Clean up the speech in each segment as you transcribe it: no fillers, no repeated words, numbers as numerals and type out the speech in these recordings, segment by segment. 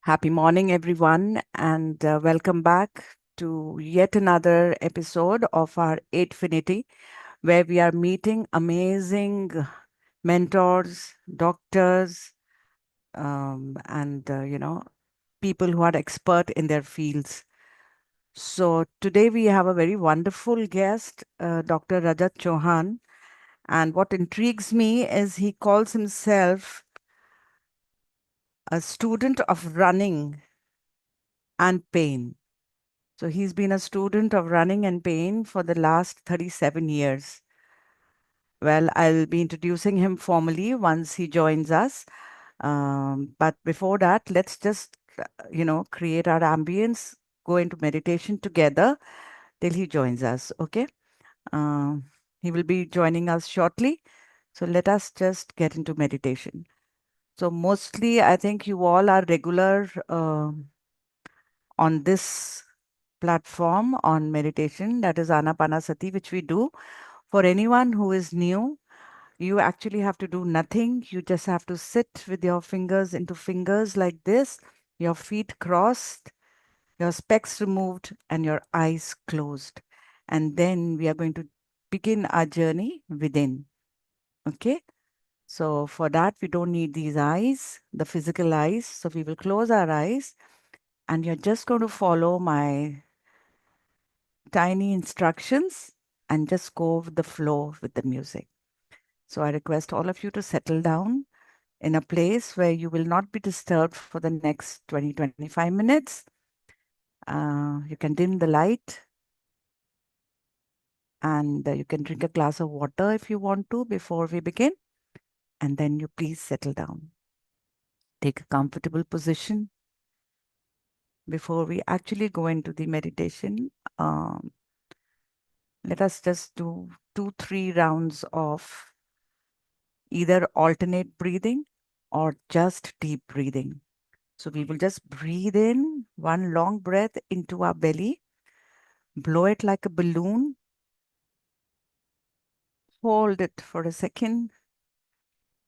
Happy morning, everyone, and welcome back to yet another episode of our Eightfinity, where we are meeting amazing mentors, doctors, and people who are expert in their fields. So today we have a very wonderful guest, Dr. Rajat Chauhan, and what intrigues me is he calls himself a student of running and pain. So he's been a student of running and pain for the last 37 years. Well, I'll be introducing him formally once he joins us. But before that, let's just, create our ambience, go into meditation together till he joins us. Okay. Um, he will be joining us shortly. So let us just get into meditation. So mostly, I think you all are regular on this platform on meditation, that is Anapanasati, which we do. For anyone who is new, you actually have to do nothing. You just have to sit with your fingers into fingers like this, your feet crossed, your specs removed, and your eyes closed. And then we are going to begin our journey within. Okay. So for that, we don't need these eyes, the physical eyes. So we will close our eyes and you're just going to follow my tiny instructions and just go with the flow with the music. So I request all of you to settle down in a place where you will not be disturbed for the next 20-25 minutes. You can dim the light and you can drink a glass of water if you want to before we begin. And then you please settle down. Take a comfortable position before we actually go into the meditation. Um, Let us just do 2-3 rounds of either alternate breathing or just deep breathing. So we will just breathe in one long breath into our belly, blow it like a balloon, hold it for a second,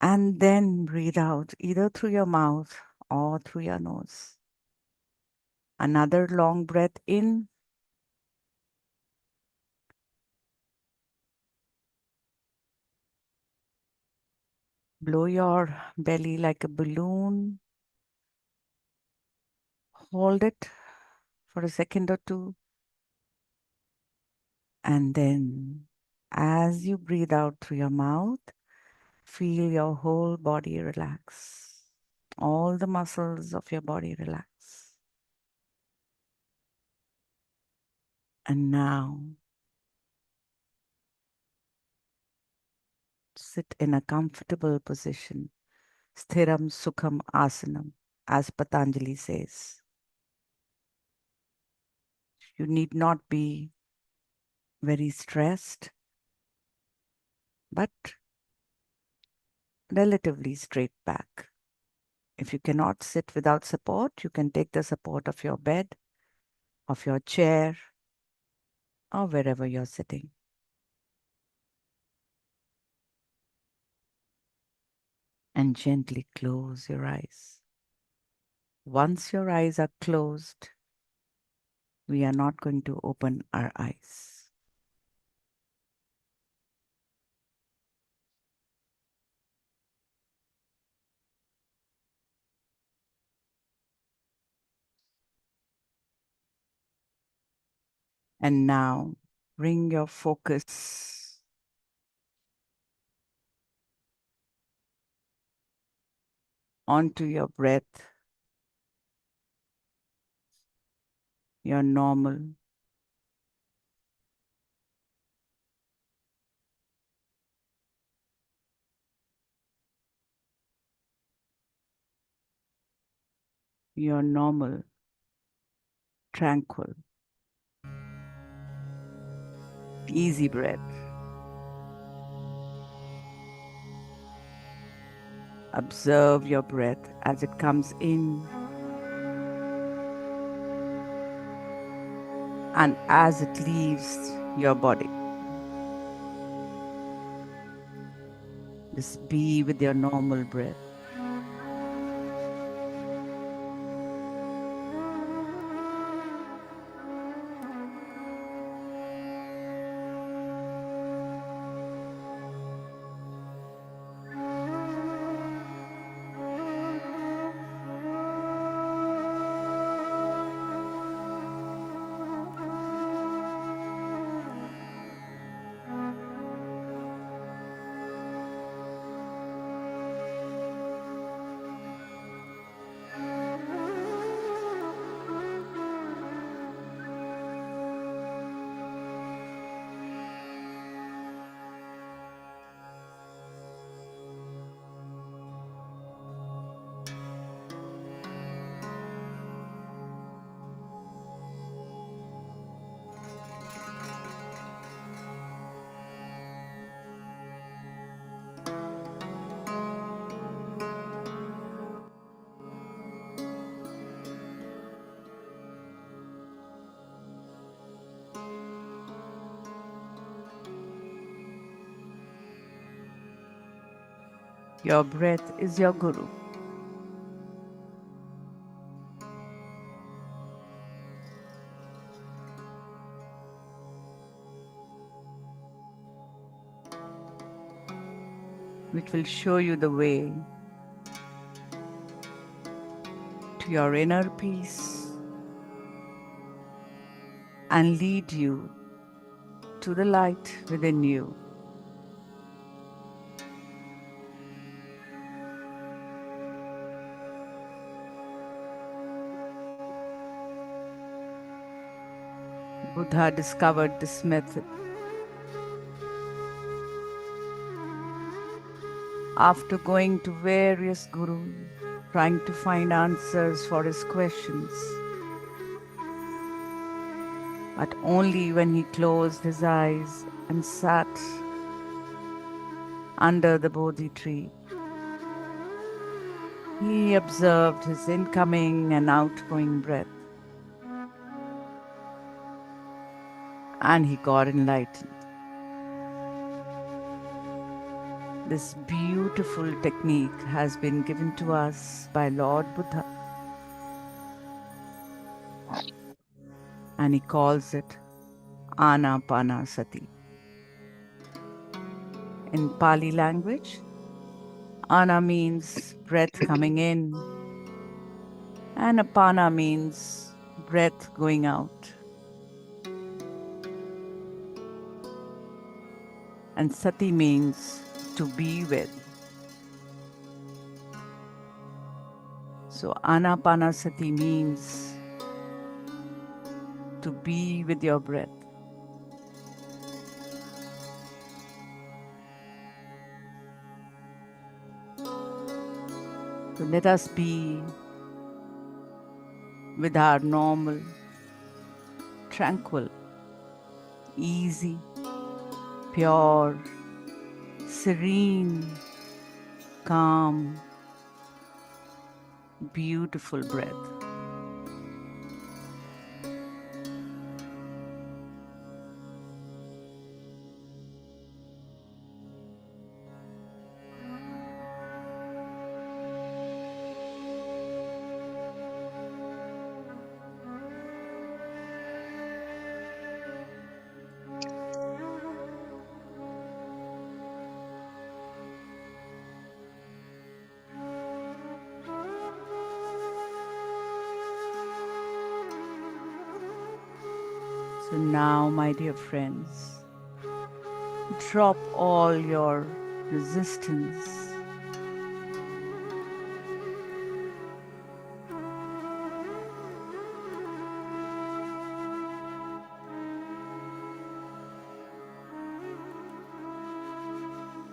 and then breathe out either through your mouth or through your nose. Another long breath in, blow your belly like a balloon, hold it for a second or two, and then as you breathe out through your mouth, feel your whole body relax. All the muscles of your body relax. And now sit in a comfortable position. Sthiram Sukham Asanam, as Patanjali says. You need not be very stressed, but relatively straight back. If you cannot sit without support, you can take the support of your bed, of your chair, or wherever you're sitting. And gently close your eyes. Once your eyes are closed, we are not going to open our eyes. And now bring your focus onto your breath, your normal, your normal, tranquil, easy breath. Observe your breath as it comes in and as it leaves your body. Just be with your normal breath. Your breath is your guru. Which will show you the way to your inner peace and lead you to the light within you. Buddha discovered this method after going to various gurus, trying to find answers for his questions. But only when he closed his eyes and sat under the Bodhi tree, he observed his incoming and outgoing breath, and he got enlightened. This beautiful technique has been given to us by Lord Buddha, and he calls it Anapanasati. In Pali language, Ana means breath coming in, and Apana means breath going out. And Sati means to be with. So Anapanasati means to be with your breath. So let us be with our normal, tranquil, easy, pure, serene, calm, beautiful breath. So now, my dear friends, drop all your resistance.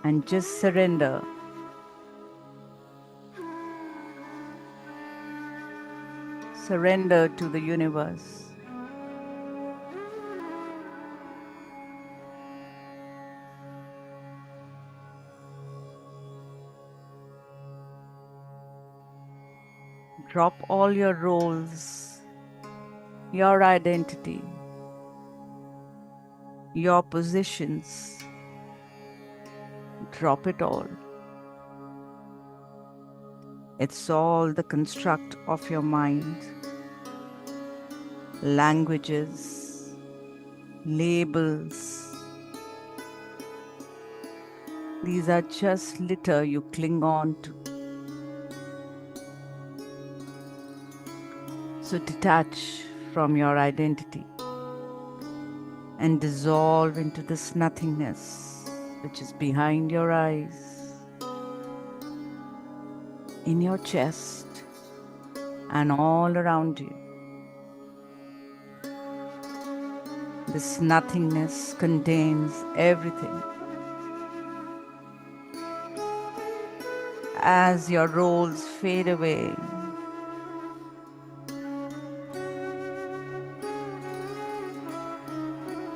And just surrender. Surrender to the universe. Drop all your roles, your identity, your positions. Drop it all. It's all the construct of your mind. Languages, labels. These are just litter you cling on to. So detach from your identity and dissolve into this nothingness which is behind your eyes, in your chest, and all around you. This nothingness contains everything. As your roles fade away,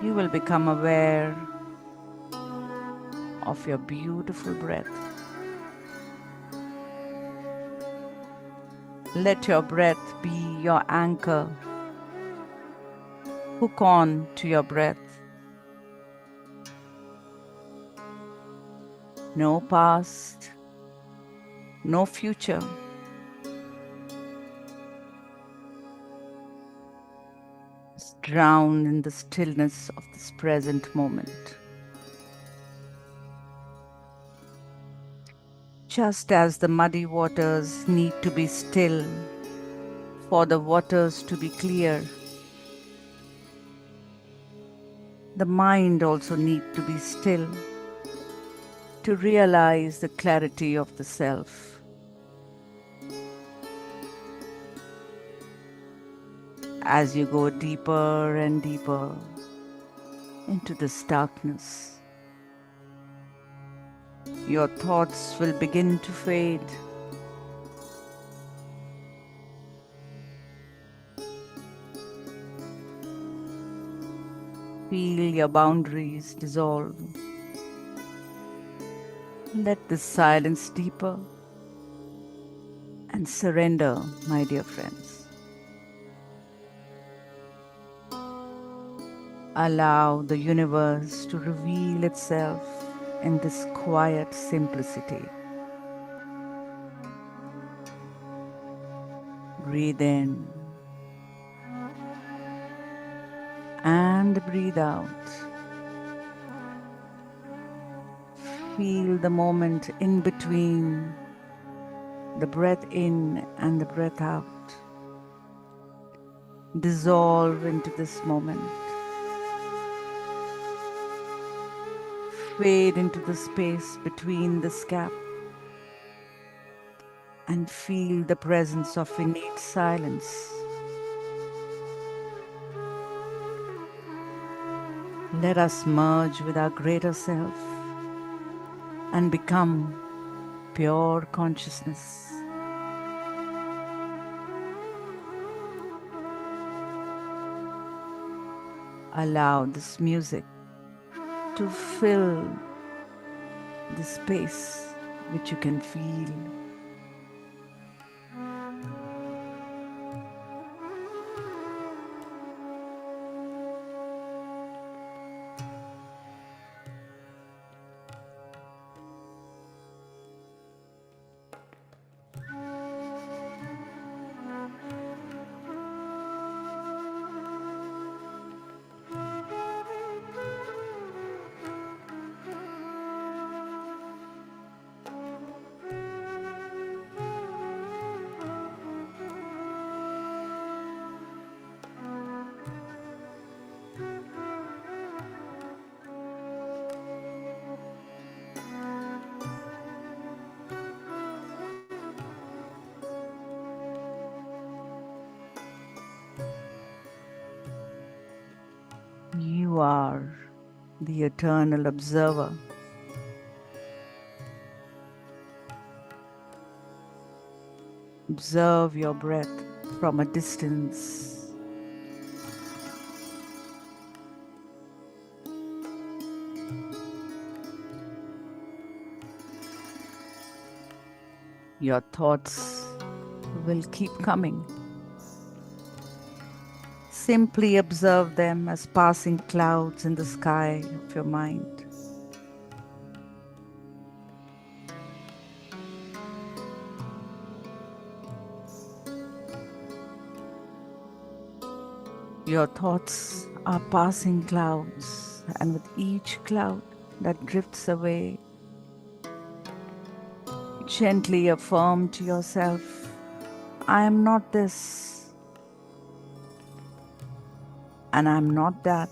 you will become aware of your beautiful breath. Let your breath be your anchor. Hook on to your breath. No past, no future. Just drown in the stillness of this present moment. Just as the muddy waters need to be still for the waters to be clear, the mind also need to be still to realize the clarity of the self. As you go deeper and deeper into this darkness, your thoughts will begin to fade. Feel your boundaries dissolve. Let this silence deeper and surrender, my dear friends. Allow the universe to reveal itself in this quiet simplicity. Breathe in and breathe out. Feel the moment in between the breath in and the breath out. Dissolve into this moment. Fade into the space between this gap and feel the presence of innate silence. Let us merge with our greater self and become pure consciousness. Allow this music to fill the space which you can feel. You are the eternal observer. Observe your breath from a distance. Your thoughts will keep coming. Simply observe them as passing clouds in the sky of your mind. Your thoughts are passing clouds, and with each cloud that drifts away, gently affirm to yourself, I am not this, and I am not that.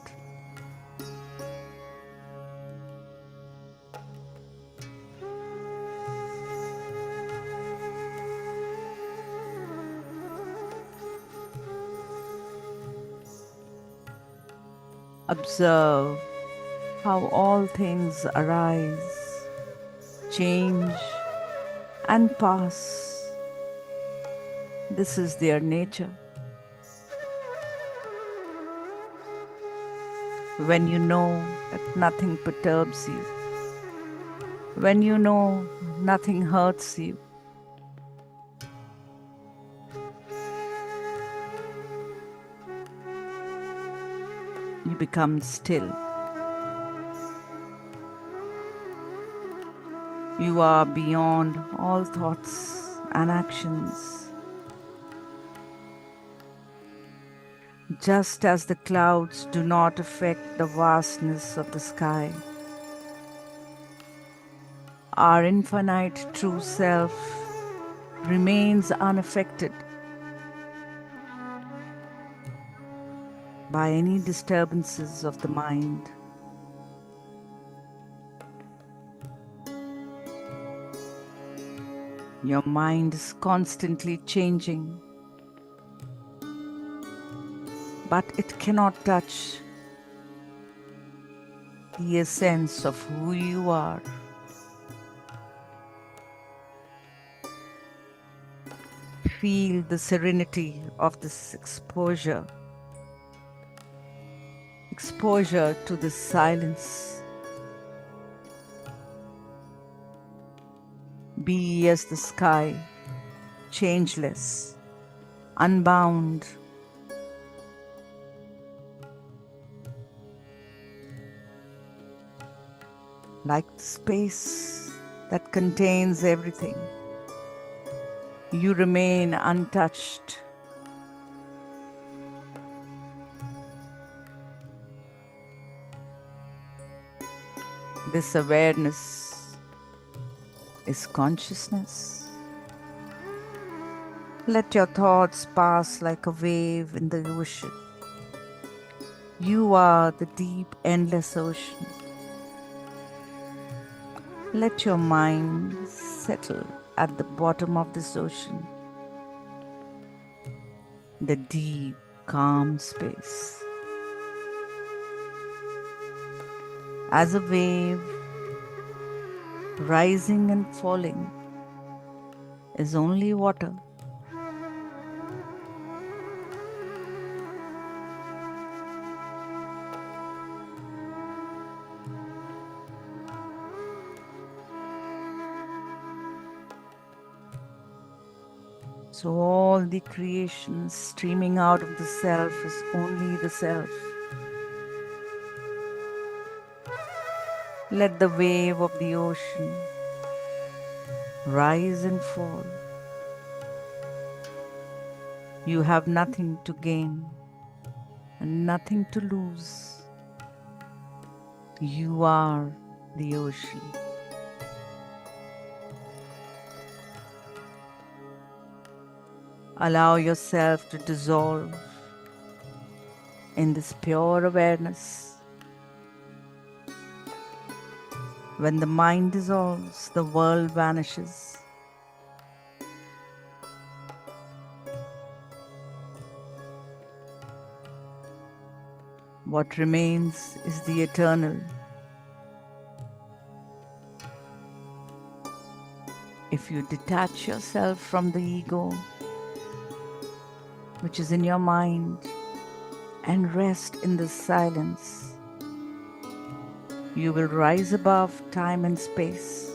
Observe how all things arise, change, and pass. This is their nature. When you know that nothing perturbs you, when you know nothing hurts you, you become still. You are beyond all thoughts and actions. Just as the clouds do not affect the vastness of the sky, our infinite true self remains unaffected by any disturbances of the mind. Your mind is constantly changing, but it cannot touch the essence of who you are. Feel the serenity of this exposure to this silence. Be as the sky, changeless, unbound. Like the space that contains everything. You remain untouched. This awareness is consciousness. Let your thoughts pass like a wave in the ocean. You are the deep, endless ocean. Let your mind settle at the bottom of this ocean, the deep, calm space. As a wave rising and falling is only water. So all the creation streaming out of the self is only the self. Let the wave of the ocean rise and fall. You have nothing to gain and nothing to lose. You are the ocean. Allow yourself to dissolve in this pure awareness. When the mind dissolves, the world vanishes. What remains is the eternal. If you detach yourself from the ego, which is in your mind, and rest in the silence, you will rise above time and space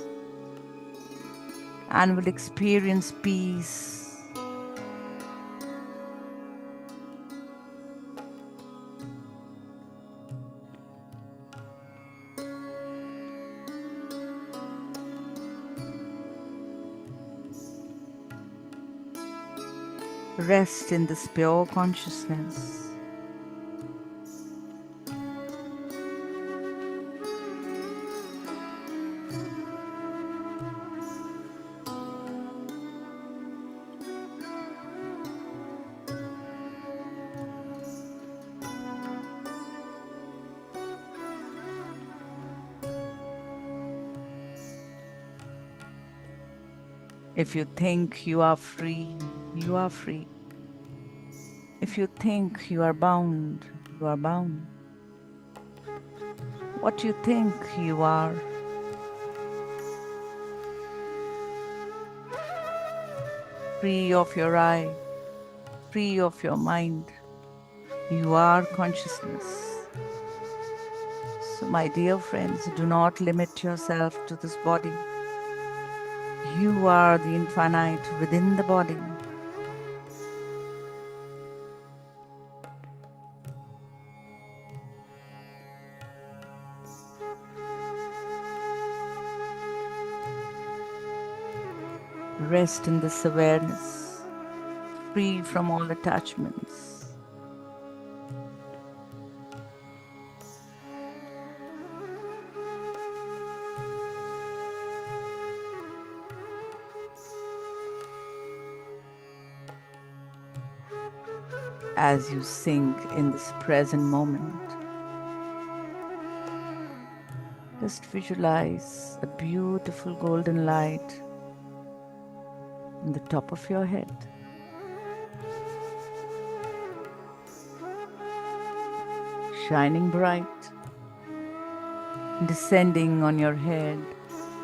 and will experience peace. Rest in this pure consciousness. If you think you are free, you are free. If you think you are bound, you are bound. What you think you are, free of your eye, free of your mind, you are consciousness. So, my dear friends, do not limit yourself to this body. You are the infinite within the body. rest in this awareness, free from all attachments. As you sink in this present moment, just visualize a beautiful golden light on the top of your head, shining bright, descending on your head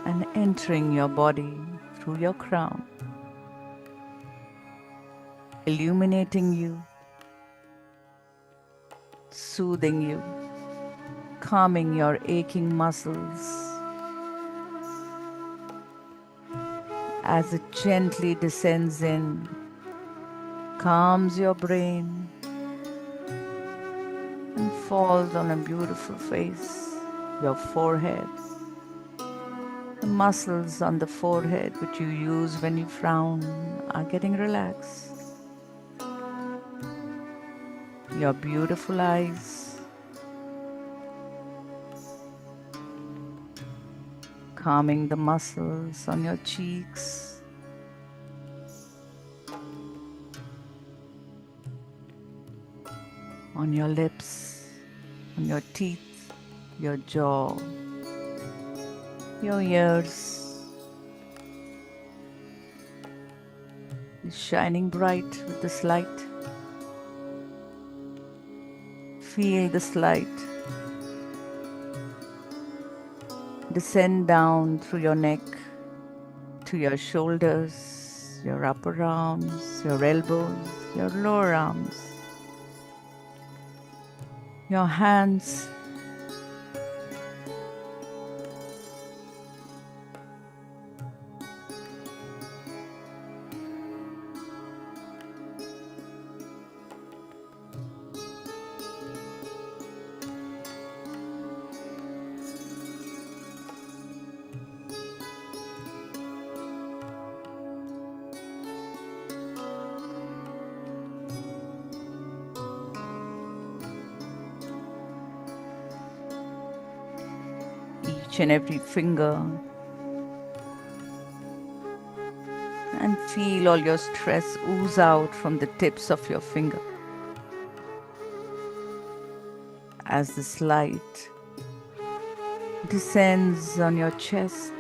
and entering your body through your crown, illuminating you, soothing you, calming your aching muscles as it gently descends in, calms your brain, and falls on a beautiful face, your forehead. The muscles on the forehead which you use when you frown are getting relaxed. Your beautiful eyes, calming the muscles on your cheeks, on your lips, on your teeth, your jaw, your ears, is shining bright with this light. Feel this light descend down through your neck to your shoulders, your upper arms, your elbows, your lower arms, your hands, each and every finger, and feel all your stress ooze out from the tips of your finger as this light descends on your chest,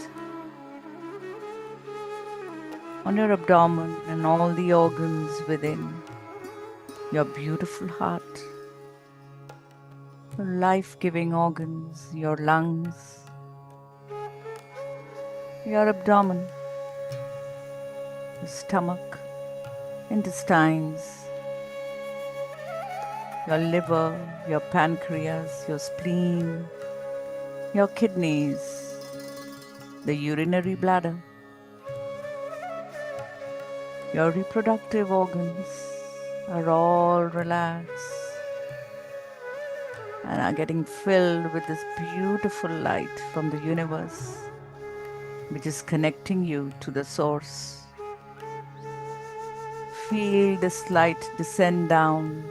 on your abdomen and all the organs within, your beautiful heart, your life-giving organs, your lungs, your abdomen, your stomach, intestines, your liver, your pancreas, your spleen, your kidneys, the urinary bladder, your reproductive organs are all relaxed and are getting filled with this beautiful light from the universe, which is connecting you to the source. Feel this light descend down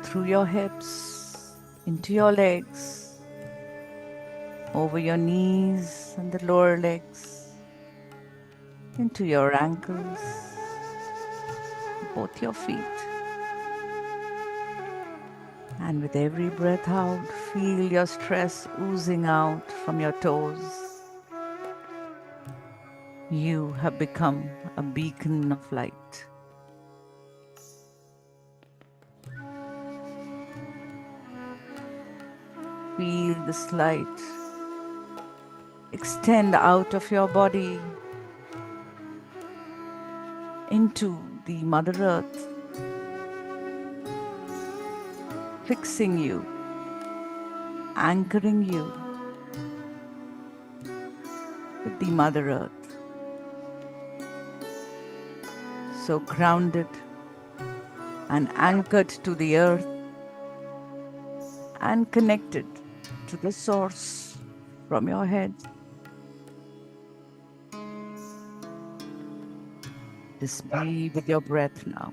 through your hips, into your legs, over your knees and the lower legs, into your ankles, both your feet. And with every breath out, feel your stress oozing out from your toes. You have become a beacon of light. Feel this light extend out of your body into the Mother Earth, fixing you, anchoring you with the Mother Earth. So grounded and anchored to the earth and connected to the source from your head Just be with your breath now.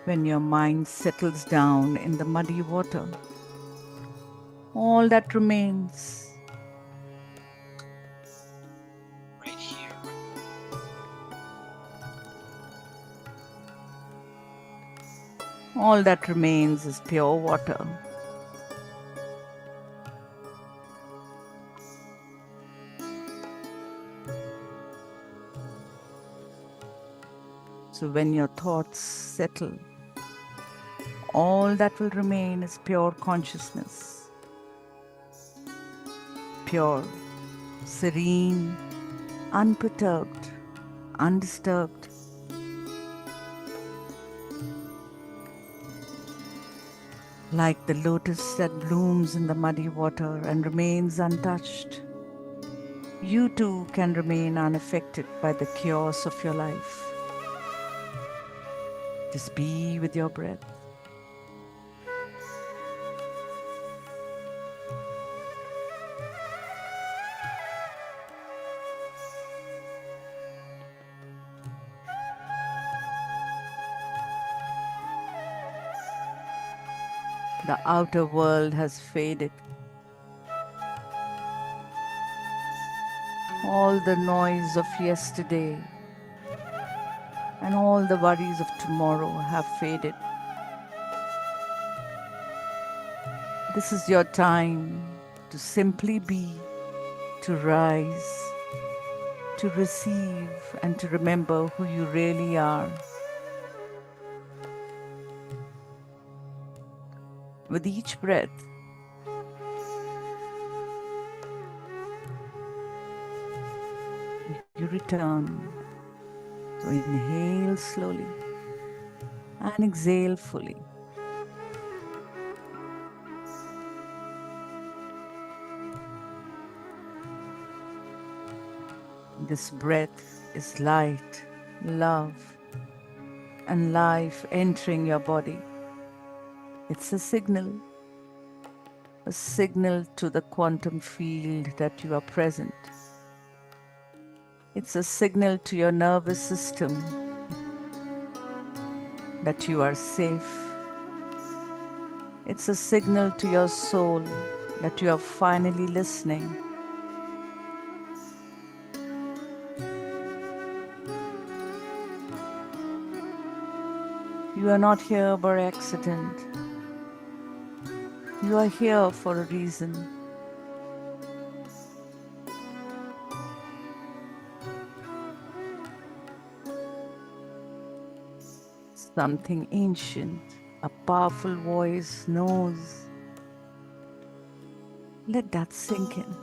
When your mind settles down in the muddy water, all that remains right here. all that remains is pure water. So when your thoughts settle, all that will remain is pure consciousness, pure, serene, unperturbed, undisturbed, like the lotus that blooms in the muddy water and remains untouched. You too can remain unaffected by the chaos of your life. Just be with your breath. The outer world has faded. All the noise of yesterday and all the worries of tomorrow have faded. This is your time to simply be, to rise, to receive, and to remember who you really are. With each breath, you return. So inhale slowly and exhale fully. This breath is light, love, and life entering your body. It's a signal to the quantum field that you are present. It's a signal to your nervous system that you are safe. It's a signal to your soul that you are finally listening. You are not here by accident. You are here for a reason. Something ancient, a powerful voice knows. Let that sink in.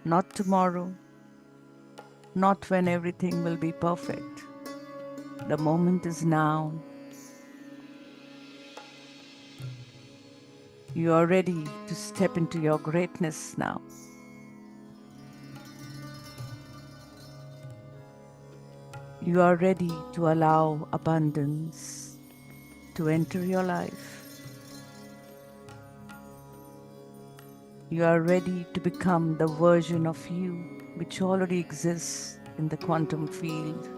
Not tomorrow, not when everything will be perfect. The moment is now. You are ready to step into your greatness now. You are ready to allow abundance to enter your life. You are ready to become the version of you which already exists in the quantum field.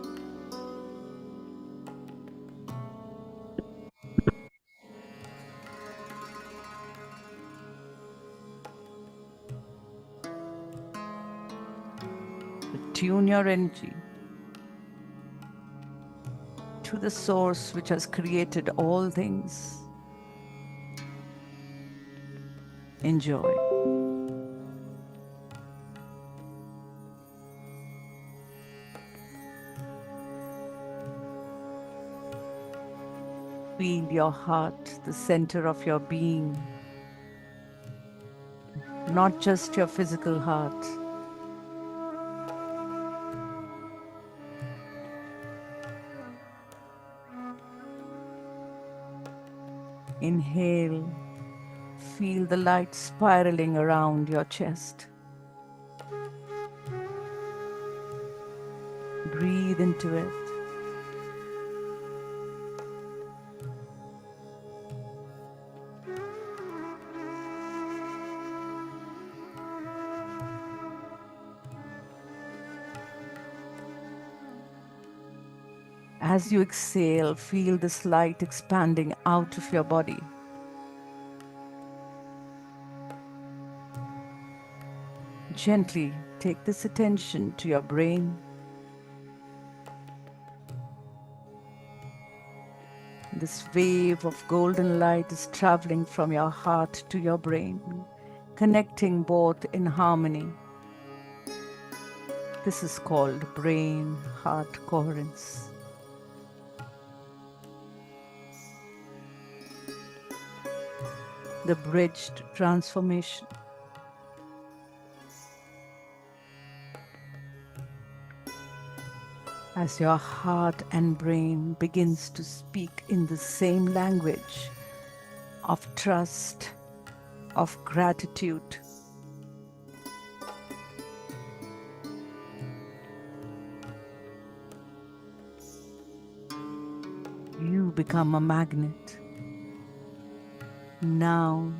To tune your energy to the source which has created all things. Enjoy. Feel your heart, the center of your being, not just your physical heart. Inhale, feel the light spiraling around your chest. Breathe into it. As you exhale, feel this light expanding out of your body. Gently take this attention to your brain. This wave of golden light is traveling from your heart to your brain, connecting both in harmony. This is called brain-heart coherence. The bridged transformation. As your heart and brain begins to speak in the same language of trust, of gratitude, you become a magnet. Now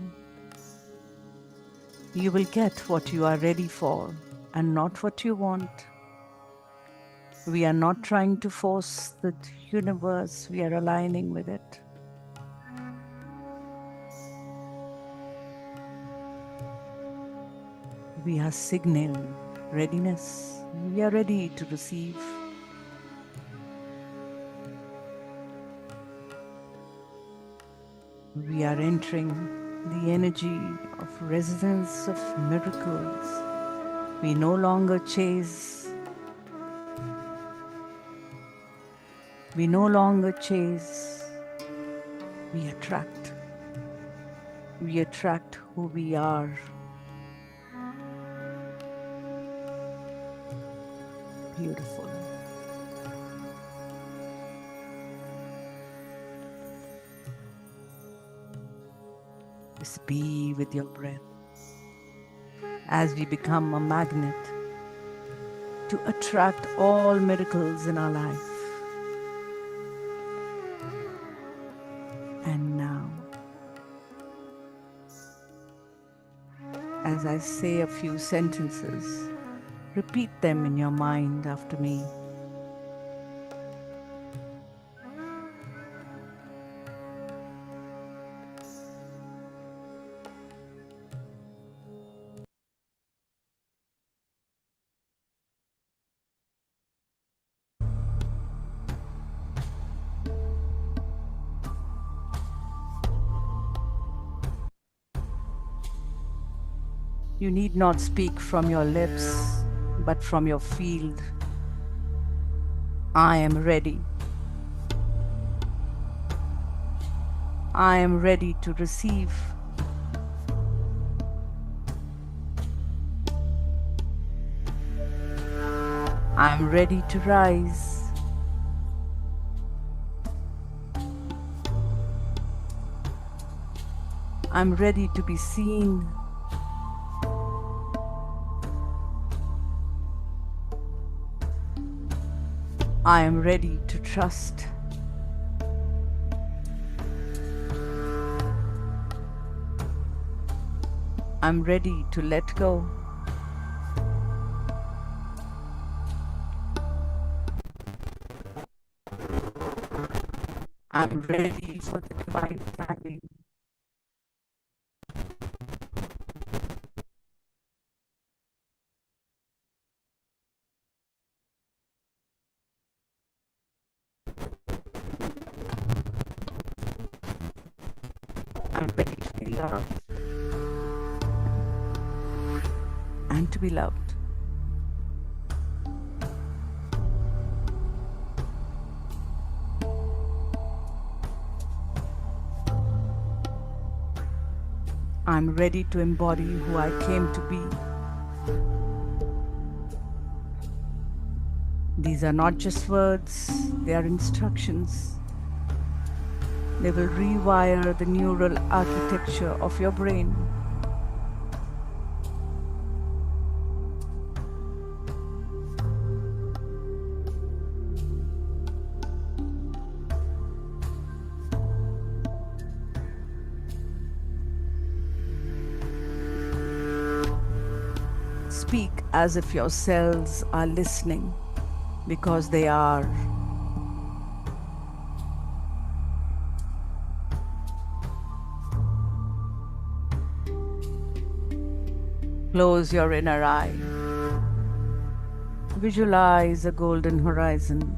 you will get what you are ready for and not what you want. We are not trying to force the universe, we are aligning with it. We are signaling readiness. We are ready to receive. We are entering the energy of resonance of miracles. We no longer chase. We no longer chase. We attract. We attract who we are. Beautiful. Just be with your breath as we become a magnet to attract all miracles in our life. And now, as I say a few sentences, repeat them in your mind after me. You need not speak from your lips, but from your field. I am ready. I am ready to receive. I am ready to rise. I'm ready to be seen. I am ready to trust. I'm ready to let go. I'm ready for the divine timing. I'm ready to be loved and to be loved. I'm ready to embody who I came to be. These are not just words, they are instructions. They will rewire the neural architecture of your brain. Speak as if your cells are listening, because they are. Close your inner eye. Visualize a golden horizon.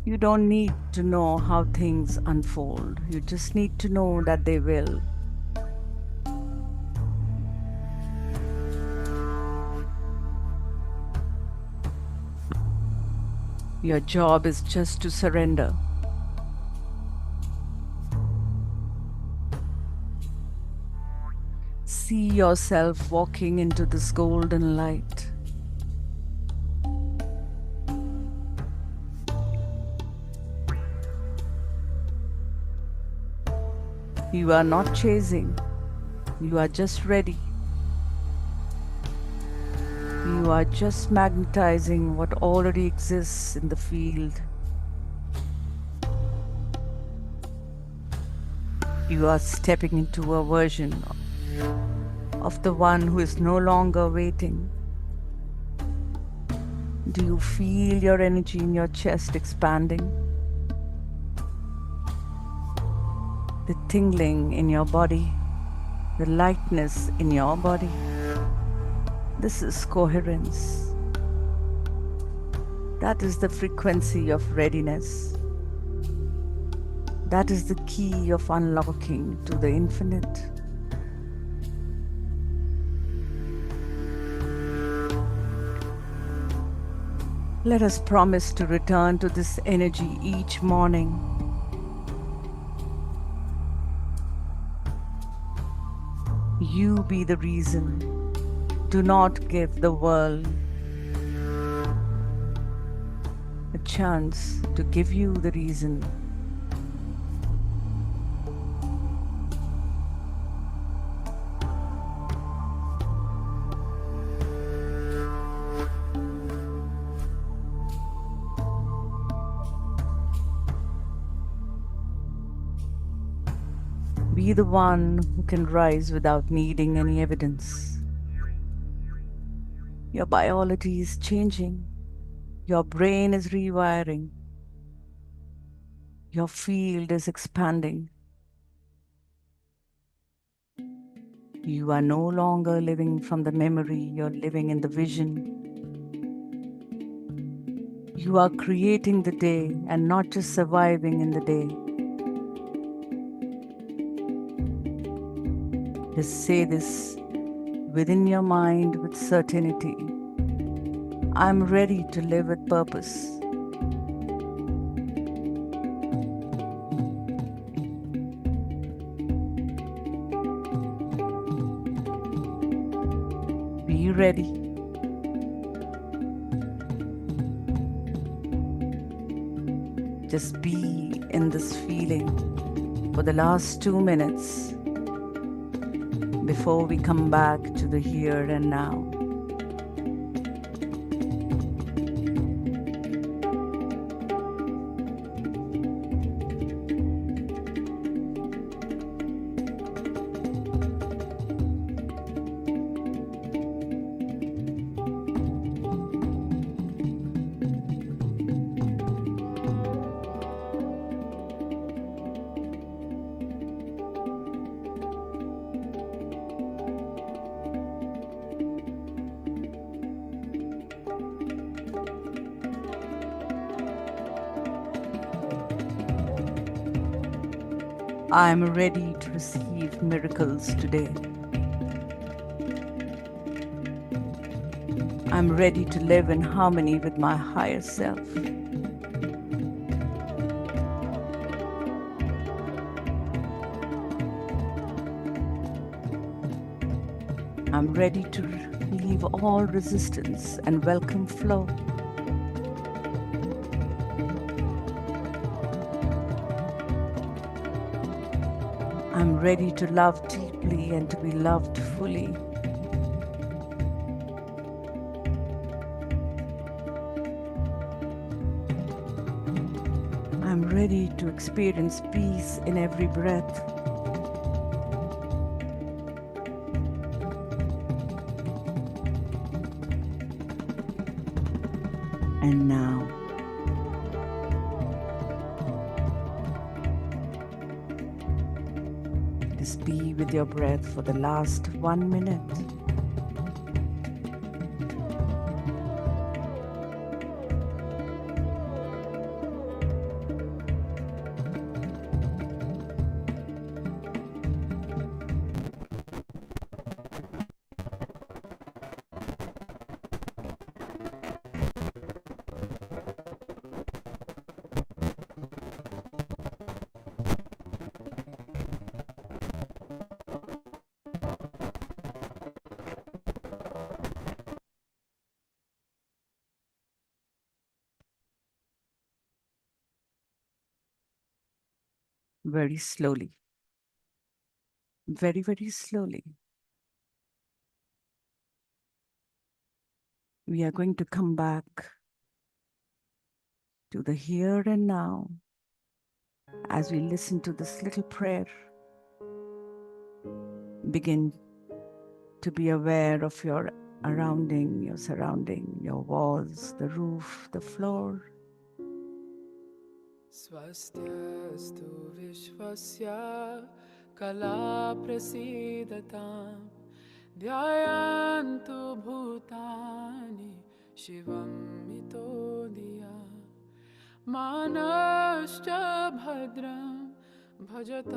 You don't need to know how things unfold. You just need to know that they will. Your job is just to surrender. See yourself walking into this golden light. You are not chasing, you are just ready. You are just magnetizing what already exists in the field. You are stepping into a version of the one who is no longer waiting. Do you feel your energy in your chest expanding? The tingling in your body, the lightness in your body. This is coherence. That is the frequency of readiness. That is the key of unlocking to the infinite. Let us promise to return to this energy each morning. You be the reason. Do not give the world a chance to give you the reason. Be the one who can rise without needing any evidence. Your biology is changing. Your brain is rewiring. Your field is expanding. You are no longer living from the memory, you're living in the vision. You are creating the day and not just surviving in the day. Just say this within your mind with certainty. I'm ready to live with purpose. Be ready. Just be in this feeling for the last 2 minutes before we come back to the here and now. I'm ready to receive miracles today. I'm ready to live in harmony with my higher self. I'm ready to leave all resistance and welcome flow. I'm ready to love deeply and to be loved fully. I'm ready to experience peace in every breath. And now, just be with your breath for the last 1 minute. Very slowly, very, very slowly. We are going to come back to the here and now as we listen to this little prayer. Begin to be aware of your surrounding, your walls, the roof, the floor. स्वस्त्यस्तु विश्वस्य कला प्रसीदतां ध्यायन्तु भूतानि शिवं मितो धिया मानश्च भद्रं भजत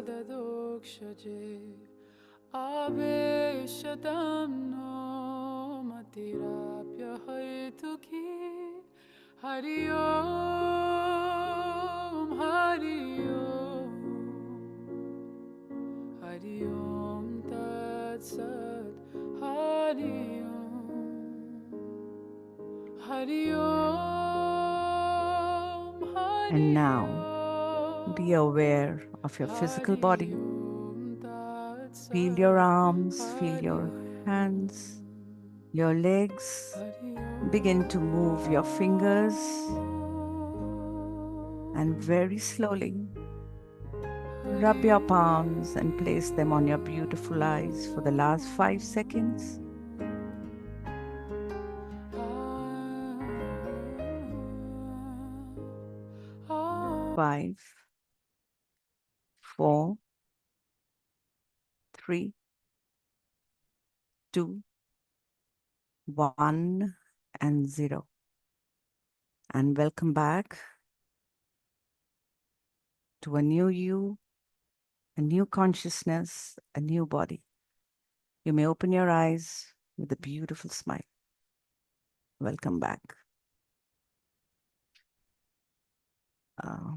ददोक्षजे आवेशतं no मतिराप्यहैतुकी Hari Om Hari Om Hari ओम तत्सत् हरि ओम And Hari now be aware of your physical body. Om Feel your तत्सत् arms, feel Hari your hands, your legs. Hari Begin to move your fingers and very slowly rub your palms and place them on your beautiful eyes for the last 5 seconds. 5, 4, 3, 2, 1, and 0. And welcome back to a new you, a new consciousness, a new body. You may open your eyes with a beautiful smile. Welcome back. Uh,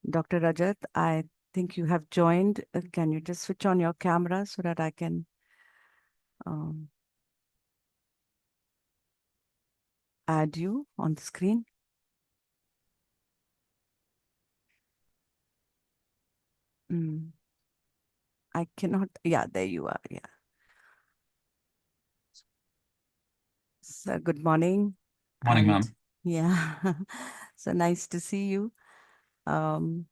Dr. Rajat, I think you have joined. Can you just switch on your camera so that I can um, add you on the screen? Mm, I cannot. Yeah, there you are. Yeah. So good morning. Morning, And ma'am. yeah, so nice to see you. Um,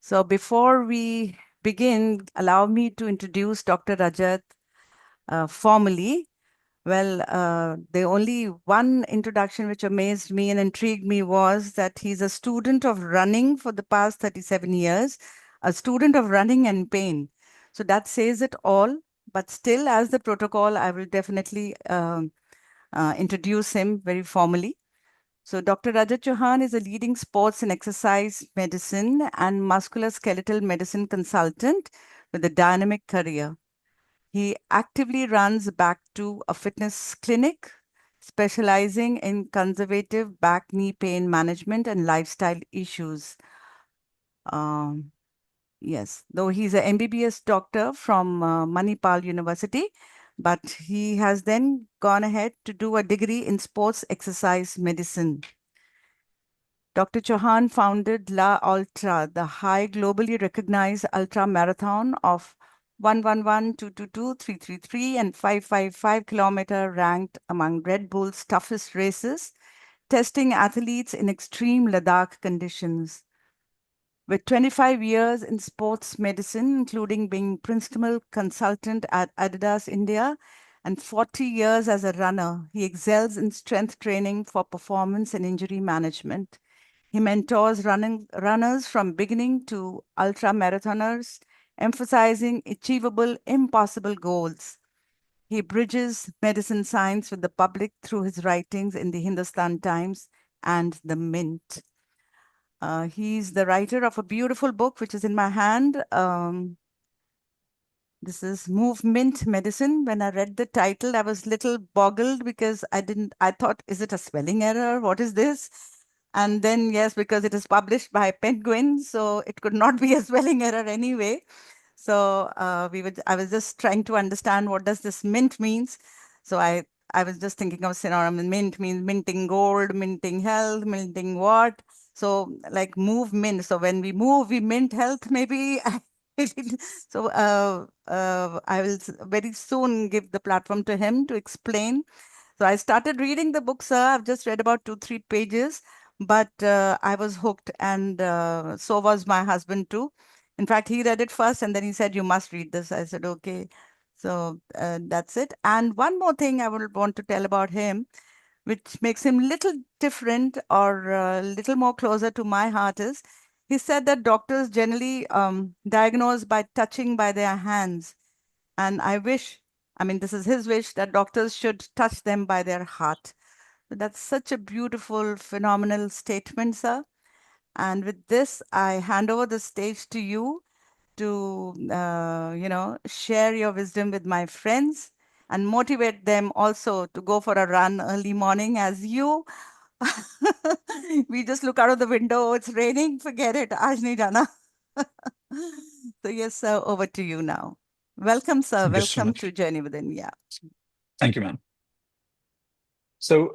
so before we begin, allow me to introduce Dr. Rajat formally. Well, the only one introduction which amazed me and intrigued me was that he's a student of running for the past 37 years, a student of running and pain. So that says it all. But still, as the protocol, I will definitely introduce him very formally. So, Dr. Rajat Chauhan is a leading sports and exercise medicine and musculoskeletal medicine consultant with a dynamic career. He actively runs back to a fitness clinic specializing in conservative back knee pain management and lifestyle issues. Um, yes, though he's a MBBS doctor from Manipal University, but he has then gone ahead to do a degree in sports exercise medicine. Dr. Chauhan founded La Ultra, the high globally recognized ultra marathon of 111, 222, 333, and 555 kilometer, ranked among Red Bull's toughest races, testing athletes in extreme Ladakh conditions. With 25 years in sports medicine, including being principal consultant at Adidas India and 40 years as a runner, he excels in strength training for performance and injury management. He mentors runners from beginning to ultra marathoners, emphasizing achievable, impossible goals. He bridges medicine science with the public through his writings in the Hindustan Times and the Mint. He's the writer of a beautiful book, which is in my hand. This is Movement Medicine. When I read the title, I was little boggled because I thought, is it a spelling error? What is this? And then, yes, because it is published by Penguin, so it could not be a spelling error anyway. So I was just trying to understand what does this mint means. So I was just thinking of synonym. Mint means minting gold, minting health, minting what? So like move mint. So when we move, we mint health. Maybe so I will very soon give the platform to him to explain. So I started reading the book, sir. I've just read about 2, 3 pages, but I was hooked, and so was my husband too. In fact, he read it first, and then he said, "You must read this." I said, "Okay." So that's it. And one more thing I would want to tell about him, which makes him little different or a little more closer to my heart, is he said that doctors generally diagnose by touching by their hands. And I wish, I mean, this is his wish, that doctors should touch them by their heart. So that's such a beautiful, phenomenal statement, sir. And with this, I hand over the stage to you to, share your wisdom with my friends and motivate them also to go for a run early morning as you. We just look out of the window, it's raining, forget it, aaj nahi jana. So yes, sir, over to you now. Welcome, sir. Thank you so Welcome to much. Journey Within. Yeah. Thank you, ma'am. So,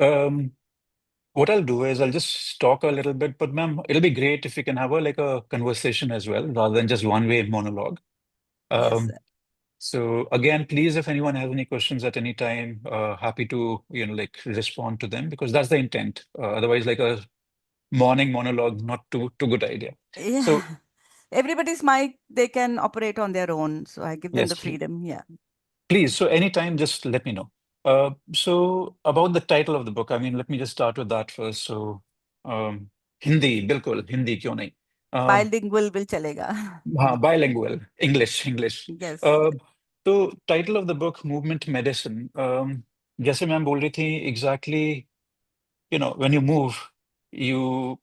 what I'll do is I'll just talk a little bit, but ma'am, it'll be great if we can have a conversation as well, rather than just one-way monologue. Yes, Um, sir. so again, please, if anyone has any questions at any time, happy to, respond to them because that's the intent. Otherwise, like a morning monologue, not too good idea. Yeah. So Everybody's mic, they can operate on their own. So I give them yes, the freedom. Yeah. please. So anytime, just let me know. So about the title of the book, I mean, let me just start with that first. So, um, Hindi, बिल्कुल हिंदी क्यों नहीं? Bilingual will chalega. हाँ, bilingual, English. Yes. Uh, तो title of the book, Movement Medicine. जैसे ma'am बोल रही थी, exactly, when you move, you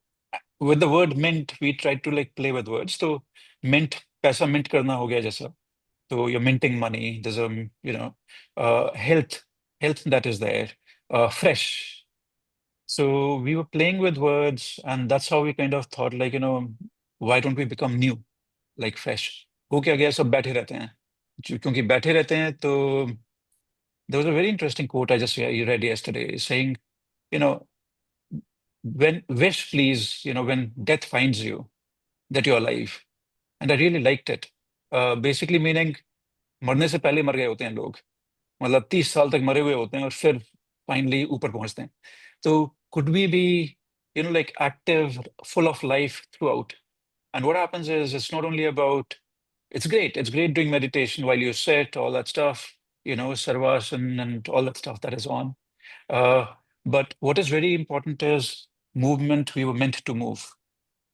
with the word mint, we try to like play with words. तो mint, पैसा mint करना हो गया जैसा. So you're minting money. There's health that is there, fresh. So we were playing with words, and that's how we kind of thought, like, why don't we become new, like fresh? हो क्या गया सब बैठे रहते हैं क्योंकि बैठे रहते हैं तो there was a very interesting quote I just read yesterday saying, you know, when wish please, when death finds you, that you're alive. And I really liked it. Basically meaning मरने से पहले मर गए होते हैं लोग मतलब 30 साल तक मरे हुए होते हैं और फिर फाइनली ऊपर पहुंचते हैं तो could we be like active full of life throughout and what happens is it's great doing meditation while you sit all that stuff sarvasan and all that stuff that is on uh, but what is very important is movement we were meant to move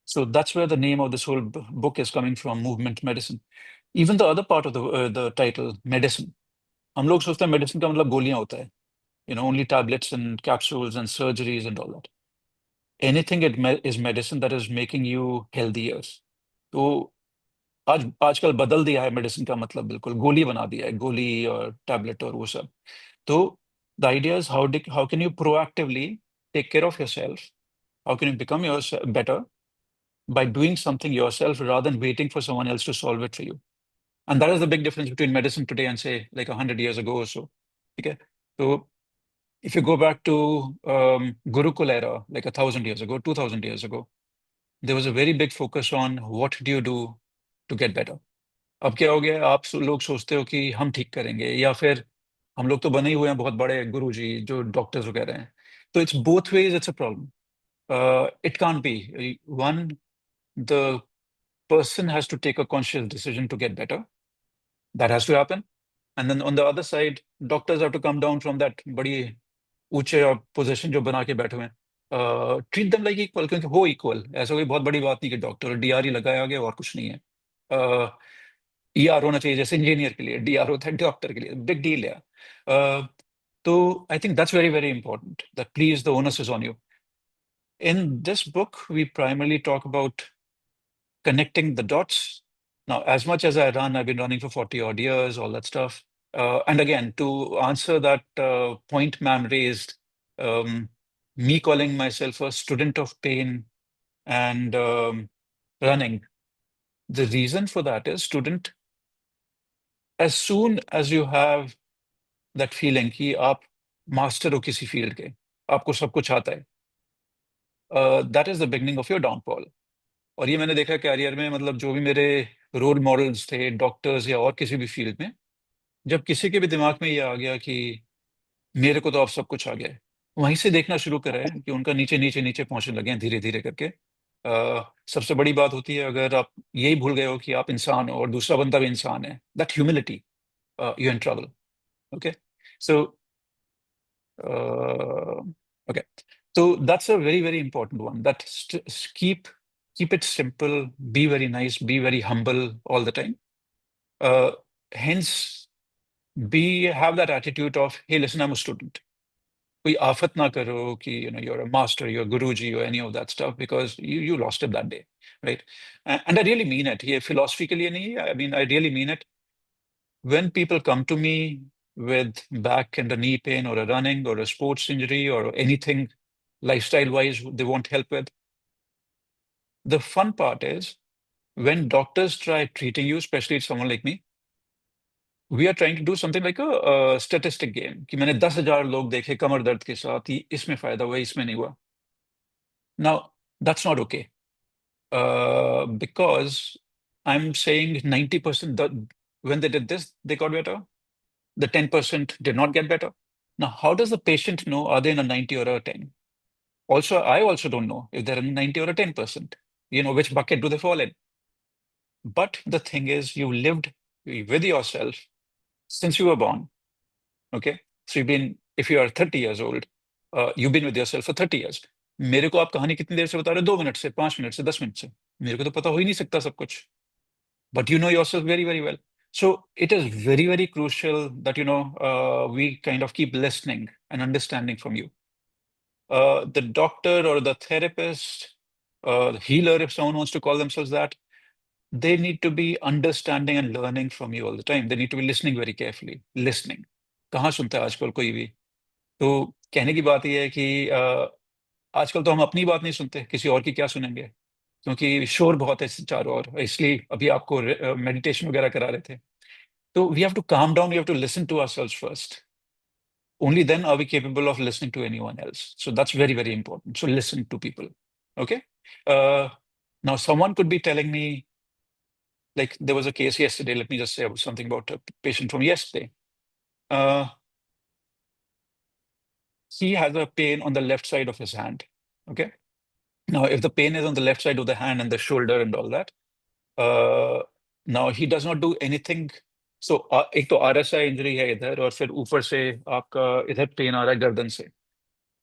so that's where the name of this whole book is coming from movement medicine even the other part of the title medicine हम लोग सोचते हैं medicine का मतलब गोलियां होता है only tablets and capsules and surgeries and all that anything is medicine that is making you healthier. तो आजकल बदल दिया है मेडिसिन का मतलब, बिल्कुल गोली बना दिया है, गोली और टैबलेट और वो सब। तो the idea is how can you proactively take care of yourself, how can you become your better by doing something yourself rather than waiting for someone else to solve it for you. And that is the big difference between medicine today and say like 100 years ago or so. Okay. So if you go back to Gurukul era, like 1,000 years ago, 2,000 years ago, there was a very big focus on what do you do to get better. अब क्या हो गया, लोग सोचते हो कि हम ठीक करेंगे, या फिर हम लोग तो बने ही हुए हैं बहुत बड़े गुरुजी जो डॉक्टर्स वगैरह हैं। तो it's both ways, it's a problem. It can't be one, the person has to take a conscious decision to get better. That has to happen. And then on the other side, doctors have to come down from that बड़ी ऊंचे position जो बना के बैठे हुए हैं, treat them like equal, क्योंकि हो इक्वल, ऐसा कोई बहुत बड़ी बात नहीं कि डॉक्टर डीआर ही लगाया गया और कुछ नहीं है। ईआर होना चाहिए जैसे इंजीनियर के लिए डीआर होता है डॉक्टर के लिए, बिग डील है। तो I think that's very very important that please the onus is on you. In this book we primarily talk about connecting the dots. Now, as much as I run, I've been running for 40 odd years, all that stuff. And again, to answer that point ma'am raised, um, me calling myself a student of pain and running, the reason for that is student, as soon as you have that feeling कि आप master हो किसी field के, आपको सब कुछ आता है, that is the beginning of your downfall. और ये मैंने देखा कैरियर में, मतलब जो भी मेरे रोल मॉडल्स थे, डॉक्टर्स या और किसी भी फील्ड में, जब किसी के भी दिमाग में ये आ गया कि मेरे को तो अब सब कुछ आ गया है, वहीं से देखना शुरू करें कि उनका नीचे नीचे नीचे पहुंचने लगे हैं धीरे धीरे करके। सबसे बड़ी बात होती है, अगर आप यही भूल गए हो कि आप इंसान हो और दूसरा बंदा भी इंसान है, that humility, you in trouble. Okay, so okay, so that's a very very important one, that keep it simple, be very nice, be very humble all the time. Hence be have that attitude of, hey, listen, I'm a student. कोई आफत ना करो कि you're a master, you're a guruji or any of that stuff, because you lost it that day, right? And I really mean it. ये philosophy के लिए नहीं है, I mean I really mean it. When people come to me with back and a knee pain or a running or a sports injury or anything lifestyle wise they want help with, the fun part is when doctors try treating you, especially someone like me, we are trying to do something like a statistic game कि मैंने 10,000 लोग देखे कमर दर्द के साथ, इसमें फायदा हुआ, इसमें नहीं हुआ. Now that's not okay, because I'm saying 90% that when they did this they got better, the 10% did not get better. Now, how does the patient know, are they in a 90 or a 10? Also, I also don't know if they're in a 90 or a 10%. Which bucket do they fall in? But the thing is, you lived with yourself since you were born. Okay? So if you are 30 years old, you've been with yourself for 30 years. मेरे को आप कहानी कितनी देर से बता रहे हो? 2 minute से, 5 मिनट से, 10 मिनट से. मेरे को तो पता हो ही नहीं सकता सब कुछ. But you know yourself very, very well. So it is very, very crucial that, we kind of keep listening and understanding from you. The doctor or the therapist, the healer, if someone wants to call themselves that, they need to be understanding and learning from you all the time. They need to be listening very carefully. Listening. कहाँ सुनता है आजकल कोई भी? तो कहने की बात यह है कि आजकल तो हम अपनी बात नहीं सुनते, किसी और की क्या सुनेंगे? क्योंकि शोर बहुत है चारों ओर, इसलिए अभी आपको मेडिटेशन वगैरह करा रहे थे. तो we have to calm down, we have to listen to ourselves first. Only then are we capable of listening to anyone else. So that's very, very important. So listen to people. Okay. Uh, Now, someone could be telling me, like there was a case yesterday. Let me just say something about a patient from yesterday. He has a pain on the left side of his hand. Okay. Now, if the pain is on the left side of the hand and the shoulder and all that, now he does not do anything. So एक तो RSI injury है इधर, और फिर ऊपर से आपका इधर पेन आ रहा है गर्दन से.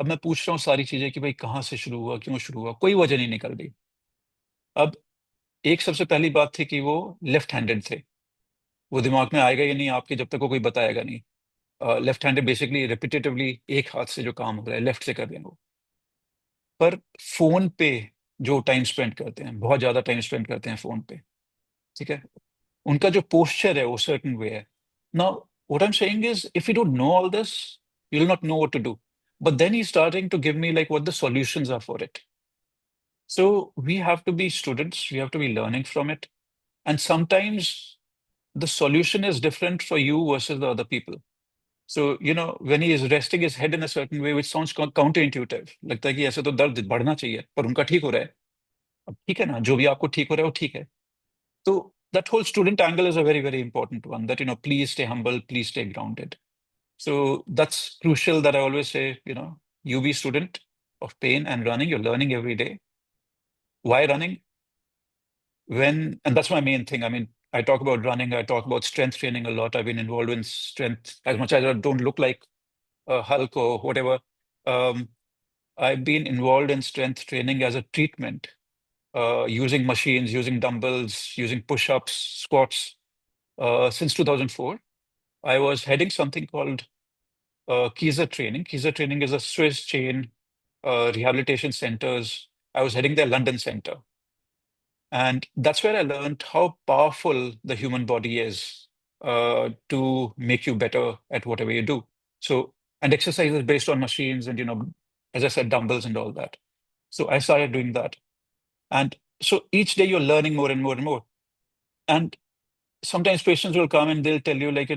अब मैं पूछ रहा हूँ सारी चीजें कि भाई कहाँ से शुरू हुआ, क्यों शुरू हुआ, कोई वजह नहीं निकल रही. अब एक सबसे पहली बात थी कि वो लेफ्ट हैंडेड थे. वो दिमाग में आएगा या नहीं आपके जब तक वो कोई बताएगा नहीं. लेफ्ट हैंडेड बेसिकली रिपीटेटिवली एक हाथ से जो काम हो रहा है लेफ्ट से कर रहे हैं वो. पर फोन पे जो टाइम स्पेंड करते हैं, बहुत ज्यादा टाइम स्पेंड करते हैं फोन पे, ठीक है, उनका जो पोस्चर है वो सर्टन वे है. Now what I am saying is if you don't know all this you will not know what to do. But then he's starting to give me like what the solutions are for it. So we have to be students, we have to be learning from it. And sometimes the solution is different for you versus the other people. So, when he is resting his head in a certain way, which sounds counterintuitive, लगता है कि ऐसे तो दर्द बढ़ना चाहिए, पर उनका ठीक हो रहा है. अब ठीक है ना, जो भी आपको ठीक हो रहा है वो ठीक है. So that whole student angle is a very, very important one that, please stay humble, please stay grounded. So that's crucial that I always say, you be student of pain and running, you're learning every day. Why running? And that's my main thing. I mean, I talk about running, I talk about strength training a lot. I've been involved in strength as much as I don't look like a Hulk or whatever. Um, I've been involved in strength training as a treatment, using machines, using dumbbells, using push-ups, squats, since 2004. I was heading something called Kaiser Training. Kaiser Training is a Swiss chain, rehabilitation centers. I was heading their London center. And that's where I learned how powerful the human body is, to make you better at whatever you do. So, and exercise is based on machines and, as I said, dumbbells and all that. So I started doing that. And so each day you're learning more and more and more. And sometimes patients will come and they'll tell you, like,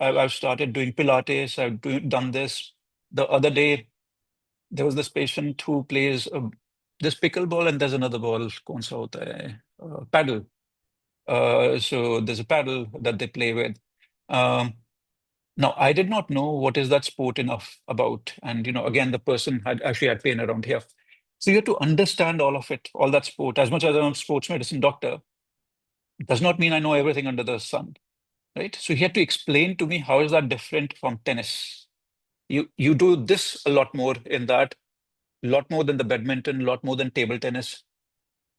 I've started doing Pilates, done this. The other day, there was this patient who plays this pickleball, and there's another ball, kaun sa hota hai? Paddle. So there's a paddle that they play with. Um, Now, I did not know what is that sport enough about. And, again, the person had actually had pain around here. So you have to understand all of it, all that sport. As much as I'm a sports medicine doctor, does not mean I know everything under the sun, right? So he had to explain to me how is that different from tennis. You do this a lot more in that, a lot more than the badminton, a lot more than table tennis.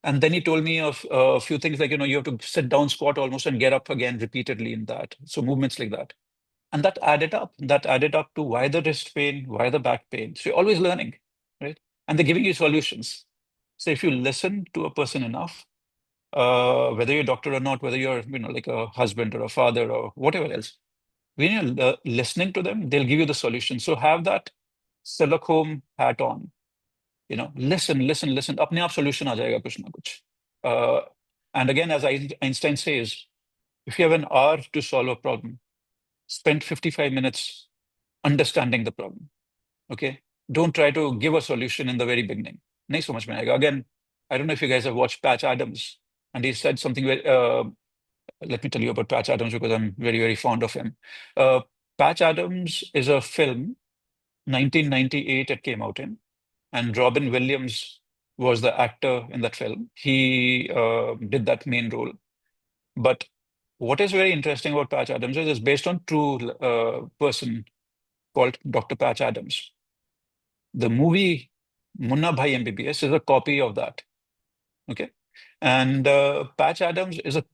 And then he told me of a few things like, you have to sit down, squat almost, and get up again repeatedly in that. So movements like that. And that added up. That added up to why the wrist pain, why the back pain. So you're always learning, right? And they're giving you solutions. So if you listen to a person enough, whether you're a doctor or not, whether you're, like a husband or a father or whatever else, when you're listening to them, they'll give you the solution. So have that Silicone hat on. Listen, listen, listen. अपने आप solution आ जाएगा कुछ ना कुछ. And again, as Einstein says, if you have an hour to solve a problem, spend 55 minutes understanding the problem. Okay? Don't try to give a solution in the very beginning. नहीं समझ में आएगा. Again, I don't know if you guys have watched Patch Adams, and he said something very, let me tell you about Patch Adams because I'm very, very fond of him. Patch Adams is a film, 1998 it came out in, and Robin Williams was the actor in that film. He did that main role. But what is very interesting about Patch Adams is it's based on true person called Dr. Patch Adams. The movie Munna Bhai MBBS is a copy of that. Okay. And Patch Adams is a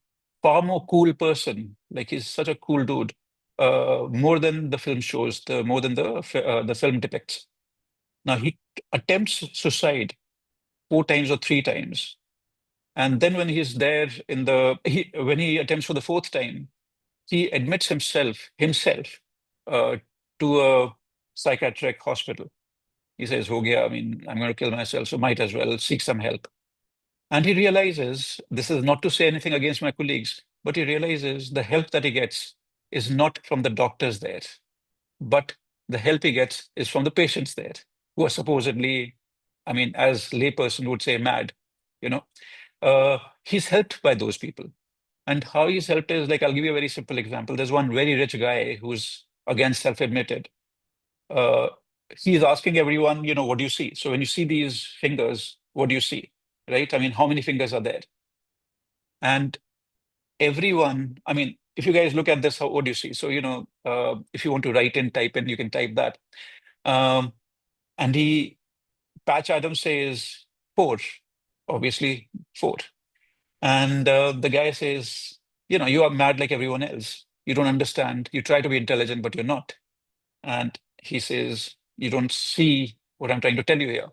far more cool person. Like he's such a cool dude. More than the film shows, more than the film depicts. Now he attempts suicide 4 times or 3 times. And then when he's there when he attempts for the fourth time, he admits himself uh, to a psychiatric hospital. He says, "Ho gaya, I mean, I'm going to kill myself, so might as well seek some help." And he realizes, this is not to say anything against my colleagues, but he realizes the help that he gets is not from the doctors there, but the help he gets is from the patients there, who are supposedly, I mean, as layperson would say, mad. You know, he's helped by those people. And how he's helped is like, I'll give you a very simple example. There's one very rich guy who's, again, self-admitted. Uh, he's asking everyone, what do you see? So when you see these fingers, what do you see? Right? I mean, how many fingers are there? And everyone, I mean, if you guys look at this, what do you see? So, if you want to write in, type in, you can type that. Um, and Patch Adams says four, obviously four. And the guy says, you are mad like everyone else. You don't understand. You try to be intelligent, but you're not. And he says, you don't see what I'm trying to tell you here.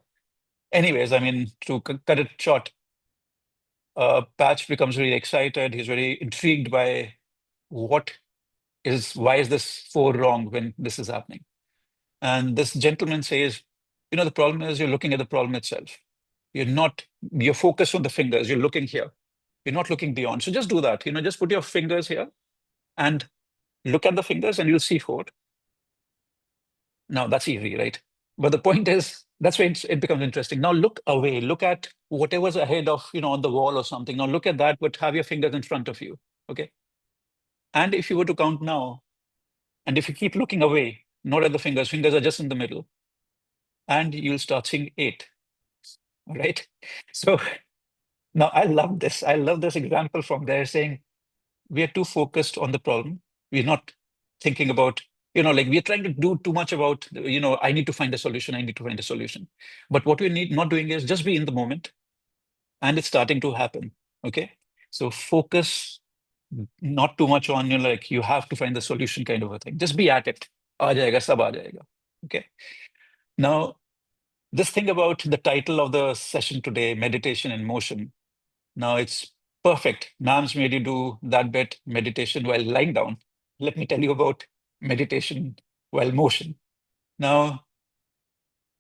Anyways, I mean, to cut it short, Patch becomes really excited. He's very intrigued by why is this four wrong when this is happening? And this gentleman says, the problem is you're looking at the problem itself. You're focused on the fingers. You're looking here. You're not looking beyond. So just do that. Just put your fingers here and look at the fingers and you'll see four. Now that's easy, right? But the point is, that's where it becomes interesting. Now look away, look at whatever's ahead of, on the wall or something. Now look at that, but have your fingers in front of you, okay? And if you were to count now, and if you keep looking away, not at the fingers are just in the middle, and you'll start seeing eight, all right? So now I love this. I love this example from there saying, we are too focused on the problem. We're not thinking about, like we're trying to do too much about, I need to find a solution. I need to find a solution. But what we need not doing is just be in the moment, and it's starting to happen. Okay. So focus not too much on, like you have to find the solution kind of a thing. Just be at it. Aa jayega, sab aa jayega. Okay. Now, this thing about the title of the session today, meditation in motion. Now it's perfect. Nam's made you do that bit, meditation while lying down. Let me tell you about meditation while motion. Now,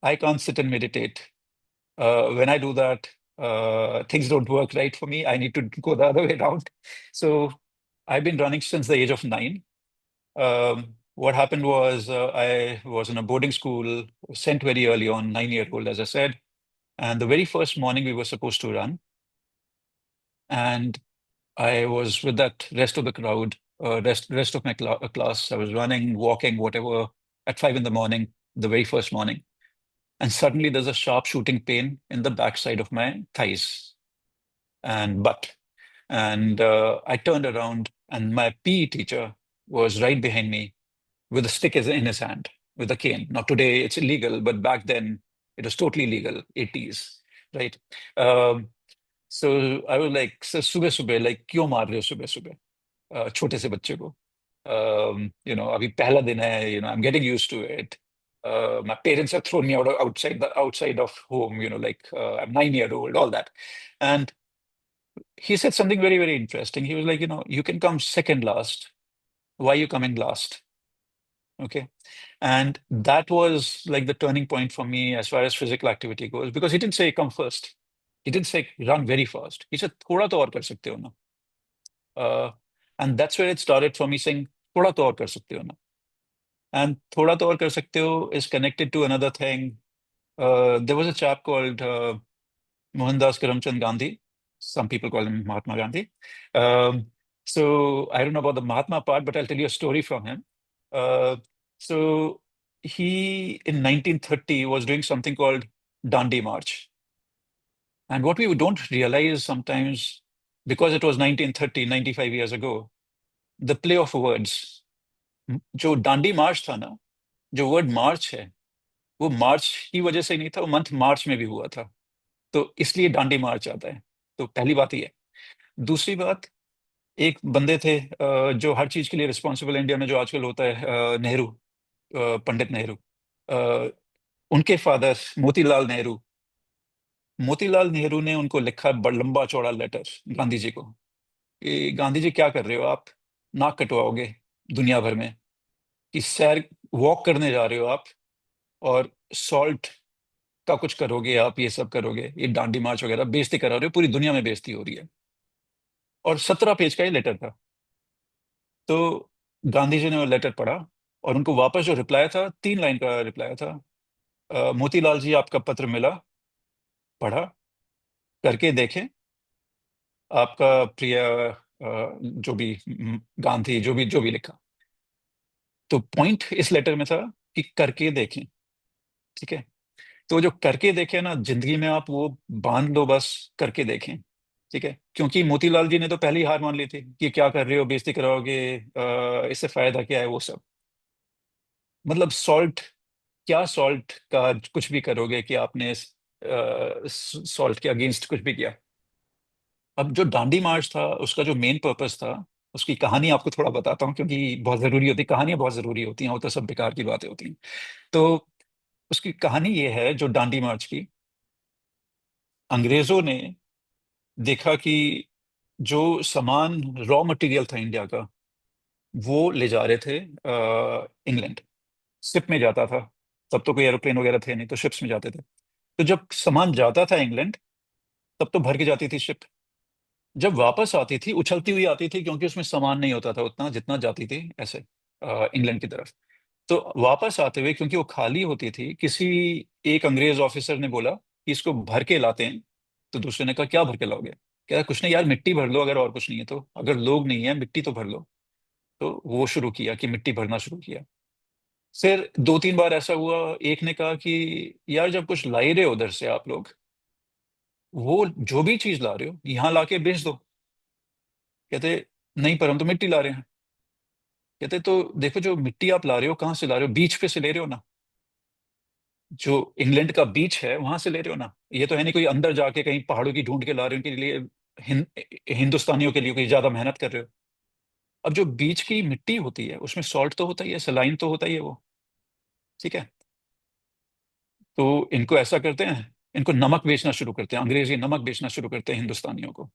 I can't sit and meditate. When I do that, things don't work right for me. I need to go the other way around. So I've been running since the age of 9. What happened was I was in a boarding school, sent very early on, 9-year-old, as I said. And the very first morning we were supposed to run. And I was with that rest of the crowd, rest of my class. I was running, walking, whatever, at 5 in the morning, the very first morning. And suddenly there's a sharp shooting pain in the backside of my thighs and butt. And I turned around, and my PE teacher was right behind me with a stick in his hand, with a cane. Now, today it's illegal, but back then it was totally legal, 80s, right? Um, so I was like, sir, सुबह like, क्यों मार रहे हो सुबह छोटे से बच्चे को? अभी पहला दिन है, I'm getting used to it. My parents have thrown me outside of home, like I'm 9-year-old, all that. And he said something very, very interesting. He was like, you can come second last. Why are you coming last? Okay. And that was like the turning point for me as far as physical activity goes, because he didn't say come first. He didn't say run very fast. He said, thoda to aur kar sakte ho na. And that's where it started for me, saying, thoda to aur kar sakte ho na. And thoda to aur kar sakte ho is connected to another thing. There was a chap called Mohandas Karamchand Gandhi. Some people call him Mahatma Gandhi. So I don't know about the Mahatma part, but I'll tell you a story from him. Uh, so he, in 1930, was doing something called Dandi March. And what we don't realize sometimes, because it was 1930, 95 years ago, the play of words. जो डांडी मार्च था ना, जो word मार्च है, वो मार्च की वजह से नहीं था, वो मंथ मार्च में भी हुआ था, तो इसलिए डांडी मार्च आता है। तो पहली बात ये। दूसरी बात, एक बंदे थे जो हर चीज के लिए रिस्पॉन्सिबल इंडिया में जो आजकल होता है, नेहरू, पंडित नेहरू, उनके फादर मोतीलाल नेहरू ने उनको लिखा बड़ा लंबा चौड़ा लेटर गांधी जी को कि गांधी जी क्या कर रहे हो आप, नाक कटवाओगे दुनिया भर में, कि सैर वॉक करने जा रहे हो आप और सॉल्ट का कुछ करोगे आप, ये सब करोगे, ये डांडी मार्च वगैरह बेइज्जती करा रहे हो, पूरी दुनिया में बेइज्जती हो रही है। और 17 पेज का ये लेटर था। तो गांधी जी ने वो लेटर पढ़ा और उनको वापस जो रिप्लाई था, 3 लाइन का रिप्लाई था। मोतीलाल जी, आपका पत्र मिला, पढ़ा, करके देखें, आपका प्रिय जो भी गांधी, जो भी लिखा। तो पॉइंट इस लेटर में था कि करके देखें, ठीक है? तो जो करके देखें ना, जिंदगी में आप वो बांध लो, बस करके देखें, ठीक है? क्योंकि मोतीलाल जी ने तो पहले ही हार मान ली थी कि क्या कर रहे हो, बेइज्जती कराओगे, इससे फायदा क्या है, वो सब। मतलब सॉल्ट का कुछ भी करोगे कि आपने सॉल्ट के अगेंस्ट कुछ भी किया। अब जो दांडी मार्च था, उसका जो मेन पर्पस था, उसकी कहानी आपको थोड़ा बताता हूँ, क्योंकि बहुत जरूरी होती है, कहानियां बहुत जरूरी होती हैं, वो तो सब बेकार की बातें होती हैं। तो उसकी कहानी ये है, जो दांडी मार्च की, अंग्रेजों ने देखा कि जो सामान रॉ मटेरियल था इंडिया का, वो ले जा रहे थे इंग्लैंड। शिप में जाता था, तब तो कोई एरोप्लेन वगैरह थे नहीं, तो शिप्स में जाते थे। तो जब सामान जाता था इंग्लैंड, तब तो भर के जाती थी शिप। जब वापस आती थी, उछलती हुई आती थी, क्योंकि उसमें सामान नहीं होता था उतना जितना जाती थी ऐसे इंग्लैंड की तरफ। तो वापस आते हुए, क्योंकि वो खाली होती थी, किसी एक अंग्रेज ऑफिसर ने बोला कि इसको भर के लाते हैं। तो दूसरे ने कहा क्या भर के लाओगे? कह रहा कुछ नहीं यार, मिट्टी भर लो, अगर और कुछ नहीं है तो, अगर लोग नहीं है मिट्टी तो भर लो। तो वो शुरू किया कि मिट्टी भरना शुरू किया। फिर दो तीन बार ऐसा हुआ, एक ने कहा कि यार जब कुछ ला ही रहे हो उधर से आप लोग, वो जो भी चीज ला रहे हो यहाँ लाके बेच दो। कहते नहीं, पर हम तो मिट्टी ला रहे हैं। कहते तो देखो, जो मिट्टी आप ला रहे हो कहाँ से ला रहे हो? बीच पे से ले रहे हो ना, जो इंग्लैंड का बीच है वहां से ले रहे हो ना। ये तो है नहीं कोई अंदर जाके कहीं पहाड़ों की ढूंढ के ला रहे हो, उनके लिए हिंदुस्तानियों के लिए कोई ज्यादा मेहनत कर रहे हो। अब जो बीच की मिट्टी होती है उसमें सॉल्ट तो होता ही है, सलाइन तो होता ही है वो। ठीक है, तो इनको ऐसा करते हैं, इनको नमक बेचना शुरू करते हैं, अंग्रेजी नमक बेचना शुरू करते हैं हिंदुस्तानियों को।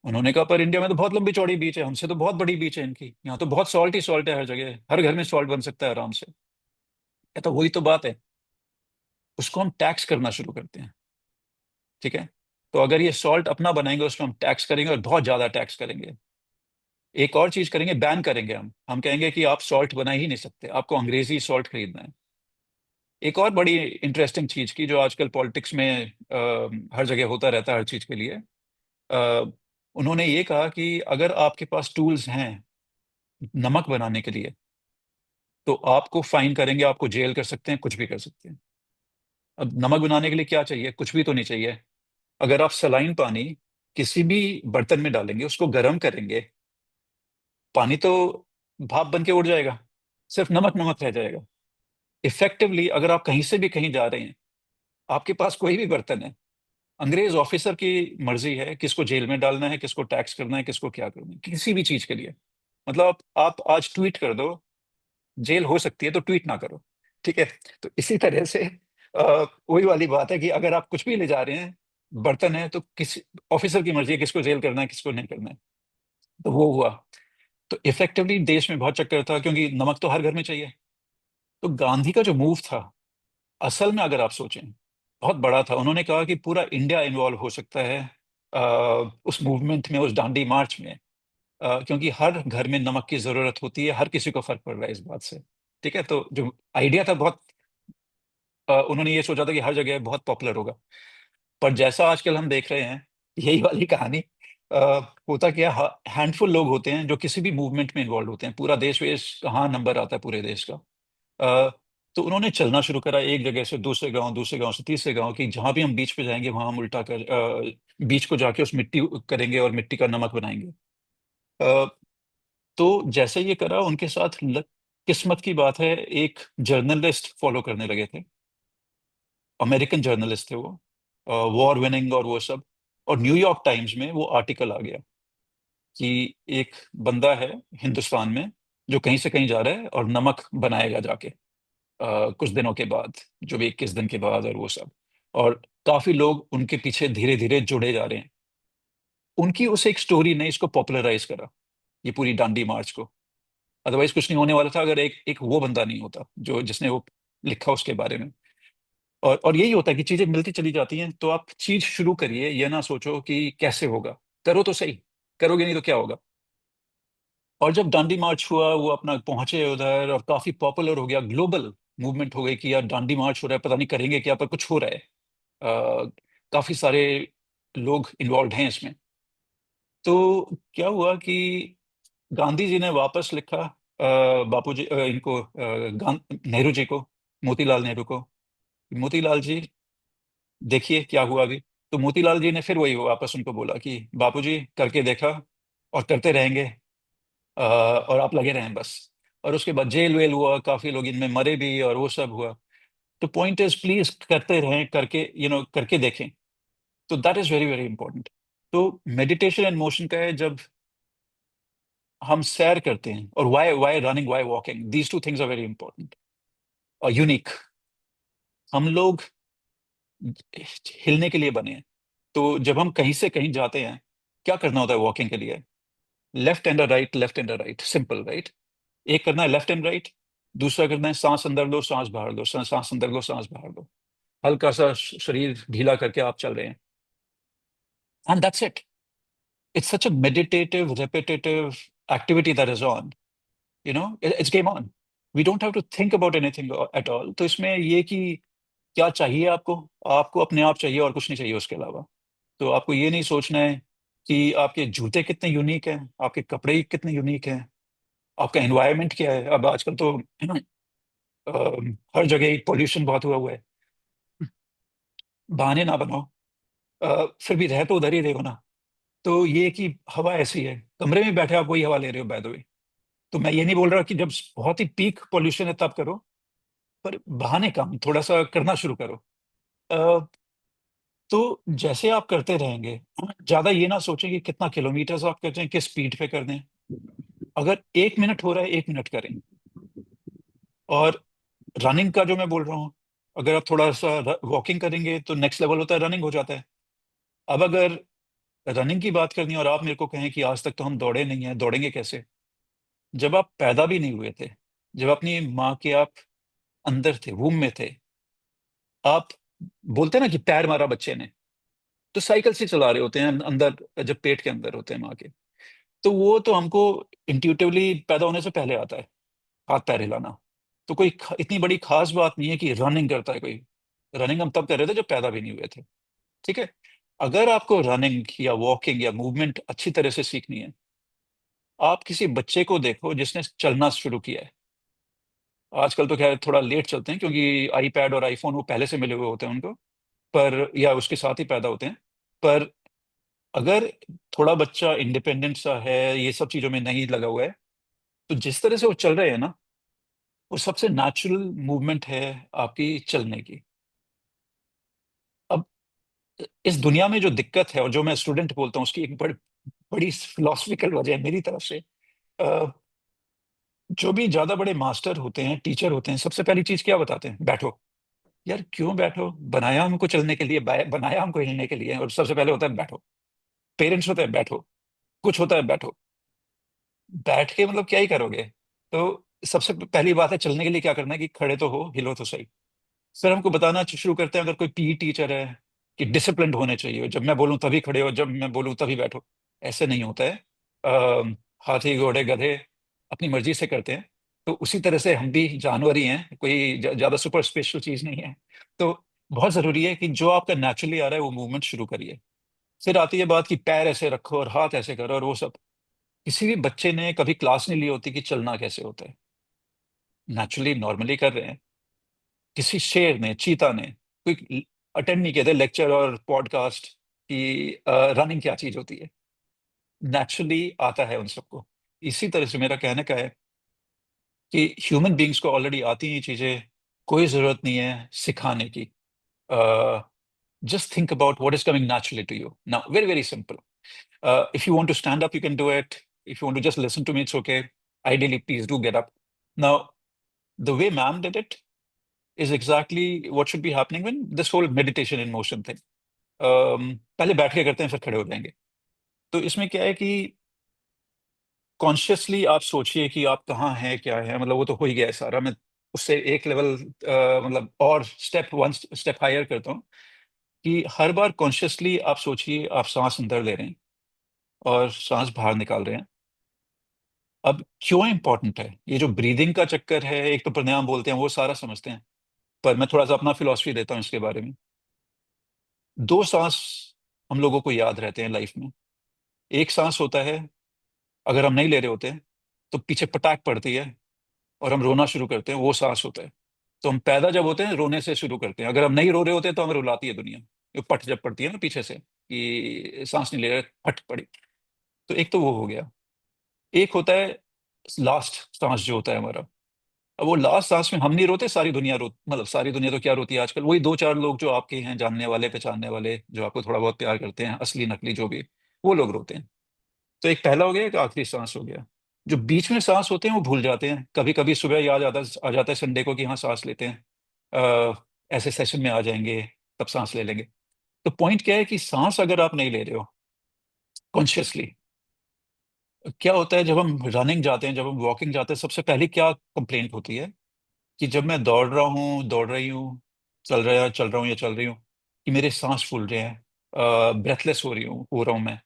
उन्होंने कहा पर इंडिया में तो बहुत लंबी चौड़ी बीच है, हमसे तो बहुत बड़ी बीच है इनकी, यहाँ तो बहुत सॉल्ट ही सॉल्ट है, हर जगह हर घर में सॉल्ट बन सकता है आराम से। कहता वही तो बात है, उसको हम टैक्स करना शुरू करते हैं। ठीक है, तो अगर ये सॉल्ट अपना बनाएंगे उसमें हम टैक्स करेंगे, और बहुत ज्यादा टैक्स करेंगे। एक और चीज करेंगे, बैन करेंगे हम कहेंगे कि आप सॉल्ट बना ही नहीं सकते, आपको अंग्रेजी सॉल्ट खरीदना है। एक और बड़ी इंटरेस्टिंग चीज की, जो आजकल पॉलिटिक्स में हर जगह होता रहता है हर चीज के लिए, अ, उन्होंने ये कहा कि अगर आपके पास टूल्स हैं नमक बनाने के लिए, तो आपको फाइन करेंगे, आपको जेल कर सकते हैं, कुछ भी कर सकते हैं। अब नमक बनाने के लिए क्या चाहिए? कुछ भी तो नहीं चाहिए। अगर आप सलाइन पानी किसी भी बर्तन में डालेंगे, उसको गर्म करेंगे, पानी तो भाप बन के उड़ जाएगा, सिर्फ नमक नमक रह जाएगा। इफेक्टिवली अगर आप कहीं से भी कहीं जा रहे हैं, आपके पास कोई भी बर्तन है, अंग्रेज ऑफिसर की मर्जी है किसको जेल में डालना है, किसको टैक्स करना है, किसको क्या करना है, किसी भी चीज के लिए। मतलब आप आज ट्वीट कर दो, जेल हो सकती है, तो ट्वीट ना करो। ठीक है, तो इसी तरह से वही वाली बात है कि अगर आप कुछ भी ले जा रहे हैं, बर्तन है, तो किसी ऑफिसर की मर्जी है किसको जेल करना है, किसको नहीं करना है। तो वो हुआ। तो इफेक्टिवली देश में बहुत चक्कर था, क्योंकि नमक तो हर घर में चाहिए। तो गांधी का जो मूव था, असल में अगर आप सोचें, बहुत बड़ा था। उन्होंने कहा कि पूरा इंडिया इन्वॉल्व हो सकता है उस मूवमेंट में, उस दांडी मार्च में, क्योंकि हर घर में नमक की जरूरत होती है, हर किसी को फर्क पड़ रहा है इस बात से। ठीक है, तो जो आइडिया था बहुत, उन्होंने ये सोचा था कि हर जगह बहुत पॉपुलर होगा। पर जैसा आजकल हम देख रहे हैं, यही वाली कहानी, होता क्या, हैंडफुल लोग होते हैं जो किसी भी मूवमेंट में इन्वॉल्व होते हैं, पूरा देश वेश कहाँ नंबर आता है पूरे देश का। अ, तो उन्होंने चलना शुरू करा, एक जगह से दूसरे गांव, दूसरे गांव से तीसरे गांव, कि जहां भी हम बीच पे जाएंगे वहां हम उल्टा कर बीच को जाके उस मिट्टी करेंगे और मिट्टी का नमक बनाएंगे। अ, तो जैसे ये करा उनके साथ किस्मत की बात है, एक जर्नलिस्ट फॉलो करने लगे थे, अमेरिकन जर्नलिस्ट थे वो, वॉर विनिंग और वो सब। और न्यूयॉर्क टाइम्स में वो आर्टिकल आ गया कि एक बंदा है हिंदुस्तान में जो कहीं से कहीं जा रहा है और नमक बनाएगा जाके कुछ दिनों के बाद, जो भी 21 दिन के बाद, और वो सब। और काफी लोग उनके पीछे धीरे धीरे जुड़े जा रहे हैं। उनकी उस एक स्टोरी ने इसको पॉपुलराइज करा, ये पूरी दांडी मार्च को। अदरवाइज कुछ नहीं होने वाला था, अगर एक एक वो बंदा नहीं होता जो जिसने वो लिखा उसके बारे में। और यही होता है कि चीजें मिलती चली जाती हैं, तो आप चीज शुरू करिए, ये ना सोचो कि कैसे होगा, करो तो सही। करोगे नहीं तो क्या होगा? और जब दांडी मार्च हुआ, वो अपना पहुंचे उधर और काफी पॉपुलर हो गया, ग्लोबल मूवमेंट हो गई कि यार दांडी मार्च हो रहा है, पता नहीं करेंगे क्या, पर कुछ हो रहा है। काफी सारे लोग इन्वॉल्व हैं इसमें। तो क्या हुआ कि गांधी जी ने वापस लिखा बापू जी, इनको नेहरू जी को, मोतीलाल नेहरू को, मोतीलाल जी देखिए क्या हुआ अभी। तो मोतीलाल जी ने फिर वही वापस उनको बोला कि बापूजी करके देखा और करते रहेंगे, और आप लगे रहें बस। और उसके बाद जेल वेल हुआ, काफी लोग इनमें मरे भी और वो सब हुआ। तो पॉइंट इज प्लीज करते रहें, करके करके देखें। तो that is very very important. तो मेडिटेशन एंड मोशन का है, जब हम सैर करते हैं, और why why running, why walking, these two things are very important और यूनिक। हम लोग हिलने के लिए बने हैं। तो जब हम कहीं से कहीं जाते हैं, क्या करना होता है वॉकिंग के लिए? Left and right, left and right, simple, right? एक करना है लेफ्ट एंड राइट, दूसरा करना है सांस अंदर लो, सांस बाहर लो, सांस अंदर लो, सांस बाहर लो। हल्का सा शरीर ढीला करके आप चल रहे हैं, and that's it. It's such a meditative, repetitive activity that is on. It's game on. We don't have to think about anything at all. तो इसमें ये कि क्या चाहिए आपको? आपको अपने आप चाहिए और कुछ नहीं चाहिए उसके अलावा. तो आपको ये नहीं सोचना है कि आपके जूते कितने यूनिक हैं, आपके कपड़े कितने यूनिक हैं, आपका एनवायरनमेंट क्या है. अब आजकल तो हर जगह पोल्यूशन बहुत हुआ हुआ है. बहाने ना बनाओ. फिर भी रह तो उधर ही रहे हो ना. तो ये कि हवा ऐसी है, कमरे में बैठे आप वही हवा ले रहे हो, बाय द वे. तो मैं ये नहीं बोल रहा कि जब बहुत ही पीक पॉल्यूशन है तब करो, पर बहाने कम थोड़ा सा करना शुरू करो. अ, तो जैसे आप करते रहेंगे, ज्यादा ये ना सोचें कि कितना किलोमीटर आप करते हैं, किस स्पीड पे कर दें. अगर 1 मिनट हो रहा है, 1 मिनट करें. और रनिंग का जो मैं बोल रहा हूँ, अगर आप थोड़ा सा वॉकिंग करेंगे तो नेक्स्ट लेवल होता है, रनिंग हो जाता है. अब अगर रनिंग की बात करनी है और आप मेरे को कहें कि आज तक तो हम दौड़े नहीं हैं, दौड़ेंगे कैसे? जब आप पैदा भी नहीं हुए थे, जब अपनी माँ के आप अंदर थे, वूम में थे, आप बोलते हैं ना कि पैर मारा बच्चे ने, तो साइकिल से चला रहे होते हैं अंदर, जब पेट के अंदर होते हैं माँ के. तो वो तो हमको इंट्यूटिवली पैदा होने से पहले आता है, हाथ पैर हिलाना. तो कोई इतनी बड़ी खास बात नहीं है कि रनिंग करता है कोई. रनिंग हम तब कर रहे थे जब पैदा भी नहीं हुए थे. ठीक है. अगर आपको रनिंग या वॉकिंग या मूवमेंट अच्छी तरह से सीखनी है, आप किसी बच्चे को देखो जिसने चलना शुरू किया है. आजकल तो खैर थोड़ा लेट चलते हैं क्योंकि आईपैड और आईफोन वो पहले से मिले हुए होते हैं उनको, पर या उसके साथ ही पैदा होते हैं. पर अगर थोड़ा बच्चा इंडिपेंडेंट सा है, ये सब चीजों में नहीं लगा हुआ है, तो जिस तरह से वो चल रहे हैं ना, वो सबसे नेचुरल मूवमेंट है आपकी चलने की. अब इस दुनिया में जो दिक्कत है और जो मैं स्टूडेंट बोलता हूँ, उसकी एक बड़ी फिलोसफिकल वजह है मेरी तरफ से. अ, जो भी ज्यादा बड़े मास्टर होते हैं, टीचर होते हैं, सबसे पहली चीज क्या बताते हैं? बैठो. यार क्यों बैठो? बनाया हमको चलने के लिए, बनाया हमको हिलने के लिए, और सबसे पहले होता है बैठो. पेरेंट्स होता है बैठो. कुछ होता है बैठो. बैठ के मतलब क्या ही करोगे? तो सबसे पहली बात है, चलने के लिए क्या करना है कि खड़े तो हो, हिलो तो सही. फिर हमको बताना शुरू करते हैं, अगर कोई पीई टीचर है, कि डिसिप्लिन होने चाहिए, जब मैं बोलूं तभी खड़े हो, जब मैं बोलूं तभी बैठो. ऐसे नहीं होता है. हाथी घोड़े गधे अपनी मर्जी से करते हैं. तो उसी तरह से हम भी जानवर ही हैं, कोई ज्यादा सुपर स्पेशल चीज नहीं है. तो बहुत जरूरी है कि जो आपका नेचुरली आ रहा है वो मूवमेंट शुरू करिए. फिर आती है बात कि पैर ऐसे रखो और हाथ ऐसे करो और वो सब. किसी भी बच्चे ने कभी क्लास नहीं ली होती कि चलना कैसे होता है. नेचुरली नॉर्मली कर रहे हैं. किसी शेर ने, चीता ने कोई अटेंड नहीं किया था लेक्चर और पॉडकास्ट कि रनिंग क्या चीज होती है. नेचुरली आता है उन सबको. इसी तरह से मेरा कहने का है कि ह्यूमन बींग्स को ऑलरेडी आती हैं ये चीजें. कोई जरूरत नहीं है सिखाने की. Just think about what is coming naturally to you now. Very very simple. If you want to stand up, you can do it. If you want to just listen to me, it's okay. Ideally, please do get up. Now, the way ma'am did it is exactly what should be happening when this whole meditation in motion thing. पहले बैठ के करते हैं, फिर खड़े हो जाएंगे. तो इसमें क्या है कि कॉन्शियसली आप सोचिए कि आप कहाँ हैं, क्या है, मतलब वो तो हो ही गया है सारा. मैं उससे एक लेवल, मतलब और वन स्टेप हायर करता हूँ, कि हर बार कॉन्शियसली आप सोचिए आप सांस अंदर ले रहे हैं और सांस बाहर निकाल रहे हैं. अब क्यों इंपॉर्टेंट है ये जो ब्रीदिंग का चक्कर है? एक तो प्राणायाम बोलते हैं, वो सारा समझते हैं, पर मैं थोड़ा सा अपना फिलॉसफी देता हूँ इसके बारे में. दो सांस हम लोगों को याद रहते हैं लाइफ में. एक सांस होता है, अगर हम नहीं ले रहे होते हैं तो पीछे पटाख पड़ती है और हम रोना शुरू करते हैं, वो सांस होता है. तो हम पैदा जब होते हैं रोने से शुरू करते हैं, अगर हम नहीं रो रहे होते तो हमें रुलाती है दुनिया. ये पट जब पड़ती है ना पीछे से कि सांस नहीं ले रहे, फट पड़ी. तो एक तो वो हो गया. एक होता है लास्ट सांस जो होता है हमारा. अब वो लास्ट सांस में हम नहीं रोते, सारी दुनिया रो, मतलब सारी दुनिया तो क्या रोती है आजकल, वही दो चार लोग जो आपके हैं, जानने वाले पहचानने वाले, जो आपको थोड़ा बहुत प्यार करते हैं, असली नकली जो भी, वो लोग रोते हैं. तो एक पहला हो गया, एक आखिरी सांस हो गया. जो बीच में सांस होते हैं वो भूल जाते हैं. कभी कभी सुबह याद आ जाता है संडे को कि हाँ सांस लेते हैं, ऐसे सेशन में आ जाएंगे, तब सांस ले लेंगे। तो पॉइंट क्या है कि सांस अगर आप नहीं ले रहे हो कॉन्शियसली, क्या होता है जब हम रनिंग जाते हैं, जब हम वॉकिंग जाते हैं, सबसे पहले क्या कंप्लेंट होती है कि जब मैं दौड़ रहा हूँ, दौड़ रही हूँ, चल रहा हूँ या चल रही हूँ, कि मेरे सांस फूल रहे हैं, ब्रेथलेस हो रहा हूँ मैं।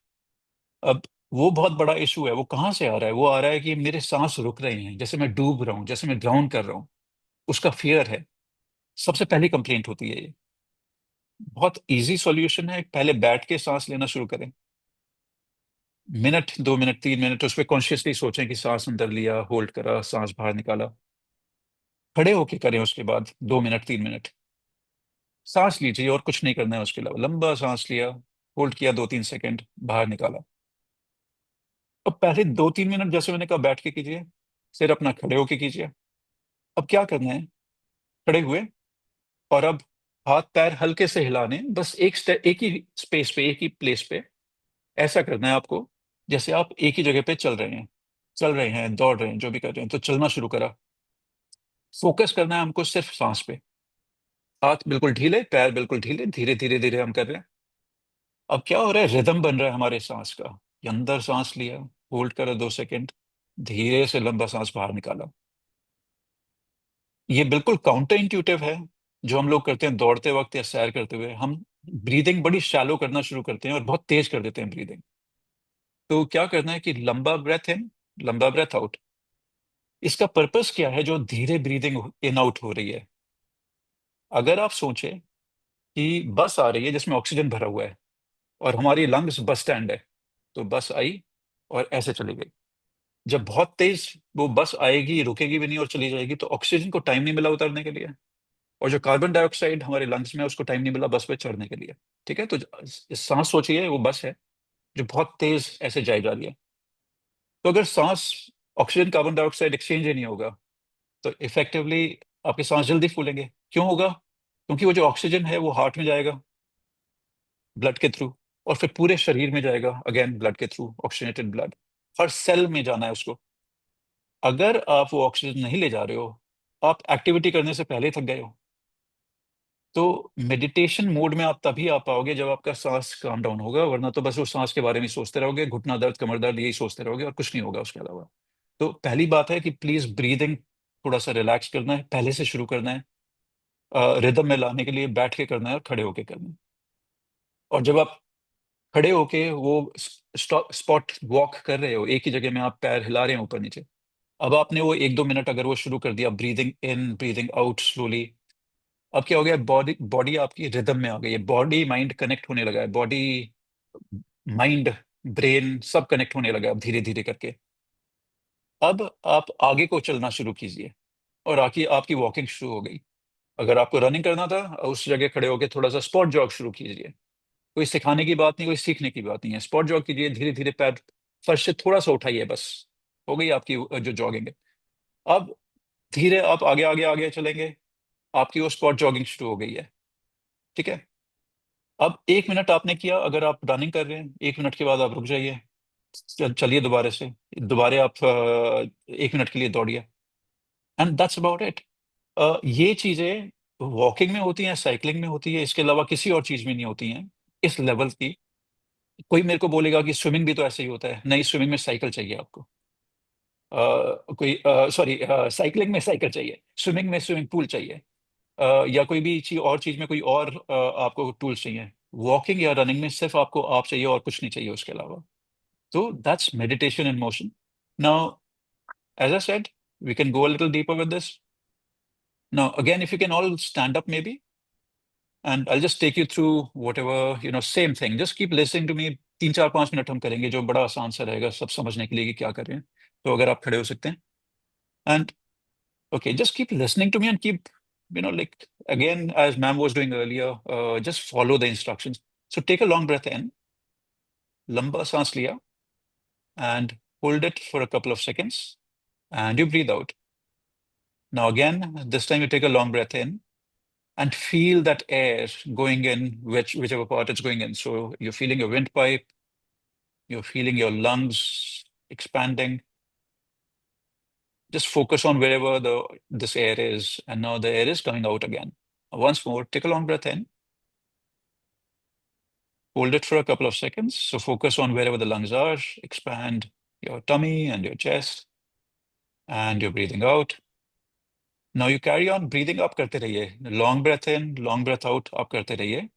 अब वो बहुत बड़ा इशू है। वो कहाँ से आ रहा है? वो आ रहा है कि मेरे सांस रुक रहे हैं, जैसे मैं डूब रहा हूँ, जैसे मैं ड्राउन कर रहा हूँ। उसका फियर है, सबसे पहली कंप्लेंट होती है ये। बहुत इजी सॉल्यूशन है, पहले बैठ के सांस लेना शुरू करें। मिनट, 2 मिनट, 3 मिनट उस पर कॉन्शियसली सोचें कि सांस अंदर लिया, होल्ड करा, सांस बाहर निकाला। खड़े होके करें उसके बाद 2 मिनट, 3 मिनट सांस लीजिए, और कुछ नहीं करना है उसके अलावा। लंबा सांस लिया, होल्ड किया 2-3 सेकंड, बाहर निकाला। अब पहले 2-3 मिनट जैसे मैंने कहा बैठ के कीजिए, फिर अपना खड़े होके कीजिए। अब क्या करना है? खड़े हुए, और अब हाथ पैर हल्के से हिलाने, बस एक स्टेप, एक ही स्पेस पे, एक ही प्लेस पे। ऐसा करना है आपको जैसे आप एक ही जगह पे चल रहे हैं, दौड़ रहे हैं, जो भी कर रहे हैं, तो चलना शुरू करा। फोकस करना है हमको सिर्फ सांस पे। हाथ बिल्कुल ढीले, पैर बिल्कुल ढीले, धीरे धीरे धीरे हम कर रहे हैं। अब क्या हो रहा है? रिदम बन रहा है हमारे सांस का, कि अंदर सांस लिया, होल्ड करा 2 सेकंड, धीरे से लंबा सांस बाहर निकाला। ये बिल्कुल काउंटर इंट्यूटिव है जो हम लोग करते हैं दौड़ते वक्त या सैर करते हुए। हम ब्रीदिंग बड़ी शैलो करना शुरू करते हैं और बहुत तेज कर देते हैं ब्रीदिंग। तो क्या करना है कि लंबा ब्रेथ इन, लंबा ब्रेथ आउट। इसका पर्पस क्या है? जो धीरे ब्रीदिंग इन आउट हो रही है, अगर आप सोचें कि बस आ रही है जिसमें ऑक्सीजन भरा हुआ है, और हमारी लंग्स बस स्टैंड है, तो बस आई और ऐसे चली गई। जब बहुत तेज वो बस आएगी, रुकेगी भी नहीं और चली जाएगी, तो ऑक्सीजन को टाइम नहीं मिला उतरने के लिए, और जो कार्बन डाइऑक्साइड हमारे लंग्स में है, उसको टाइम नहीं मिला बस पे चढ़ने के लिए। ठीक है? तो सांस सोचिए वो बस है जो बहुत तेज ऐसे जाई जा रही है। तो अगर सांस, ऑक्सीजन कार्बन डाइऑक्साइड एक्सचेंज ही नहीं होगा, तो इफेक्टिवली आपके सांस जल्दी फूलेंगे। क्यों होगा? क्योंकि वो जो ऑक्सीजन है वो हार्ट में जाएगा ब्लड के थ्रू, और फिर पूरे शरीर में जाएगा अगेन ब्लड के थ्रू, ऑक्सीजनेटेड ब्लड। हर सेल में जाना है उसको। अगर आप वो ऑक्सीजन नहीं ले जा रहे हो, आप एक्टिविटी करने से पहले थक गए हो, तो मेडिटेशन मोड में आप तभी आ पाओगे जब आपका सांस काम डाउन होगा, वरना तो बस वो सांस के बारे में सोचते रहोगे, घुटना दर्द, कमर दर्द, यही सोचते रहोगे और कुछ नहीं होगा उसके अलावा। तो पहली बात है कि प्लीज ब्रीदिंग थोड़ा सा रिलैक्स करना है, पहले से शुरू करना है। रिदम में लाने के लिए बैठ के करना है और खड़े होके करना है। और जब आप खड़े होके वो स्पॉट वॉक कर रहे हो, एक ही जगह में आप पैर हिला रहे हैं ऊपर नीचे, अब आपने वो 1-2 मिनट अगर वो शुरू कर दिया, breathing in breathing out slowly, अब क्या हो गया? बॉडी बॉडी आपकी रिदम में आ गई है, बॉडी माइंड कनेक्ट होने लगा है, बॉडी माइंड ब्रेन सब कनेक्ट होने लगा है अब धीरे धीरे करके। अब आप आगे को चलना शुरू कीजिए, और आगे आपकी वॉकिंग शुरू हो गई। अगर आपको रनिंग करना था, उस जगह खड़े होकर थोड़ा सा स्पॉट जॉग शुरू कीजिए। कोई सिखाने की बात नहीं, कोई सीखने की बात नहीं है, स्पॉट जॉग कीजिए, धीरे धीरे पैर फर्श से थोड़ा सा उठाइए, बस हो गई आपकी जो जॉगिंग है। अब धीरे आप आगे आगे आगे चलेंगे, आपकी वो स्पॉट जॉगिंग शुरू हो गई है। ठीक है? अब 1 मिनट आपने किया, अगर आप रनिंग कर रहे हैं, 1 मिनट के बाद आप रुक जाइए, चलिए दोबारा से, दोबारा आप 1 मिनट के लिए दौड़िए, एंड दैट्स अबाउट इट। ये चीजें वॉकिंग में होती हैं, साइकिलिंग में होती है, इसके अलावा किसी और चीज में नहीं होती हैं इस लेवल की। कोई मेरे को बोलेगा कि स्विमिंग भी तो ऐसे ही होता है, नहीं, स्विमिंग में साइकिल चाहिए आपको। कोई सॉरी, साइकिलिंग में साइकिल चाहिए, स्विमिंग में स्विमिंग पूल चाहिए, या कोई भी चीज और चीज में कोई और आपको टूल्स चाहिए। वॉकिंग या रनिंग में सिर्फ आपको आप चाहिए और कुछ नहीं चाहिए उसके अलावा। तो that's meditation in motion. Now, as I said, we can go a little deeper with this. Now, again, if you can all stand up maybe, and I'll just take you through whatever, same thing. Just keep listening to me. 3-4-5 minute हम करेंगे, जो बड़ा आसान सा रहेगा सब समझने के लिए कि क्या कर रहे हैं। तो अगर आप खड़े हो सकते हैं, and okay, just keep listening to me and keep, like again, as ma'am was doing earlier, just follow the instructions. So take a long breath in, lamba सांस लिया, and hold it for a couple of seconds, and you breathe out. Now again, this time you take a long breath in and feel that air going in, whichever part it's going in. So you're feeling your windpipe, you're feeling your lungs expanding. Just focus on wherever this air is, and now the air is coming out again. Once more, take a long breath in, Hold it for a couple of seconds. So focus on wherever the lungs are. Expand your tummy and your chest. And you're breathing out. Now you carry on breathing up करते रहिए. Long breath in, long breath out, आप करते रहिए.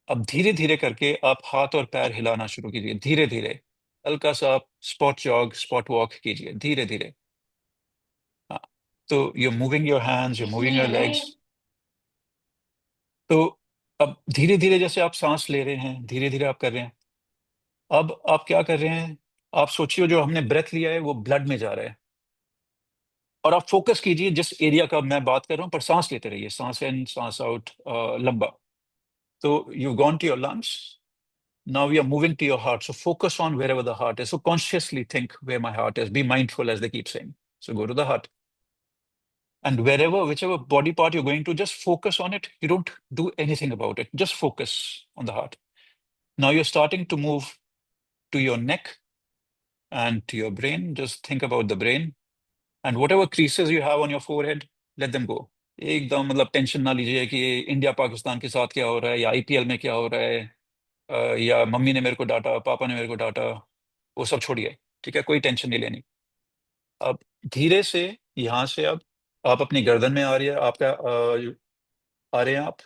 अब धीरे धीरे करके आप हाथ और पैर हिलाना शुरू कीजिए. धीरे धीरे. हल्का सा आप स्पॉट जॉग, स्पॉट वॉक कीजिए. धीरे धीरे. हाँ. तो you're moving your hands, you're moving your legs. तो अब धीरे धीरे जैसे आप सांस ले रहे हैं, धीरे धीरे आप कर रहे हैं. अब आप क्या कर रहे हैं? आप सोचिए जो हमने ब्रेथ लिया है वो ब्लड में जा रहा है. और आप फोकस कीजिए जिस एरिया का मैं बात कर रहा हूं, पर सांस लेते रहिए. सांस इन, सांस आउट, लंबा. तो you gone to your lungs. Now we are moving to your heart. So focus on wherever the heart is. So consciously think where my heart is. Be mindful as they keep saying. So go to the heart. And wherever, whichever body part you're going to, just focus on it. You don't do anything about it. Just focus on the heart. Now you're starting to move to your neck and to your brain. Just think about the brain. And whatever creases you have on your forehead, let them go. एकदम मतलब tension ना लीजिए कि India Pakistan के साथ क्या हो रहा है, या आईपीएल में क्या हो रहा है, या मम्मी ने मेरे को डांटा, पापा ने मेरे को डांटा. वो सब छोड़िए. ठीक है, कोई टेंशन नहीं लेनी. अब धीरे से यहाँ से अब आप अपनी गर्दन में आ रही है आपका, आ रहे हैं आप.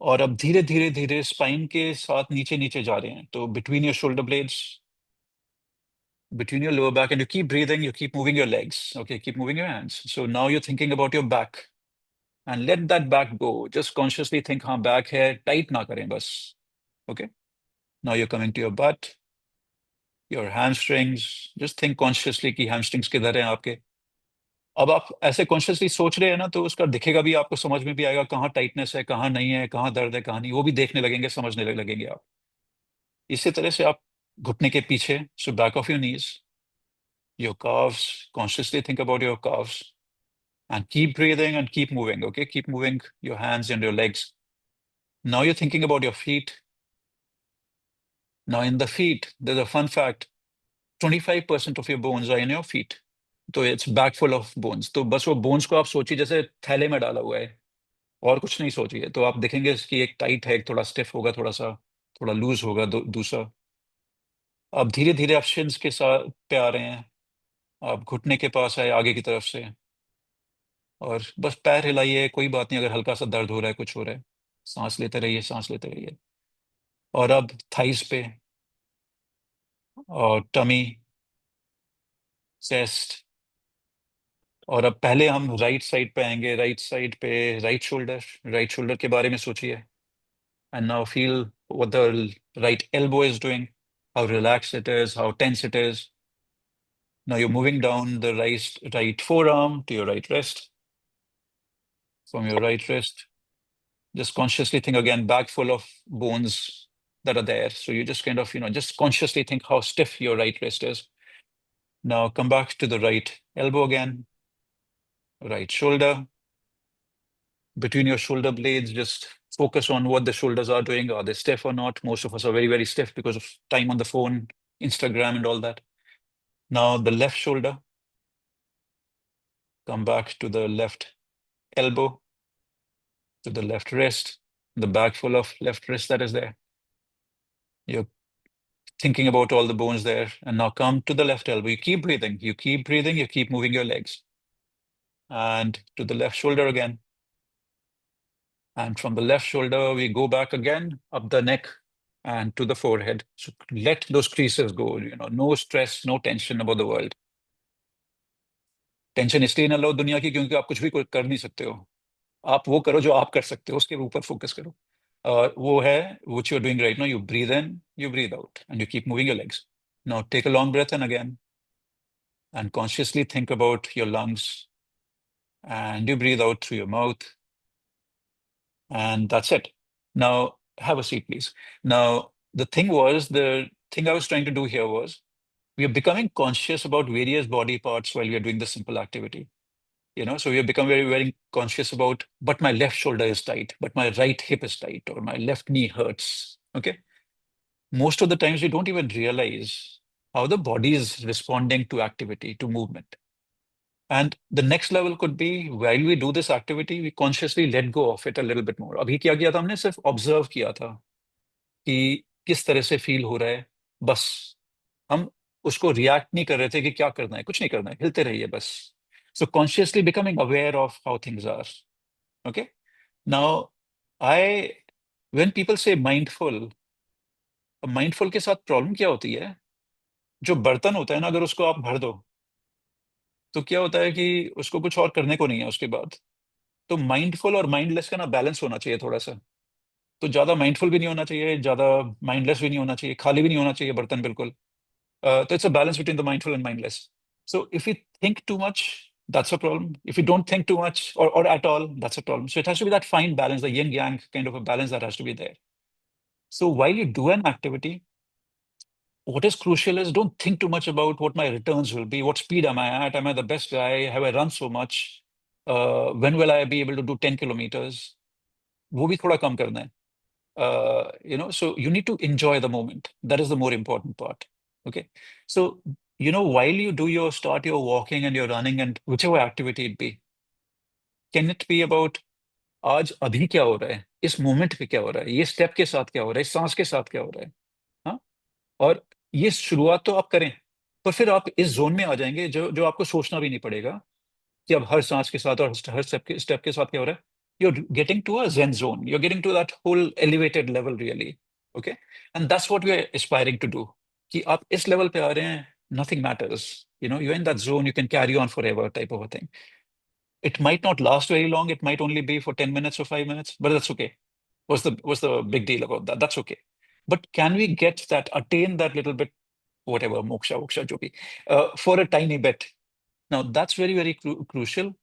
और अब धीरे धीरे धीरे स्पाइन के साथ नीचे नीचे जा रहे हैं. तो between your shoulder blades, between your lower back, and you keep breathing, you keep moving your legs. Okay, keep moving your hands. So now you're thinking about your back, and let that back go. Just consciously think, हाँ back है, tight ना करें बस. Okay. Now you're coming to your butt, your hamstrings. Just think consciously कि hamstrings किधर हैं आपके. अब आप ऐसे कॉन्शियसली सोच रहे हैं ना, तो उसका दिखेगा भी, आपको समझ में भी आएगा कहाँ टाइटनेस है, कहाँ नहीं है, कहाँ दर्द है, कहाँ नहीं. वो भी देखने लगेंगे, समझने लगेंगे आप. इसी तरह से आप घुटने के पीछे, so back of your knees, your calves, consciously think about your calves, and keep breathing and keep moving. Okay, keep moving your hands and your legs. Now you're thinking about your feet. Now in the feet, there's a fun fact. 25% of your bones are in your feet. तो it's back full of bones. तो बस वो bones को आप सोचिए जैसे थैले में डाला हुआ है, और कुछ नहीं सोचिए. तो आप देखेंगे कि एक टाइट है, एक थोड़ा स्टिफ होगा, थोड़ा सा थोड़ा लूज होगा, दूसरा. अब धीरे धीरे आप शिन्स के साथ पे आ रहे हैं. आप घुटने के पास आए आगे की तरफ से, और बस पैर हिलाइए. कोई बात नहीं अगर हल्का सा दर्द हो रहा है, कुछ हो रहा है. सांस लेते रहिए, सांस लेते रहिए. और अब थाइस पे, और टमी, चेस्ट. और अब पहले हम राइट साइड पे आएंगे. राइट साइड पे राइट शोल्डर. राइट शोल्डर के बारे में सोचिए. And now feel what the right elbow is doing, how relax it is, how tense it is. Now you're moving down the right forearm to your right wrist. From your right wrist, just consciously think again, bag full of bones that are there. So you just kind of, just consciously think how stiff your right wrist is. Now come back to the right elbow again, right shoulder. Between your shoulder blades, just focus on what the shoulders are doing. Are they stiff or not? Most of us are very, very stiff because of time on the phone, Instagram, and all that. Now the left shoulder, come back to the left elbow, to the left wrist, the bag full of left wrist that is there. You're thinking about all the bones there. And now come to the left elbow. You keep breathing, you keep breathing, you keep moving your legs. And to the left shoulder again. And from the left shoulder, we go back again, up the neck and to the forehead. So let those creases go, no stress, no tension about the world. Tension इसलिए ना लो दुनिया की, क्योंकि आप कुछ भी कर नहीं सकते हो. आप वो करो जो आप कर सकते हो, उसके ऊपर फोकस करो. और वो है what you are doing right now. You breathe in, you breathe out, and you keep moving your legs. Now take a long breath in again, and consciously think about your lungs, and you breathe out through your mouth, and that's it. Now have a seat, please. Now the thing I was trying to do here was, we are becoming conscious about various body parts while we are doing this simple activity. So we have become very, very conscious about, but my left shoulder is tight, but my right hip is tight, or my left knee hurts. Okay. Most of the times we don't even realize how the body is responding to activity, to movement. And the next level could be, while we do this activity, we consciously let go of it a little bit more. अभी क्या किया था हमने? सिर्फ observe किया था. कि किस तरह से फील हो रहा है, बस हम उसको रिएक्ट नहीं कर रहे थे कि क्या करना है, कुछ नहीं करना है, हिलते रहिए बस. So consciously becoming aware of how things are. Okay. Now I when people say mindful, mindful के साथ प्रॉब्लम क्या होती है, जो बर्तन होता है ना, अगर उसको आप भर दो तो क्या होता है कि उसको कुछ और करने को नहीं है उसके बाद. तो माइंडफुल और माइंडलेस का ना बैलेंस होना चाहिए थोड़ा सा. तो ज्यादा माइंडफुल भी नहीं होना चाहिए, ज्यादा माइंडलेस भी नहीं होना चाहिए, खाली भी नहीं होना चाहिए बर्तन बिल्कुल. तो it's a balance between the mindful and mindless. So if you think too much, that's a problem. If you don't think too much or at all, that's a problem. So it has to be that fine balance, the yin yang kind of a balance that has to be there. So while you do an activity, what is crucial is don't think too much about what my returns will be. What speed am I at? Am I the best guy? Have I run so much? When will I be able to do 10 kilometers? वो भी थोड़ा कम करना है. So you need to enjoy the moment. That is the more important part. Okay. So, while you do start your walking and your running and whichever activity it be, can it be about आज अभी क्या हो रहा है, इस moment पे क्या हो रहा है, ये स्टेप के साथ क्या हो रहा है, इस सांस के साथ क्या हो रहा है. हाँ. और ये शुरुआत तो आप करें, पर फिर आप इस जोन में आ जाएंगे जो जो आपको सोचना भी नहीं पड़ेगा कि अब हर सांस के साथ और हर स्टेप के साथ क्या हो रहा है. You're getting to a zen zone. You're getting to that whole elevated level really. Okay. And that's what we're aspiring to do. कि आप इस level पे आ रहे हैं, nothing matters. You're in that zone, you can carry on forever type of a thing. It might not last very long. It might only be for 10 minutes or 5 minutes, but that's okay. What's the big deal about that? That's okay. But can we attain that little bit, whatever, moksha, jo bhi, for a tiny bit? Now, that's very, very crucial.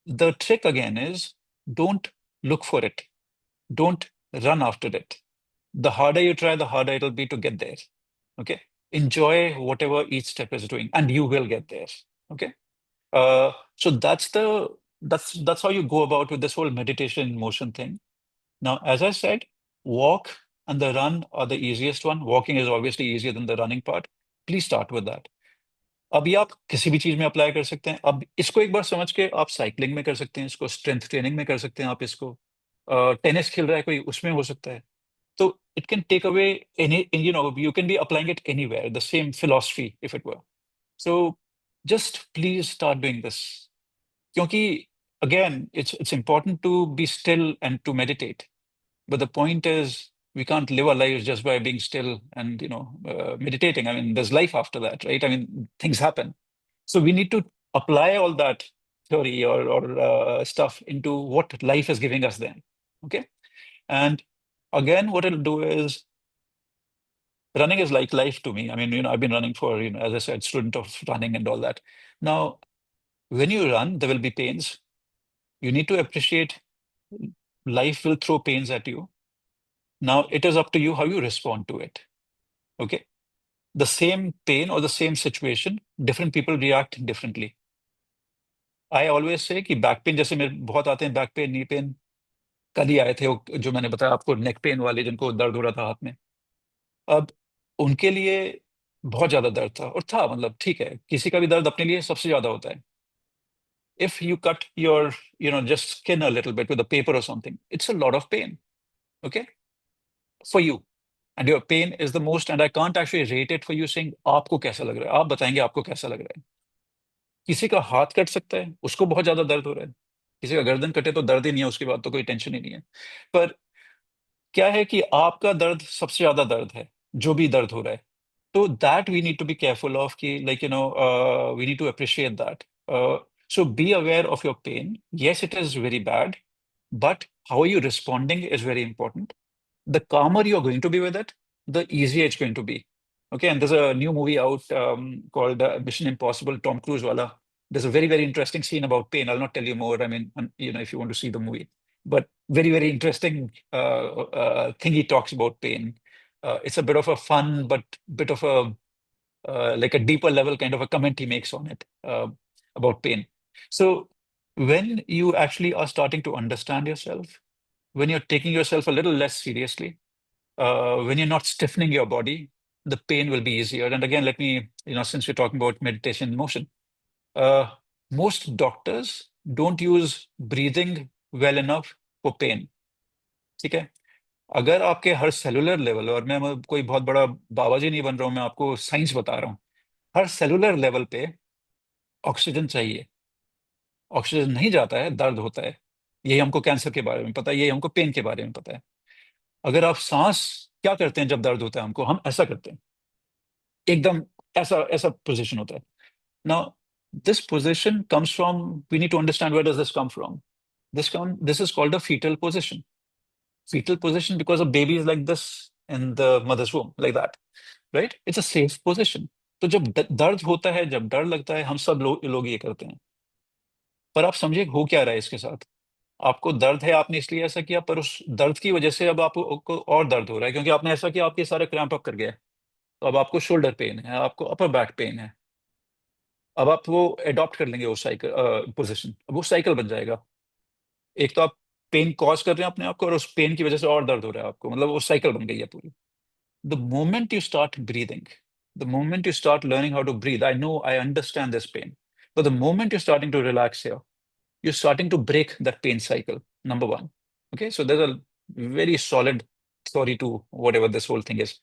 The trick again is don't look for it. Don't run after it. The harder you try, the harder it'll be to get there. Okay. Enjoy whatever each step is doing, and you will get there. Okay. So that's how you go about with this whole meditation in motion thing. Now, as I said, walk and the run are the easiest one. Walking is obviously easier than the running part. Please start with that. अब ये आप किसी भी चीज में apply कर सकते हैं. अब इसको एक बार समझ के आप साइकिलिंग में कर सकते हैं, इसको स्ट्रेंथ ट्रेनिंग में कर सकते हैं, आप इसको टेनिस खेल रहा है कोई, उसमें हो सकता है. तो it can take away any, you can be applying it anywhere, the same philosophy if it were. So just please start doing this. क्योंकि again it's important to be still and to meditate. But the point is, we can't live our lives just by being still and meditating. I mean, there's life after that, right? I mean, things happen. So we need to apply all that theory or stuff into what life is giving us then. Okay. And again, what it'll do is running is like life to me. I mean, I've been running for, as I said, student of running and all that. Now, when you run, there will be pains. You need to appreciate life will throw pains at you. Now, it is up to you how you respond to it. Okay. The same pain or the same situation, different people react differently. I always say कि back pain जैसे मेरे बहुत आते हैं, back pain, knee pain. कल ही आए थे जो मैंने बताया आपको, नेक पेन वाले जिनको दर्द हो रहा था हाथ में. अब उनके लिए बहुत ज्यादा दर्द था, और था मतलब ठीक है, किसी का भी दर्द अपने लिए सबसे ज्यादा होता है. If you cut your, just skin a little bit with a paper or something, it's a lot of pain. Okay, for you. And your pain is the most, and I can't actually rate it for you saying आपको कैसा लग रहा है, आप बताएंगे आपको कैसा लग रहा है. किसी का हाथ कट सकता है, उसको बहुत ज्यादा दर्द हो रहा है. किसी का गर्दन कटे तो दर्द ही नहीं है, उसके बाद तो कोई टेंशन ही नहीं है. पर क्या है कि आपका दर्द सबसे ज्यादा दर्द है, जो भी दर्द हो रहा है. तो that we need to be careful of कि like we need to appreciate that. So be aware of your pain. Yes, it is very bad, but how are you responding is very important. The calmer you're going to be with it, the easier it's going to be. Okay, and there's a new movie out called Mission Impossible, Tom Cruise wala. There's a very, very interesting scene about pain. I'll not tell you more. I mean, if you want to see the movie, but very, very interesting thing he talks about pain. It's a bit of a fun, but bit of a like a deeper level kind of a comment he makes on it about pain. So when you actually are starting to understand yourself, when you're taking yourself a little less seriously, when you're not stiffening your body, the pain will be easier. And again, let me, since we're talking about meditation in motion, uh, most doctors don't use breathing well enough for pain. Okay? अगर आपके हर cellular level, और मैं कोई बहुत बड़ा बाबा जी नहीं बन रहा हूं, मैं आपको साइंस बता रहा हूँ, हर सेलुलर लेवल पे ऑक्सीजन चाहिए। ऑक्सीजन नहीं जाता है, दर्द होता है। यही हमको कैंसर के बारे में पता है, यही हमको पेन के बारे में पता है। अगर आप सांस, क्या करते हैं जब दर्द होता है हमको, हम ऐसा करते हैं, एकदम ऐसा ऐसा पोजिशन होता है। Now this position comes from, we need to understand where does this come from. This is called a fetal position. Fetal position because a baby is like this in the mother's womb, like that, right? It's a safe position. तो जब दर्द होता है, जब डर लगता है, हम सब लोग ये करते हैं। पर आप समझिए हो क्या रहा है इसके साथ। आपको दर्द है, आपने इसलिए ऐसा किया, पर उस दर्द की वजह से अब आपको और दर्द हो रहा है, क्योंकि आपने ऐसा किया, आपके सारे क्रैम्प अप कर गए। तो अब आपको शोल्डर पेन है, आपको अपर बैक पेन है। अब आप वो अडॉप्ट कर लेंगे, वो साइकिल पोजिशन, अब वो साइकिल बन जाएगा। एक तो आप पेन कॉज कर रहे हैं अपने आप को, और उस पेन की वजह से और दर्द हो रहा है आपको, मतलब वो साइकिल बन गई है पूरी। The moment you start breathing, the moment you start learning how to breathe, I know, I understand this pain, but the moment you're starting to relax here, you're starting to break that pain cycle, number one. Okay, so there's a very solid story to whatever this whole thing is.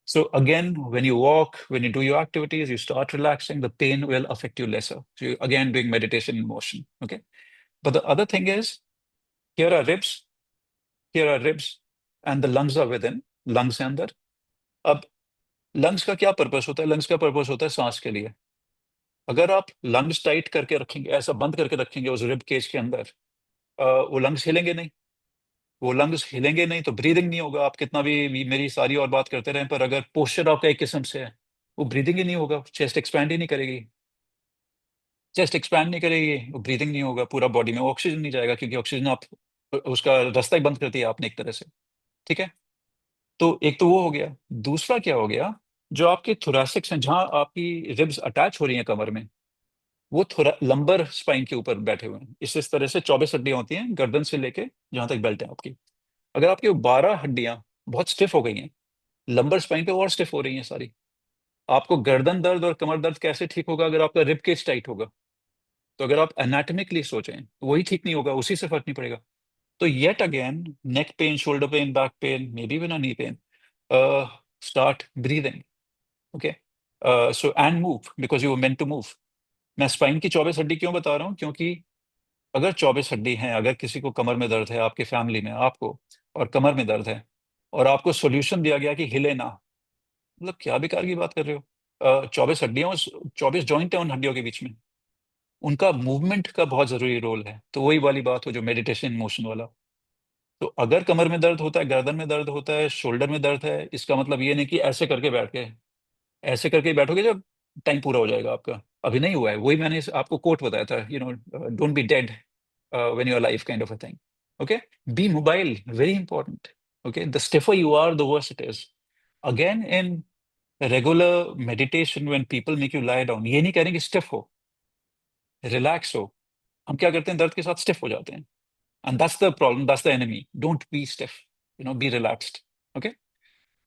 So again, when you walk, when you do your activities, you start relaxing, the pain will affect you lesser. So you're again doing meditation in motion. Okay, but the other thing is, here are ribs, here are ribs, and the lungs are within, lungs है अंदर। अब lungs का क्या purpose होता है? Lungs का purpose होता है सांस के लिए। अगर आप लंग्स टाइट करके रखेंगे, ऐसा बंद करके रखेंगे उस रिब केज के अंदर, वो लंग्स हिलेंगे नहीं। वो लंग्स हिलेंगे नहीं तो ब्रीदिंग नहीं होगा। आप कितना भी मेरी सारी और बात करते रहें, पर अगर पोस्चर आपका एक किस्म से है, वो ब्रीदिंग ही नहीं होगा, चेस्ट एक्सपैंड ही नहीं करेगी। चेस्ट एक्सपैंड नहीं करेगी, वो ब्रीदिंग नहीं होगा, पूरा बॉडी में ऑक्सीजन नहीं जाएगा, क्योंकि ऑक्सीजन आप उसका रास्ता ही बंद कर दिया आपने एक तरह से। ठीक है, तो एक तो वो हो गया। दूसरा क्या हो गया, जो आपके थोरैसिक्स हैं, जहां आपकी रिब्स अटैच हो रही हैं कमर में, वो थोड़ा लंबर स्पाइन के ऊपर बैठे हुए हैं। इस तरह से 24 हड्डियां होती हैं, गर्दन से लेके जहां तक बेल्ट है आपकी। अगर आपकी वो 12 हड्डियां बहुत स्टिफ हो गई हैं, लंबर स्पाइन पे और स्टिफ हो रही हैं सारी, आपको गर्दन दर्द और कमर दर्द कैसे ठीक होगा? अगर आपका रिब केज टाइट होगा। तो अगर आप एनाटॉमिकली सोचें, तो वही ठीक नहीं होगा, उसी से फर्क नहीं पड़ेगा। तो yet again, neck pain, shoulder pain, back pain, maybe even knee pain, start breathing. Okay, so and move, because you were meant to move. मैं स्पाइन की 24 हड्डी क्यों बता रहा हूँ? क्योंकि अगर 24 हड्डी हैं, अगर किसी को कमर में दर्द है, आपके फैमिली में आपको, और कमर में दर्द है, और आपको सॉल्यूशन दिया गया कि हिले ना, मतलब क्या बेकार की बात कर रहे हो? 24 हड्डियां, 24 जॉइंट है उन हड्डियों के बीच में, उनका मूवमेंट का बहुत जरूरी रोल है। तो वही वाली बात हो जो मेडिटेशन मोशन वाला। तो अगर कमर में दर्द होता है, गर्दन में दर्द होता है, शोल्डर में दर्द है, इसका मतलब ये नहीं कि ऐसे करके बैठ के, ऐसे करके बैठोगे जब टाइम पूरा हो जाएगा आपका। अभी नहीं हुआ है। वही मैंने आपको कोट बताया था, don't be dead when you're alive, kind of a thing. Okay, be mobile, very important. Okay, the stiffer you are, the worse it is. Again, in regular meditation, when people make you lie down, ये नहीं कह रहे कि stiff हो, relax हो। हम क्या करते हैं, दर्द के साथ stiff हो जाते हैं, and that's the problem, that's the enemy. Don't be stiff, be relaxed. Okay,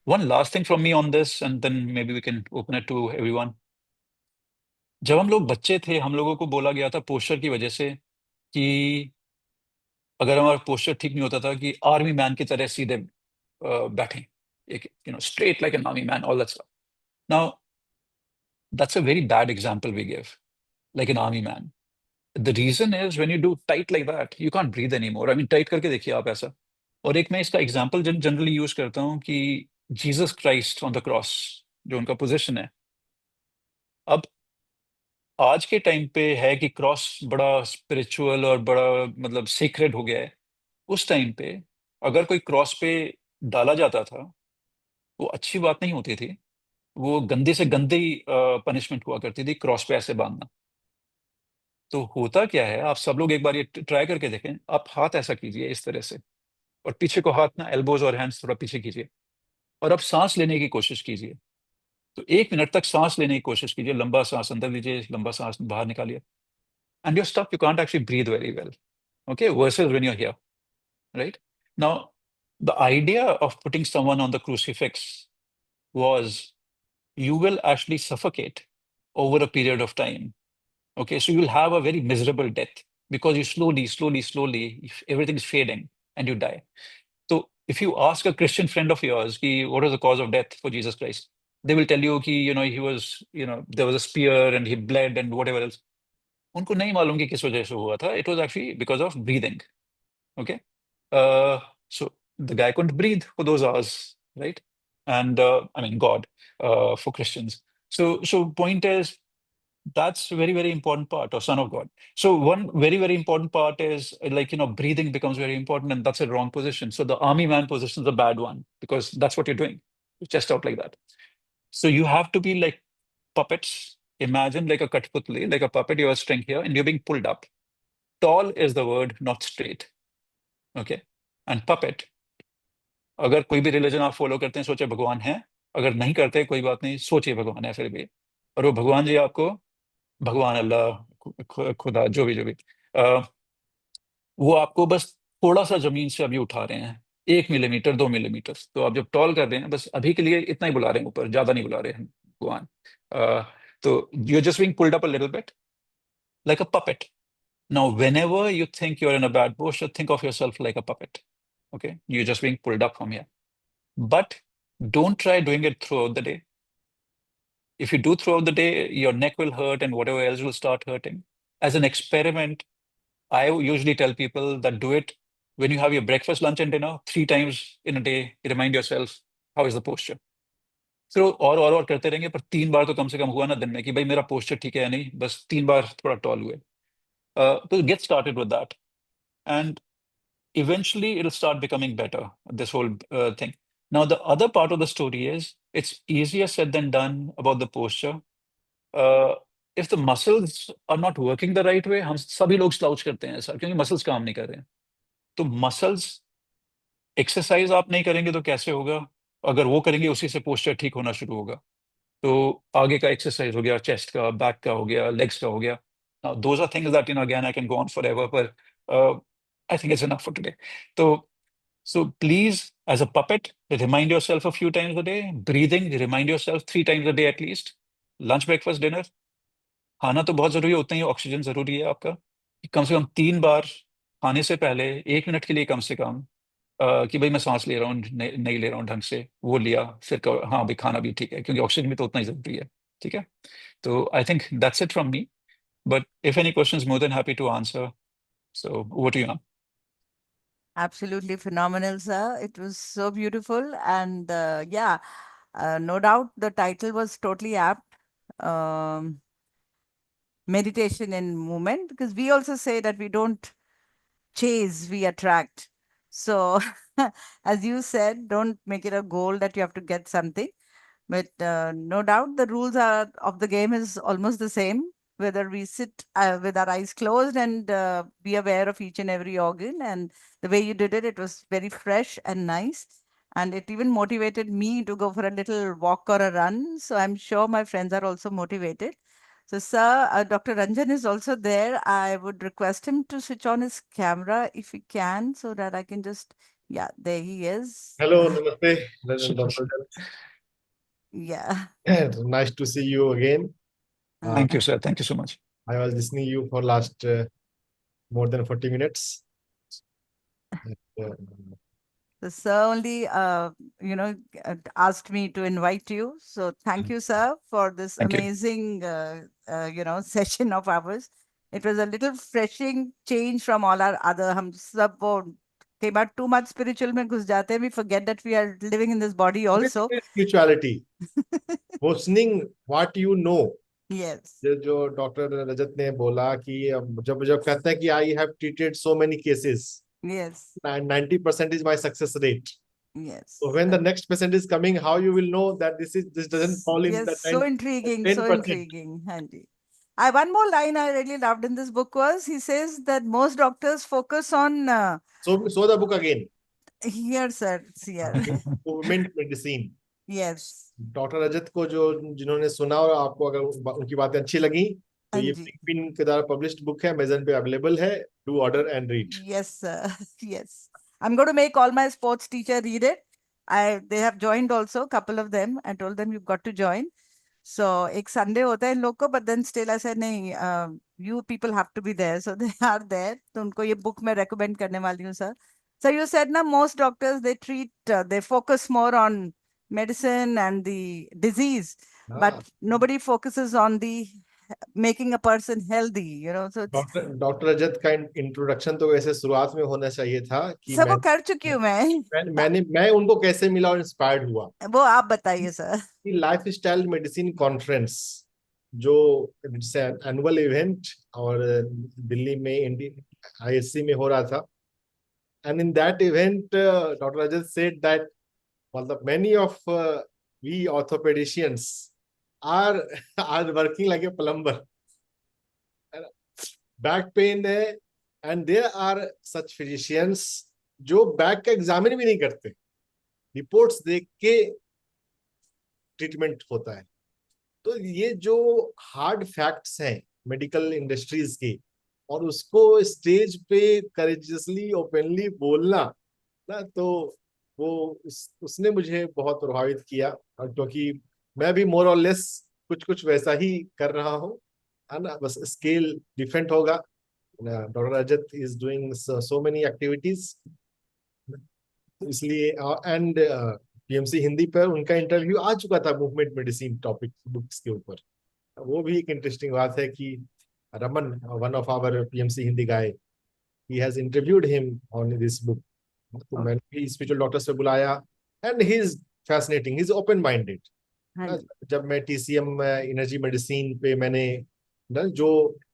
one last thing from me on this, and then maybe we can open it to everyone. जब हम लोग बच्चे थे, हम लोगों को बोला गया था पोस्चर की वजह से कि अगर हमारा पोस्चर ठीक नहीं होता था, कि आर्मी मैन की तरह सीधे बैठे, एक straight like an army man, all that stuff. Now that's a very bad example we give, like an army man. The reason is when you do tight like that, you can't breathe any more. I mean, tight करके देखिए आप ऐसा। और एक मैं इसका example generally use करता हूँ कि Jesus Christ on the cross, जो उनका पोजिशन है। अब आज के टाइम पे है कि क्रॉस बड़ा स्पिरिचुअल और बड़ा मतलब सीक्रेट हो गया है। उस टाइम पे अगर कोई क्रॉस पे डाला जाता था, वो अच्छी बात नहीं होती थी, वो गंदे से गंदी पनिशमेंट हुआ करती थी, क्रॉस पे ऐसे बांधना। तो होता क्या है, आप सब लोग एक बार ये ट्राई करके देखें। आप हाथ ऐसा कीजिए इस तरह से, और पीछे को हाथ ना, एल्बोज और हैंड्स थोड़ा पीछे कीजिए, और अब सांस लेने की कोशिश कीजिए। तो 1 मिनट तक सांस लेने की कोशिश कीजिए, लंबा सांस अंदर लीजिए, लंबा सांस बाहर निकालिए, and your stuff, you can't actually breathe very well. Okay, versus when you are here, right? Now the idea of putting someone on the crucifix was, you will actually suffocate over a period of time. Okay, so you'll have a very miserable death, because you slowly, slowly, slowly, if everything's fading and you die. So If you ask a Christian friend of yours, ki, what was the cause of death for Jesus Christ? They will tell you कि he was, there was a spear and he bled and whatever else. उनको नहीं मालूम कि किस वजह से हुआ था. It was actually because of breathing. Okay. So the guy couldn't breathe for those hours, right? And I mean, God, for Christians. So point is, that's a very, very important part, or son of God. So one very, very important part is like, breathing becomes very important, and that's a wrong position. So the army man position is a bad one because that's what you're doing. You chest out like that. So you have to be like puppets. Imagine like a Kathputli, like a puppet, you have a string here, and you're being pulled up. Tall is the word, not straight. Okay. And puppet, अगर कोई भी religion आप follow करते हैं सोचे भगवान है, अगर नहीं करते कोई बात नहीं, सोचिए भगवान है फिर भी. और वो भगवान जी आपको, भगवान अल्लाह, खुदा, जो भी वो आपको बस थोड़ा सा जमीन से अभी उठा रहे हैं, 1 मिलीमीटर 2 मिलीमीटर. तो आप जब टॉल कर रहे हैं, बस अभी के लिए इतना ही बुला रहे हैं, ऊपर ज्यादा नहीं बुला रहे हैं भगवान. तो you just being pulled up a little bit like a puppet. Now, whenever you think you're in a bad posture, think of yourself like a puppet. Okay, you're just being pulled up from here. But don't try doing it throughout the day. If you do throughout the day, your neck will hurt and whatever else will start hurting. As an experiment, I usually tell people that do it when you have your breakfast, lunch, and dinner 3 times in a day. Remind yourself, how is the posture? फिर और करते रहेंगे, पर 3 बार तो कम से कम हुआ ना दिन में कि भाई मेरा पोस्चर ठीक है या नहीं, बस 3 बार थोड़ा टॉल हुए. तो get started with that, and eventually it'll start becoming better, this whole thing. Now, the other part of the story is it's easier said than done about the posture. uh, if the muscles are not working the right way, हम सभी लोग slouch करते हैं ऐसा, क्योंकि muscles काम नहीं कर रहे हैं. तो muscles exercise आप नहीं करेंगे तो कैसे होगा? अगर वो करेंगे उसी से posture ठीक होना शुरू होगा. तो आगे का exercise हो गया, chest का, back का हो गया, legs का हो गया. Now, those are things that, again, I can go on forever, but I think it's enough for today. So please, as a puppet, remind yourself a few times a day. Breathing, remind yourself 3 times a day at least. Lunch, breakfast, dinner. खाना तो बहुत जरूरी है, उतना ही oxygen जरूरी है आपका. कि कम से कम 3 बार खाने से पहले 1 मिनट के लिए कम से कम कि भाई मैं सांस ले रहा हूँ, नहीं ले रहा हूँ ढंग से, वो लिया, फिर हाँ भाई खाना भी ठीक है, क्योंकि ऑक्सीजन भी तो उतना ही जरूरी है. ठीक है. तो I think that's it from me. But if any questions, more than happy to answer. So over to you. Absolutely phenomenal, sir. It was so beautiful. And yeah, no doubt the title was totally apt. Um, Meditation in movement, because we also say that we don't chase, we attract. So, as you said, don't make it a goal that you have to get something. But no doubt the rules are of the game is almost the same. Whether we sit with our eyes closed and be aware of each and every organ, and the way you did it, it was very fresh and nice, and it even motivated me to go for a little walk or a run. So I'm sure my friends are also motivated. So, sir, Dr. Ranjan is also there. I would request him to switch on his camera if he can, so that I can just, yeah, there he is. Hello, namaste, Dr. Yeah. Nice to see you again. Thank you, sir. Thank you so much. I was listening you for last more than 40 minutes. Uh, The sir only, asked me to invite you. So thank you, sir, for this Thank you. amazing, session of ours. It was a little refreshing change from all our other. हम सब वो कई बार too much spiritual में घुस जाते हैं. We forget that we are living in this body also. Spirituality, questioning what you know. Yes. जो doctor Rajat ने बोला कि जब जब कहते हैं कि I have treated so many cases, Yes. and 90% is my success rate. Yes. So when the next patient is coming, how you will know that this doesn't fall in Yes, that so intriguing, 10%? so intriguing, Handy. One more line I really loved in this book was he says that most doctors focus on So the book again, here, sir, here. movement medicine. Yes. Doctor Rajat को जो जिन्होंने सुना और आपको अगर उनकी बातें अच्छी लगी तो ये Anji. पिन के द्वारा पब्लिश्ड बुक है, अमेज़न पे अवेलेबल है. Do order and read. Yes, sir. Yes. I'm going to make all my sports teacher read it. They have joined also, couple of them. I told them you've got to join. So एक Sunday होता है इन लोग को, but then still I said नहीं, you people have to be there. So they are there. तो उनको ये book मैं recommend करने वाली हूँ, sir. So you said now most doctors they focus more on medicine and the disease, but हाँ, nobody focuses on the making a person healthy. So it's doctor doctor Rajat का introduction तो वैसे शुरुआत में होना चाहिए था कि सब वो कर चुकी हूँ मैं। मैं उनको कैसे मिला और इंस्पायर्ड हुआ। वो आप बताइए sir. Life style medicine conference जो एनुअल इवेंट और दिल्ली में आईएससी में हो रहा था, and in that event doctor Rajat said that मतलब many of we orthopedicians are are working like a plumber, back pain है, and there are such physicians जो बैक का एग्जामिन भी नहीं करते, रिपोर्ट्स देख के ट्रीटमेंट होता है। तो ये जो हार्ड फैक्ट्स हैं मेडिकल इंडस्ट्रीज के, और उसको स्टेज पे करेजियसली ओपनली बोलना ना, तो वो उसने मुझे बहुत प्रभावित किया। और क्योंकि मैं भी मोर और लेस कुछ कुछ वैसा ही कर रहा हूँ, है ना, बस स्केल डिफरेंट होगा। Doctor Rajat is doing so many activities, इसलिए एंड पीएमसी हिंदी पर उनका इंटरव्यू आ चुका था मूवमेंट मेडिसिन टॉपिक बुक्स के ऊपर। वो भी एक इंटरेस्टिंग बात है कि Raman, one of our PMC Hindi guy, he has interviewed him on this book. तो ओ, मैंने भी स्पिरिचुअल डॉक्टर से बुलाया, and he is fascinating, he is open minded. हाँ जी। जब मैं टीसीएम एनर्जी मेडिसिन पे मैंने ना जो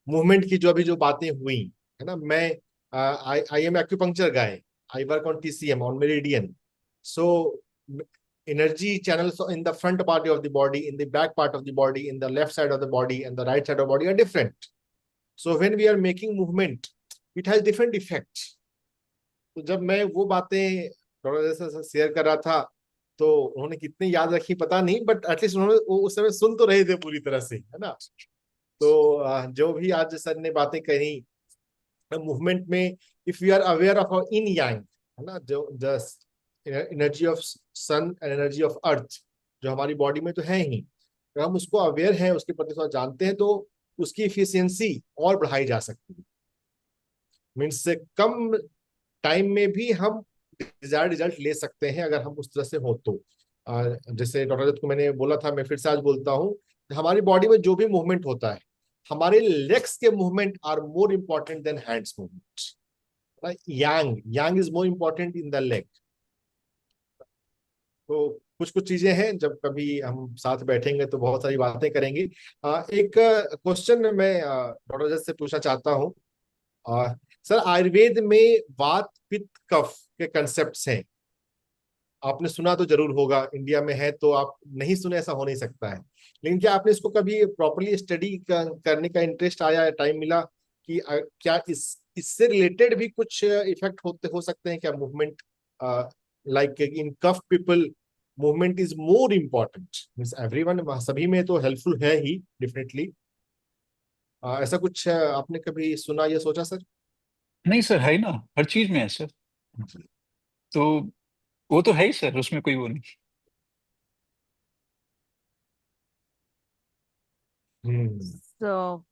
मूवमेंट की जो अभी जो बातें हुई है ना, मैं I am acupuncture guy, I work on TCM on meridian, so energy channels in the front part of the body, in the back part of the body, in the left side of the body and the right side of the body are different. So when we are making movement, it has different effects. तो जब मैं वो बातें थोड़ा सा share कर रहा था, तो उन्होंने कितनी याद रखी पता नहीं, बट एटलीस्ट उन्होंने वो उस समय सुन तो रहे थे पूरी तरह से, है ना। तो जो भी आज सर ने बातें कही मूवमेंट में, if you are aware of yin yang, है ना, जो just energy of sun and energy of earth जो हमारी बॉडी में तो है ही, अगर हम उसको अवेयर हैं, उसके प्रति थोड़ा जानते हैं, तो उसकी इफिशियंसी और बढ़ाई जा सकती है। मीन्स से कम टाइम में भी हम डिजायर्ड रिजल्ट ले सकते हैं अगर हम उस तरह से हो तो। जैसे डॉक्टर दत्त को मैंने बोला था, मैं फिर से आज बोलता हूँ, हमारी बॉडी में जो भी मूवमेंट होता है, हमारे लेग्स के movement are more important than hands movement. Yang yang is more important in the leg. तो कुछ कुछ चीजें हैं, जब कभी हम साथ बैठेंगे तो बहुत सारी बातें करेंगे। एक क्वेश्चन मैं डॉक्टर जज से पूछना चाहता हूँ। सर, आयुर्वेद में वात पित्त कफ के कंसेप्ट्स हैं, आपने सुना तो जरूर होगा, इंडिया में है तो आप नहीं सुने ऐसा हो नहीं सकता है, लेकिन क्या आपने इसको कभी प्रॉपरली स्टडी करने का इंटरेस्ट आया, टाइम मिला कि क्या इससे रिलेटेड भी कुछ इफेक्ट हो सकते हैं क्या movement, like in kapha people movement is more important, means everyone, सभी में तो हेल्पफुल है ही डेफिनेटली। ऐसा कुछ आपने कभी सुना या सोचा सर? नहीं सर, है ना, हर चीज में है सर। तो वो तो है ही सर, उसमें कोई वो नहीं। हम्म। So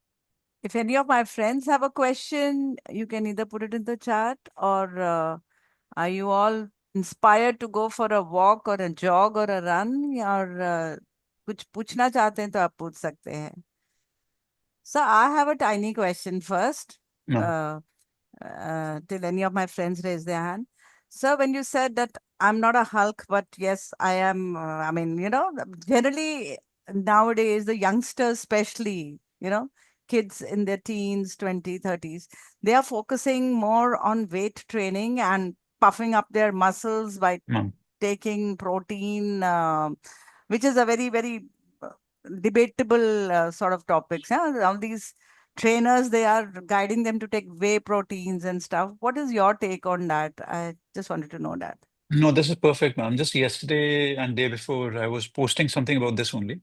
if any of my friends have a question, you can either put it in the chat or are you all inspired to go for a walk or a jog or a run और कुछ पूछना चाहते हैं तो आप पूछ सकते हैं। So I have a tiny question first. हाँ, Uh, till any of my friends raise their hand. So when you said that I'm not a Hulk, but yes, I am. I mean, generally nowadays the youngsters, especially, kids in their teens, 20, 30s, they are focusing more on weight training and puffing up their muscles by हाँ। taking protein, which is a very, very debatable sort of topics. Yeah? All these trainers, they are guiding them to take whey proteins and stuff. What is your take on that? I just wanted to know that. No, this is perfect, ma'am. Just yesterday and day before, I was posting something about this only.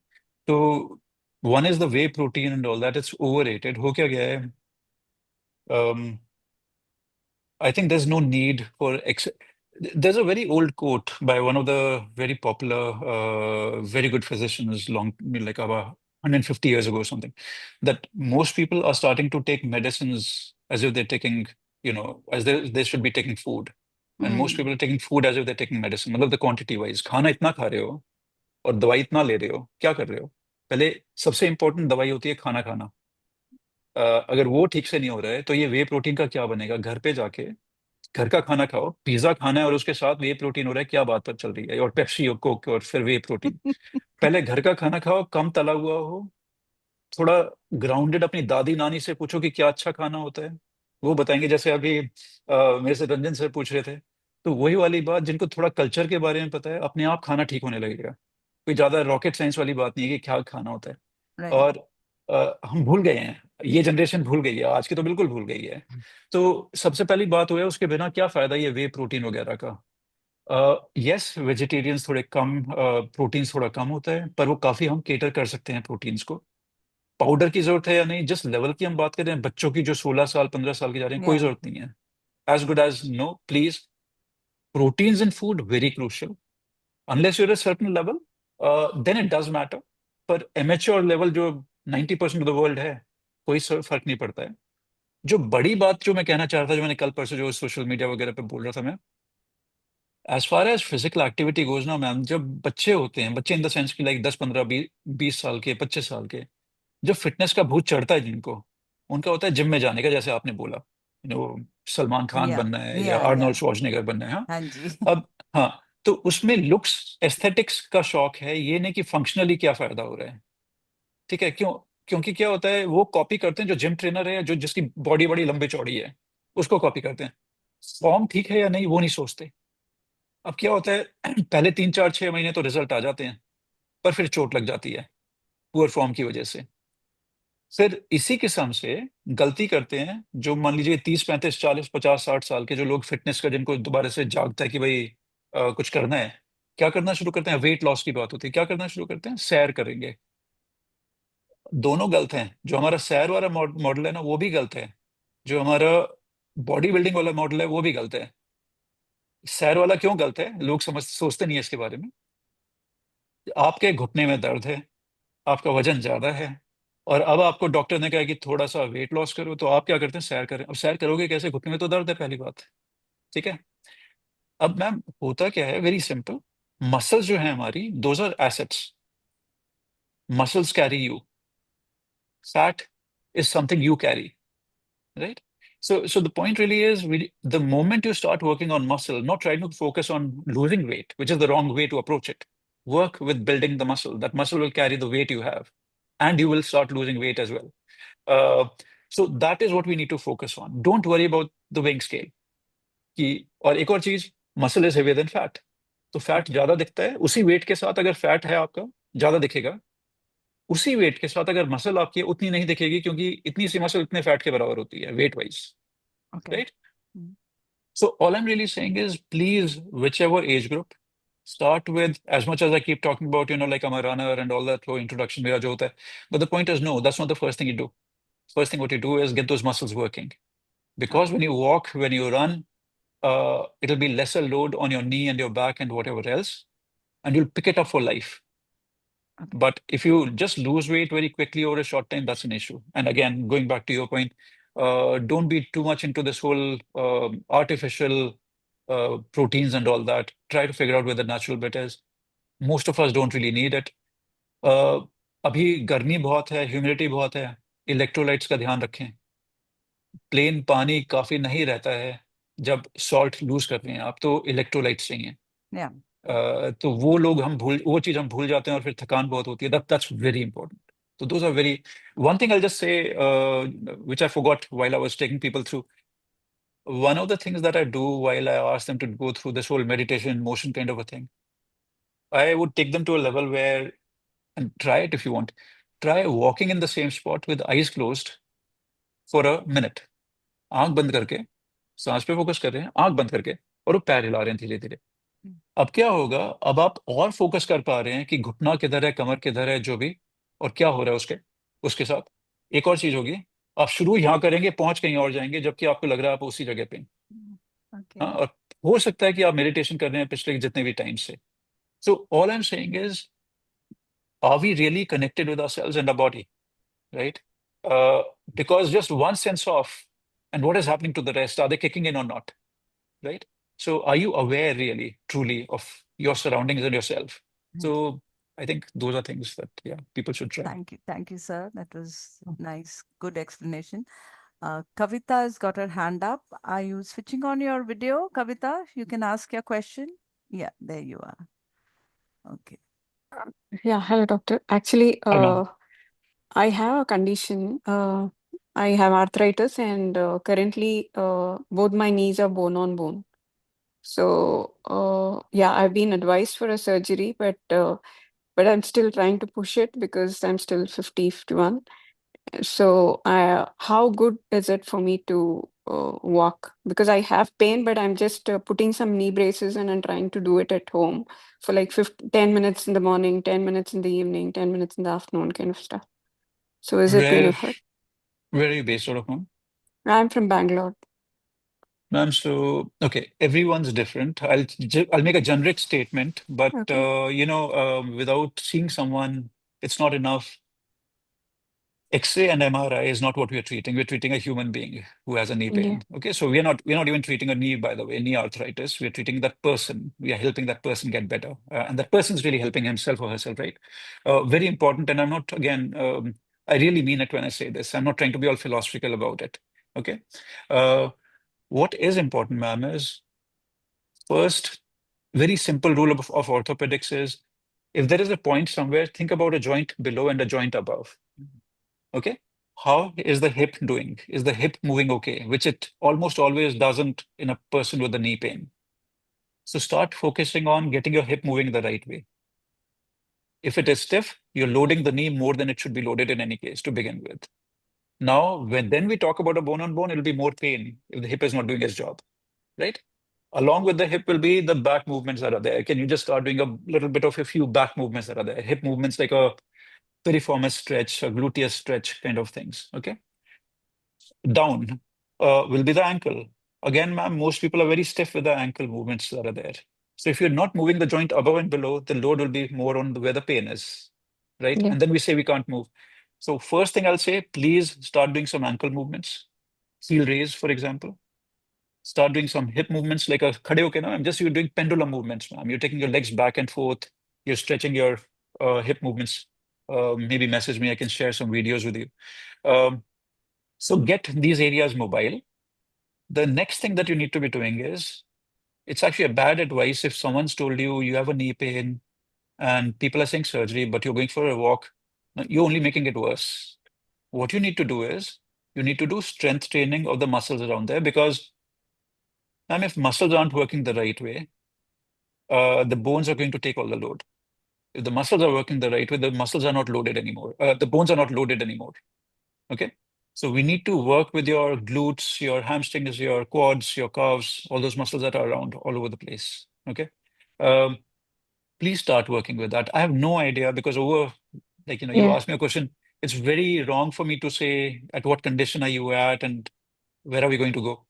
So one is the whey protein and all that. It's overrated. हो क्या गया है? I think there's no need for there's a very old quote by one of the very popular, very good physicians like about 150 years ago or something, that most people are starting to take medicines as if they're taking, as they should be taking food. And most people are taking food as if they taking medicine, मतलब the quantity wise खाना इतना खा रहे हो और दवाई इतना ले रहे हो, क्या कर रहे हो? पहले सबसे इंपॉर्टेंट दवाई होती है खाना खाना। अगर वो ठीक से नहीं हो रहा है तो ये वे प्रोटीन का क्या बनेगा? घर पे जाके घर का खाना खाओ, पिज्जा खाना है और उसके साथ वे प्रोटीन हो रहा है, क्या बात पर चल रही है? और पेप्सी और कोक और फिर वे प्रोटीन। पहले घर का खाना खाओ, कम तला हुआ हो, थोड़ा ग्राउंडेड। अपनी दादी नानी से पूछो कि क्या अच्छा खाना होता है, वो बताएंगे। जैसे अभी मेरे से रंजन सर पूछ रहे थे, तो वही वाली बात, जिनको थोड़ा कल्चर के बारे में पता है, अपने आप खाना ठीक होने लगेगा। कोई ज्यादा रॉकेट साइंस वाली बात नहीं है कि क्या खाना होता है। राइट। और हम भूल गए हैं, ये जनरेशन भूल गई है, आज की तो बिल्कुल भूल गई है। तो सबसे पहली बात हुआ है, उसके बिना क्या फायदा ये वे प्रोटीन वगैरह का? यस, वेजिटेरियंस थोड़े कम, प्रोटीन्स थोड़ा कम होता है, पर वो काफी हम केटर कर सकते हैं प्रोटीन्स को। पाउडर की जरूरत है या नहीं, जिस लेवल की हम बात कर रहे हैं, बच्चों की जो 16 साल 15 साल की जा रहे हैं, कोई या जरूरत नहीं है। As good as no, please. Proteins in food very crucial, unless you're a certain level, then it does matter. पर एमेच्योर लेवल जो 90% ऑफ द वर्ल्ड है, कोई फर्क नहीं पड़ता है। जो बड़ी बात जो मैं कहना चाह रहा था, जो मैंने कल परसों जो सोशल मीडिया वगैरह पे बोल रहा था मैं, as far as physical activity goes ना मैम, जब बच्चे होते हैं, बच्चे इन द सेंस की लाइक 10 15 20 साल के 25 साल के, जब फिटनेस का भूत चढ़ता है जिनको, उनका होता है जिम में जाने का, जैसे आपने बोला, सलमान खान या बनना है या या आर्नोल्ड श्वार्जनेगर बनना है। हाँ, हाँ जी। अब हाँ, तो उसमें लुक्स एस्थेटिक्स का शौक है, ये नहीं कि फंक्शनली क्या फायदा हो रहा है। ठीक है, क्यों? क्योंकि क्या होता है, वो कॉपी करते हैं जो जिम ट्रेनर है, जो जिसकी बॉडी बड़ी लंबी चौड़ी है, उसको कॉपी करते हैं। फॉर्म ठीक है या नहीं वो नहीं सोचते। अब क्या होता है, पहले 3 4 6 महीने तो रिजल्ट आ जाते हैं, पर फिर चोट लग जाती है पुअर फॉर्म की वजह से। फिर इसी किस्म से गलती करते हैं जो, मान लीजिए 30 35 40 50 60 साल के जो लोग, फिटनेस का जिनको दोबारा से जागता है कि भाई कुछ करना है, क्या करना शुरू करते हैं? वेट लॉस की बात होती है, क्या करना शुरू करते हैं? सैर करेंगे। दोनों गलत हैं। जो हमारा सैर वाला मॉडल है ना, वो भी गलत है। जो हमारा बॉडी बिल्डिंग वाला मॉडल है, वो भी गलत है। सैर वाला क्यों गलत है? लोग सोचते नहीं है इसके बारे में। आपके घुटने में दर्द है, आपका वजन ज्यादा है, और अब आपको डॉक्टर ने कहा कि थोड़ा सा वेट लॉस करो, तो आप क्या करते हैं? सैर करें। अब सैर करोगे कैसे? घुटने में तो दर्द है, पहली बात। ठीक है। अब मैम होता क्या है, वेरी सिंपल। मसल्स जो है हमारी, those are assets. Muscles carry you, fat is something you carry, right? So the point really is, the moment you start working on muscle, not trying to focus on losing weight, which is the wrong way to approach it. Work with building the muscle. That muscle will carry the weight you have, and you will start losing weight as well. Uh, so that is what we need to focus on. Don't worry about the weighing scale. कि और एक और चीज, muscle is heavier than fat. तो fat ज्यादा दिखता है, उसी वेट के साथ अगर फैट है आपका, ज्यादा दिखेगा। उसी वेट के साथ अगर मसल आपकी है, उतनी नहीं दिखेगी, क्योंकि इतनी सी मसल इतने फैट के बराबर होती है wait wise. Okay. Right? So all I'm really saying is, please, whichever age group, start with, as much as I keep talking about, like I'm a runner and all that flow introduction, mera jo hota hai. But the point is, no, that's not the first thing you do. First thing what you do is get those muscles working. Because okay. when you walk, when you run, it'll be lesser load on your knee and your back and whatever else, and you'll pick it up for life. Okay. But if you just lose weight very quickly over a short time, that's an issue. And again, going back to your point, don't be too much into this whole artificial proteins and all that. Try to figure out where the natural bit is. Most of us don't really need it. Uh, अभी गर्मी बहुत है, humidity बहुत है, electrolytes का ध्यान रखें। Plane पानी काफी नहीं रहता है, जब सॉल्ट लूज करते हैं आप, तो इलेक्ट्रोलाइट्स चाहिए। या तो वो लोग वो चीज हम भूल जाते हैं, और फिर थकान बहुत होती है। That's very important. तो those are very, one thing I just say which I forgot while I was taking people through, one of the things that I do while I ask them to go through this whole meditation motion kind of a thing, I would take them to a level where, and try it if you want, try walking in the same spot with eyes closed for a minute। आंख बंद करके सांस पे focus कर रहे हैं, आंख बंद करके, और वो पैर हिला रहे हैं धीरे धीरे। अब क्या होगा, अब आप और फोकस कर पा रहे हैं कि घुटना किधर है, कमर किधर है, जो भी, और क्या हो रहा है उसके उसके साथ। एक और चीज होगी, आप शुरू यहाँ करेंगे, पहुंच कहीं और जाएंगे, जबकि आपको लग रहा है आप उसी जगह पे हैं। ओके। हाँ, और हो सकता है कि आप मेडिटेशन कर रहे हैं पिछले जितने भी टाइम से। So all I am saying is, are we really connected with ourselves and our body, right? Because just one sense off, and what is happening to the rest? Are they kicking in or not? Right? So are you aware really, truly of your surroundings and yourself? Right. So I think those are things that, yeah, people should try. Thank you, sir. That was nice, good explanation. Kavita has got her hand up. Are you switching on your video, Kavita? You can ask your question. Yeah, there you are. Okay. Uh, Yeah, hello, doctor. Actually, Hi, ma'am. I have a condition. I have arthritis, and currently, both my knees are bone on bone. So, yeah, I've been advised for a surgery, but I'm still trying to push it because I'm still 50, 51. So, how good is it for me to walk? Because I have pain, but I'm just putting some knee braces and I'm trying to do it at home for like 10 minutes in the morning, 10 minutes in the evening, 10 minutes in the afternoon, kind of stuff. So, is it going to Where, hurt? where are you based out of, ma'am? I'm from Bangalore. Ma'am, so okay, everyone's different. I'll make a generic statement, but Okay. without seeing someone, it's not enough. X-ray and MRI is not what we are treating. We're treating a human being who has a knee Yeah. pain. Okay, so we're not even treating a knee, by the way, knee arthritis. We're treating that person. We are helping that person get better, and that person's really helping himself or herself, right? Very important. And I'm not again. I really mean it when I say this. I'm not trying to be all philosophical about it. Okay. Uh, what is important, ma'am, is first, very simple rule of orthopedics is if there is a point somewhere, think about a joint below and a joint above. Okay. How is the hip doing? Is the hip moving okay? Which it almost always doesn't in a person with a knee pain. So start focusing on getting your hip moving the right way. If it is stiff, you're loading the knee more than it should be loaded in any case to begin with. Now, when then we talk about a bone on bone, it'll be more pain if the hip is not doing its job, right? Along with the hip will be the back movements that are there. Can you just start doing a little bit of a few back movements that are there? Hip movements like a piriformis stretch, a gluteus stretch kind of things, okay? Down will be the ankle. Again, ma'am, most people are very stiff with the ankle movements that are there. So if you're not moving the joint above and below, the load will be more on where the pain is, right? Yeah. And then we say we can't move. So first thing I'll say, please start doing some ankle movements. Heel raise, for example. Start doing some hip movements like a khade hoke na. You're doing pendulum movements, ma'am. You're taking your legs back and forth. You're stretching your hip movements. Maybe message me. I can share some videos with you. Um, so get these areas mobile. The next thing that you need to be doing is it's actually a bad advice if someone's told you you have a knee pain and people are saying surgery, but you're going for a walk. No, you're only making it worse. What you need to do is you need to do strength training of the muscles around there because, and if muscles aren't working the right way, the bones are going to take all the load. If the muscles are working the right way, the muscles are not loaded anymore. The bones are not loaded anymore. Okay. So we need to work with your glutes, your hamstrings, your quads, your calves, all those muscles that are around all over the place. Okay. Um, please start working with that. I have no idea because you Yeah. asked me a question. It's very wrong for me to say at what condition are you at and where are we going to go.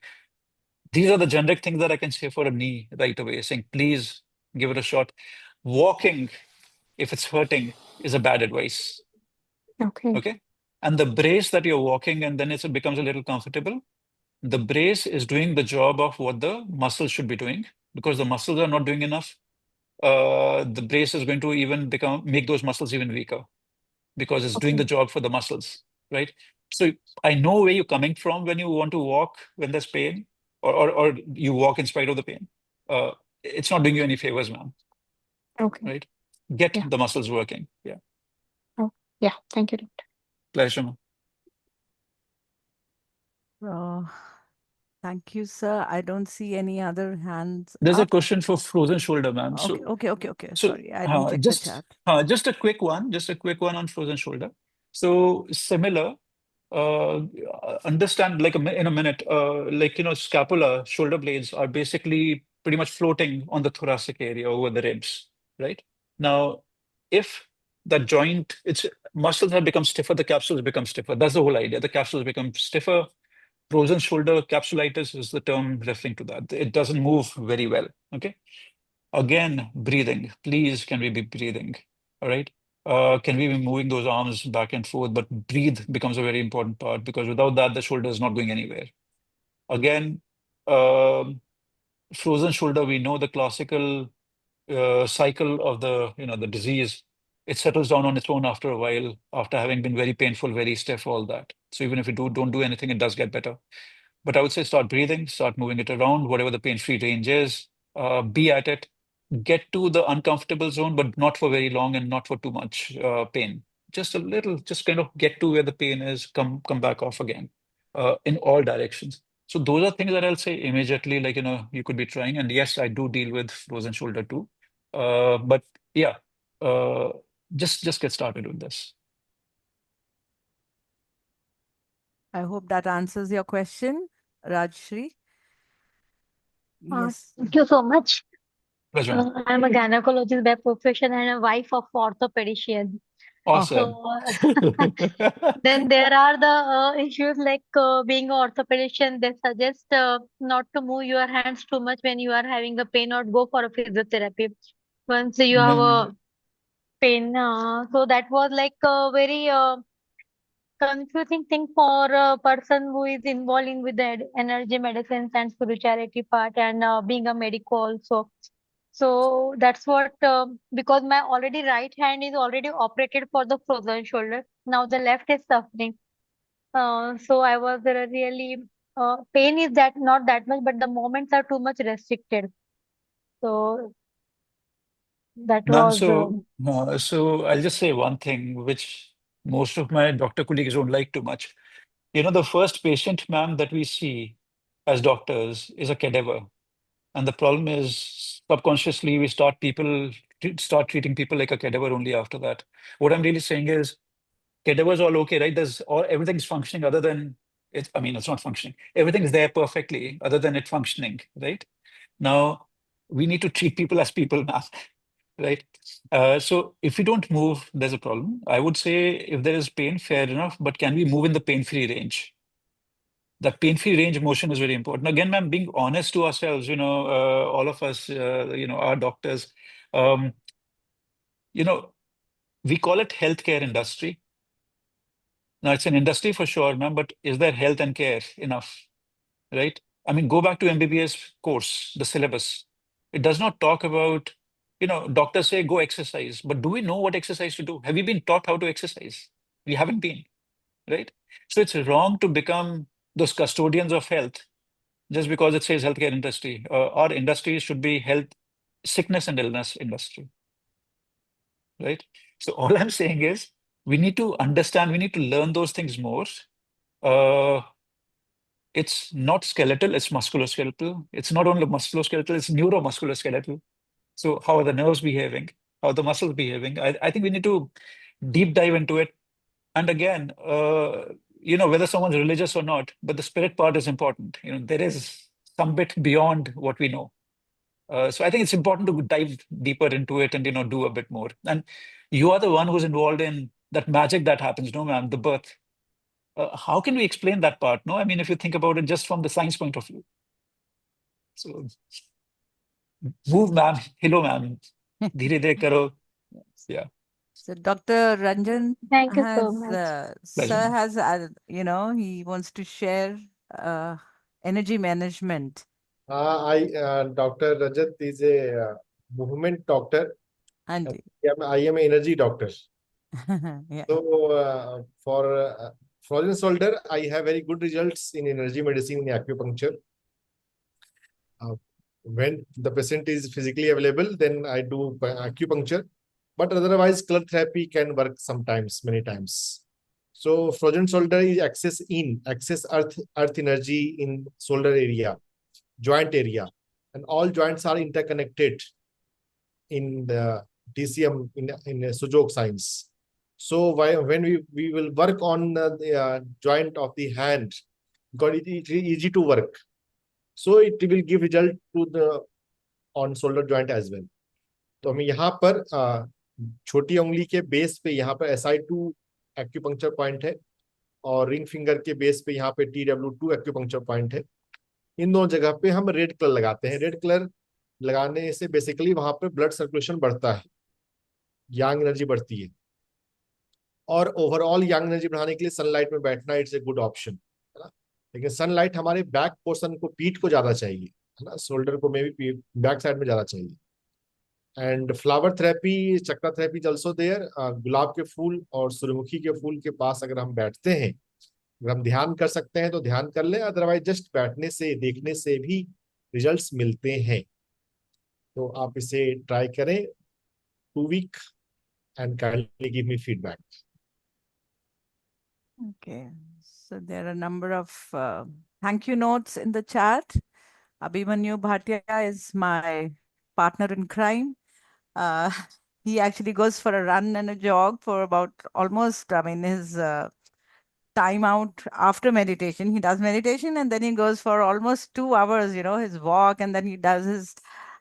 These are the generic things that I can say for a knee right away, saying, please give it a shot. Walking, if it's hurting, is a bad advice. Okay. Okay. And the brace that you're walking and then it becomes a little comfortable. The brace is doing the job of what the muscles should be doing because the muscles are not doing enough. The brace is going to even make those muscles even weaker because it's doing Okay. the job for the muscles, right? So I know where you're coming from when you want to walk when there's pain or you walk in spite of the pain. It's not doing you any favors, man, Okay. right? Get Yeah. the muscles working. Yeah, Oh, yeah. Thank you, doctor. pleasure, man. Uh, Thank you, sir. I don't see any other hands There's a up. question for frozen shoulder, ma'am. Okay, So, okay, okay, okay. so Sorry, I didn't check the just chat. just a quick one on frozen shoulder. So similar, uh, understand like in a minute, scapula, shoulder blades are basically pretty much floating on the thoracic area over the ribs, right? Now, if that joint, its muscles have become stiffer, the capsules become stiffer. That's the whole idea. The capsules become stiffer. Frozen shoulder capsulitis is the term referring to that. It doesn't move very well. Okay. Again, breathing. Please, can we be breathing? All right. Can we be moving those arms back and forth? But breathe becomes a very important part because without that, the shoulder is not going anywhere. Again, um frozen shoulder, we know the classical cycle of the disease. It settles down on its own after a while, after having been very painful, very stiff, all that. So even if you don't do anything, it does get better. But I would say start breathing, start moving it around, whatever the pain-free range is. Be at it. Get to the uncomfortable zone, but not for very long and not for too much pain. Just a little, just kind of get to where the pain is, come back off again, in all directions. So those are things that I'll say immediately, like, you could be trying. And yes, I do deal with frozen shoulder too. But yeah, uh, just get started with this. I hope that answers your question, Rajshri. Yes. Thank you so much. Pleasure. I'm a gynecologist by profession and a wife of orthopedician. Oh, Awesome. So then there are the issues like being an orthopedician. They suggest not to move your hands too much when you are having a pain, or go for a physiotherapy once you have Mm, a pain. So that was like a very confusing thing for a person who is involving with the energy medicines and spirituality part, and being a medico also. So that's what, because my already right hand is already operated for the frozen shoulder. Now the left is suffering. So I was really, pain is that not that much, but the moments are too much restricted. So that Ma'am, was, so I'll just say one thing, which most of my doctor colleagues don't like too much. The first patient, ma'am, that we see as doctors is a cadaver. And the problem is subconsciously we start treating people like a cadaver only after that. What I'm really saying is cadaver's all okay, right? Everything's functioning other than I mean, it's not functioning. Everything's there perfectly other than it functioning, right? Now we need to treat people as people now, right? So if we don't move, there's a problem. I would say if there is pain, fair enough, but can we move in the pain-free range? That pain-free range of motion is very important. Again, ma'am, being honest to ourselves, all of us, our doctors, um, you know, we call it healthcare industry. Now, it's an industry for sure, ma'am, but is there health and care enough, right? I mean, go back to MBBS course, the syllabus. It does not talk about, doctors say go exercise, but do we know what exercise to do? Have we been taught how to exercise? We haven't been, right? So it's wrong to become those custodians of health just because it says healthcare industry. Our industry should be health, sickness and illness industry, right? So all I'm saying is we need to understand, we need to learn those things more. Uh, it's not skeletal, it's musculoskeletal. It's not only musculoskeletal, it's neuromusculoskeletal. So how are the nerves behaving? How are the muscles behaving? I think we need to deep dive into it. And again, whether someone's religious or not, but the spirit part is important. There is some bit beyond what we know. So I think it's important to dive deeper into it and do a bit more. And you are the one who's involved in that magic that happens, no, ma'am, the birth. How can we explain that part? No, I mean, if you think about it just from the science point of view. So move, ma'am. Hello, ma'am. Dheere dheere karo. Yeah, So Dr. Ranjan thank you so has, much. pleasure, sir ma'am. has, he wants to share uh, energy management. Dr. Rajat is a movement doctor, and And I am an energy doctor. yeah. So for frozen shoulder, I have very good results in energy medicine in acupuncture. When the patient is physically available, then I do acupuncture. But otherwise, color therapy can work sometimes, many times. So frozen shoulder is access earth energy in shoulder area, joint area, and all joints are interconnected in the DCM in Sujok science. So when we will work on the joint of the hand, because it is easy to work, so it will give result to the on shoulder joint as well. तो हमें यहाँ पर छोटी उंगली के base पे यहाँ पर SI2 एक्यूपंक्चर पॉइंट है, और रिंग फिंगर के बेस पे यहाँ पे TW2 एक्यूपंक्चर पॉइंट है. इन दोनों जगह पे हम रेड कलर लगाते हैं. रेड कलर लगाने से बेसिकली वहां पे ब्लड सर्कुलेशन बढ़ता है, यांग एनर्जी बढ़ती है, और ओवरऑल यांग एनर्जी बढ़ाने के लिए सनलाइट में बैठना इट्स ए गुड ऑप्शन, है ना. लेकिन सनलाइट हमारे बैक पोर्शन को, पीठ को ज्यादा चाहिए. है ना, शोल्डर को मे भी बैक साइड में जाना चाहिए। And flower therapy, chakra therapy is also there. गुलाब के फूल और सूर्यमुखी के फूल के पास अगर हम बैठते हैं, अगर हम ध्यान कर सकते हैं तो ध्यान कर लें, अदरवाइज जस्ट बैठने से, देखने से भी रिजल्ट्स मिलते हैं। तो आप इसे ट्राई करें 2 week and kindly give me feedback. Okay. So there are a number of thank you notes in the chat. Abhimanyu Bhatia is my partner in crime. Uh, he actually goes for a run and a jog for about almost, I mean, his time out after meditation. He does meditation and then he goes for almost 2 hours, his walk, and then he does his,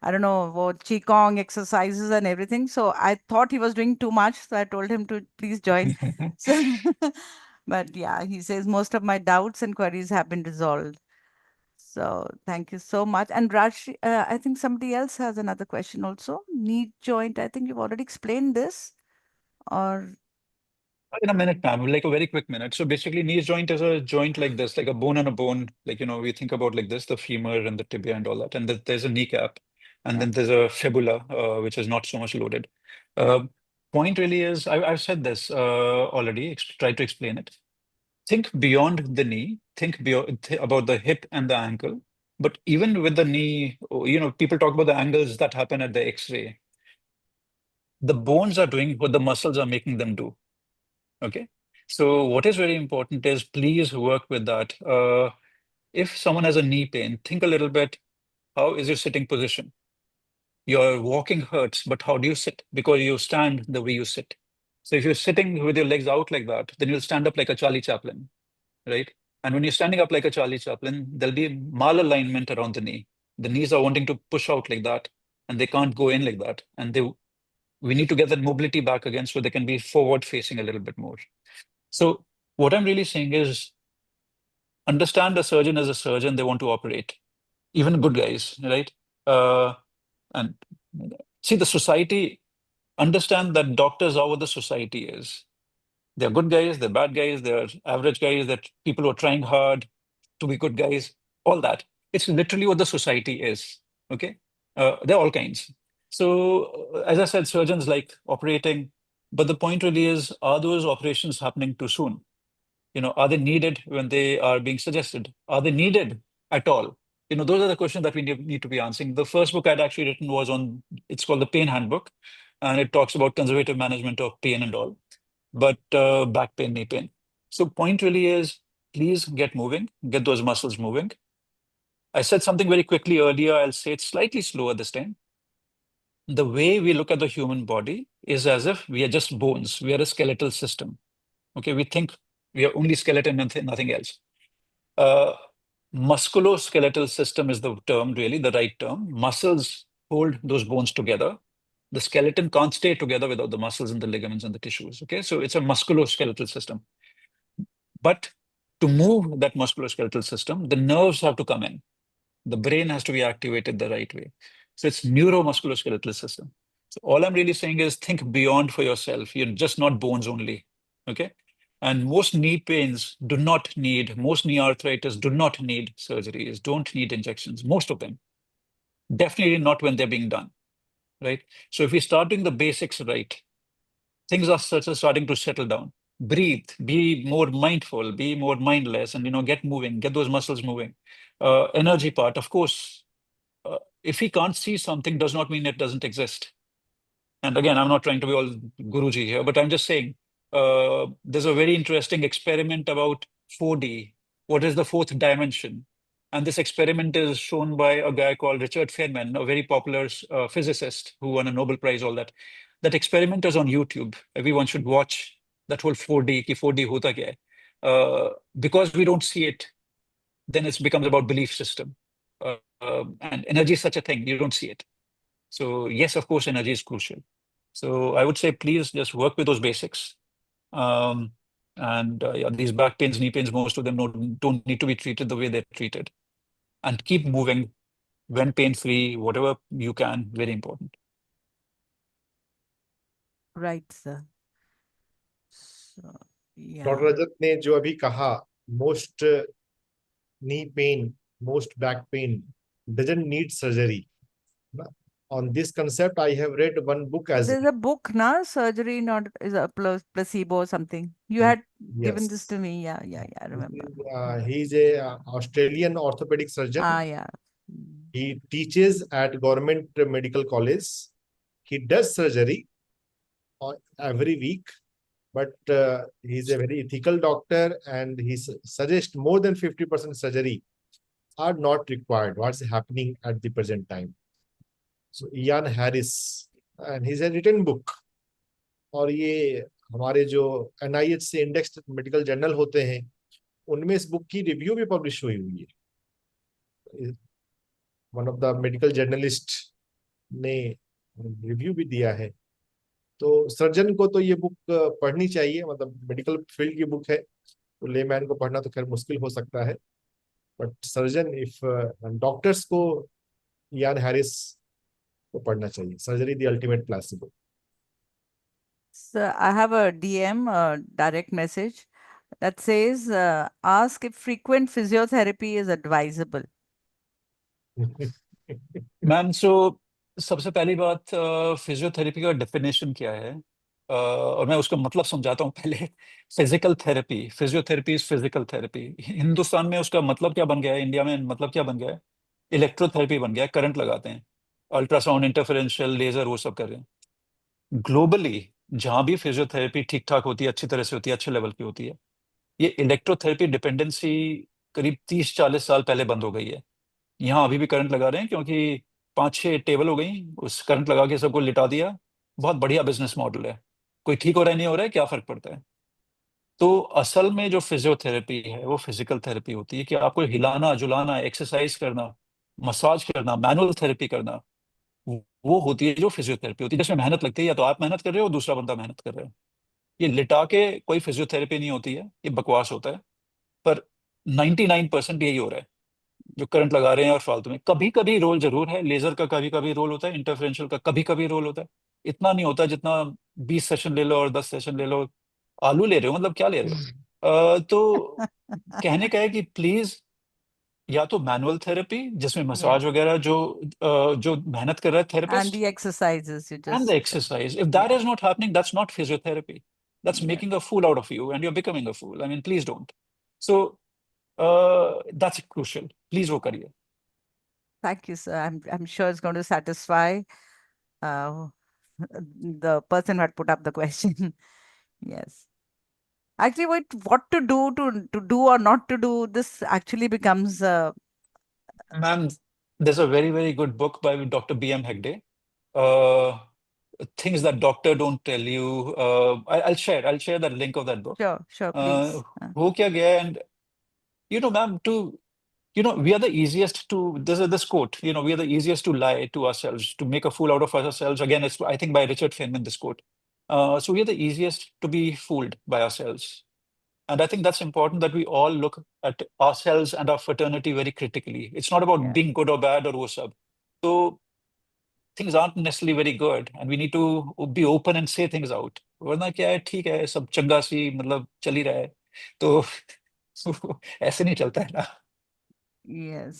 I don't know, what, Qigong exercises and everything. So I thought he was doing too much. So I told him to please join. So, but yeah, he says most of my doubts and queries have been resolved. So thank you so much. And Raj, I think somebody else has another question also. Knee joint, I think you've already explained this. Or In a minute, ma'am, like a very quick minute. So basically, knee joint is a joint like this, like a bone and a bone. Like, we think about like this, the femur and the tibia and all that. And then there's a kneecap. And yeah. then there's a fibula, which is not so much loaded. Point really is, I've said this already, tried to explain it. Think beyond the knee, think about the hip and the ankle. But even with the knee, people talk about the angles that happen at the X-ray. The bones are doing what the muscles are making them do. Okay. So what is very important is please work with that. If someone has a knee pain, think a little bit, how is your sitting position? Your walking hurts, but how do you sit? Because you stand the way you sit. So if you're sitting with your legs out like that, then you'll stand up like a Charlie Chaplin, right? And when you're standing up like a Charlie Chaplin, there'll be malalignment around the knee. The knees are wanting to push out like that, and they can't go in like that. And we need to get that mobility back again so they can be forward facing a little bit more. So what I'm really saying is understand a surgeon as a surgeon, they want to operate, even good guys, right? And see the society, understand that doctors are what the society is. They're good guys, they're bad guys, they're average guys, that people who are trying hard to be good guys, all that. It's literally what the society is, okay? They're all kinds. So, as I said, surgeons like operating, but the point really is, are those operations happening too soon? Are they needed when they are being suggested? Are they needed at all? Those are the questions that we need to be answering. The first book I'd actually written was it's called The Pain Handbook, and it talks about conservative management of pain and all, but back pain, knee pain. So point really is, please get moving, get those muscles moving. I said something very quickly earlier. I'll say it slightly slower this time. The way we look at the human body is as if we are just bones. We are a skeletal system. Okay, we think we are only skeleton and nothing else. Musculoskeletal system is the term, really, the right term. Muscles hold those bones together. The skeleton can't stay together without the muscles and the ligaments and the tissues. Okay, so it's a musculoskeletal system. But to move that musculoskeletal system, the nerves have to come in. The brain has to be activated the right way. So it's neuromusculoskeletal system. So all I'm really saying is think beyond for yourself. You're just not bones only. Okay. And most knee pains most knee arthritis do not need surgeries, don't need injections, most of them. Definitely not when they're being done. Right. So if we start doing the basics right, things are starting to settle down. Breathe, be more mindful, be more mindless, and get moving, get those muscles moving. Energy part, of course, if we can't see something does not mean it doesn't exist. And again, I'm not trying to be all Guruji here, but I'm just saying there's a very interesting experiment about 4D. What is the fourth dimension? And this experiment is shown by a guy called Richard Feynman, a very popular physicist who won a Nobel Prize, all that. That experiment is on YouTube. Everyone should watch that whole 4D, ki 4D hota kya hai. Because we don't see it, then it becomes about belief system. And energy is such a thing, you don't see it. So yes, of course, energy is crucial. So I would say, please just work with those basics. And yeah, these back pains, knee pains, most of them don't need to be treated the way they're treated. And keep moving when pain-free, whatever you can, very important. Right, sir. So, yeah. Doctor Rajat ने जो अभी कहा, most knee pain, most back pain, doesn't need surgery. On this concept, I have read one book as There's well. a book, na surgery, not is a placebo or something. You had given this to Yes. me. Yeah, yeah, yeah. I remember. He's a Australian orthopedic surgeon. Yeah. He teaches at government medical college. He does surgery every week, but he's a very ethical doctor, and he suggests more than 50% surgery are not required. What's happening at the present time? So Ian Harris, and he's a written book. और ये हमारे जो NIH से indexed medical journal होते हैं, उनमें इस book की रिव्यू भी पब्लिश हुई है. One of the medical journalist ने रिव्यू भी दिया है. तो सर्जन को तो ये बुक पढ़नी चाहिए, मतलब मेडिकल फील्ड की बुक है, तो लेमैन को पढ़ना तो खैर मुश्किल हो सकता है, बट सर्जन इफ डॉक्टर्स को यान हैरिस को पढ़ना चाहिए, surgery the ultimate placebo. So I have a DM, direct message that says, ask if frequent physiotherapy is advisable. Ma'am so सबसे पहली बात फिजियोथेरेपी का डेफिनेशन क्या है, और मैं उसका मतलब समझाता हूँ पहले. Physical therapy, physiotherapy is physical therapy. Hindustan में उसका मतलब क्या बन गया है, इंडिया में मतलब क्या बन गया है, इलेक्ट्रोथेरेपी बन गया है. करंट लगाते हैं, अल्ट्रासाउंड, इंटरफेरेंशियल, लेजर, वो सब कर रहे हैं. ग्लोबली जहां भी फिजियोथेरेपी ठीक ठाक होती है, अच्छी तरह से होती है, अच्छे लेवल की होती है, ये इलेक्ट्रोथेरेपी डिपेंडेंसी करीब 30-40 साल पहले बंद हो गई है. यहाँ अभी भी करंट लगा रहे हैं क्योंकि 5-6 टेबल हो गई, उस करंट लगा के सबको लिटा दिया. बहुत बढ़िया बिजनेस मॉडल है. कोई ठीक हो रहा है नहीं हो रहा है, क्या फर्क पड़ता है. तो असल में जो फिजियोथेरेपी है वो फिजिकल थेरेपी होती है कि आपको हिलाना, जुलाना, एक्सरसाइज करना, मसाज करना, मैनुअल थेरेपी करना, वो होती है जो फिजियोथेरेपी होती है, जिसमें मेहनत लगती है. या तो आप मेहनत कर रहे हो, दूसरा बंदा मेहनत कर रहा है. ये लिटा के कोई फिजियोथेरेपी नहीं होती है, ये बकवास होता है. पर 99% यही हो रहा है, जो करंट लगा रहे हैं और फालतू में. कभी कभी रोल जरूर है, लेजर का कभी कभी रोल होता है, इंटरफेरेंशियल का कभी कभी रोल होता है. इतना नहीं होता जितना 20 सेशन ले लो और 10 सेशन ले लो. आलू ले रहे हो, मतलब क्या ले रहे हो. तो कहने का है कि प्लीज, या तो मैनुअल थेरेपी जिसमें Yeah. मसाज वगैरह, जो मेहनत कर रहा है And therapist, the exercises you and the just said. exercise. If that Yeah. is not happening, that's not physiotherapy. That's Yeah. making a fool out of you, and you're becoming a fool. I mean, please don't. So that's crucial. Please वो करिए. Thank you, sir. I'm sure it's going to satisfy uh, the person who had put up the question. Yes. Actually, what to do or not to do, this actually becomes Ma'am, there's a very, very good book by Dr. B.M. Hegde. Uh, Things that doctor don't tell you. I'll share that link of that book. sure, please. हो क्या गया है, and ma'am, we are the easiest to, there's this quote, we are the easiest to lie to ourselves, to make a fool out of ourselves. Again, it's, I think, by Richard Feynman, this quote. So we are the easiest to be fooled by ourselves. And I think that's important, that we all look at ourselves and our fraternity very critically. It's not about Yeah. being good or bad or wo sab. So things aren't necessarily very good, and we need to be open and say things out. वरना क्या है, ठीक है, सब चंगा सी मतलब चल ही रहा है, तो ऐसे नहीं चलता है ना. Yes.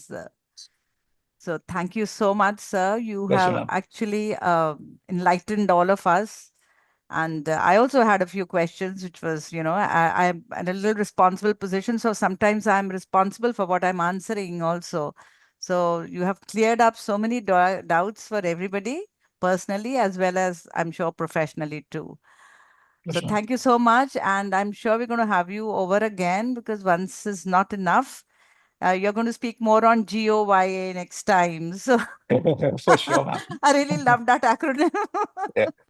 So thank you so much, sir. You Pleasure, have ma'am. actually enlightened all of us. And I also had a few questions, which was, I'm in a little responsible position. So sometimes I'm responsible for what I'm answering also. So you have cleared up so many doubts for everybody, personally, as well as I'm sure professionally too. So Pleasure, ma'am. thank you so much. And I'm sure we're going to have you over again, because once is not enough. You're going to speak more on GOYA next time. So For sure, ma'am. I really love that acronym. Yeah.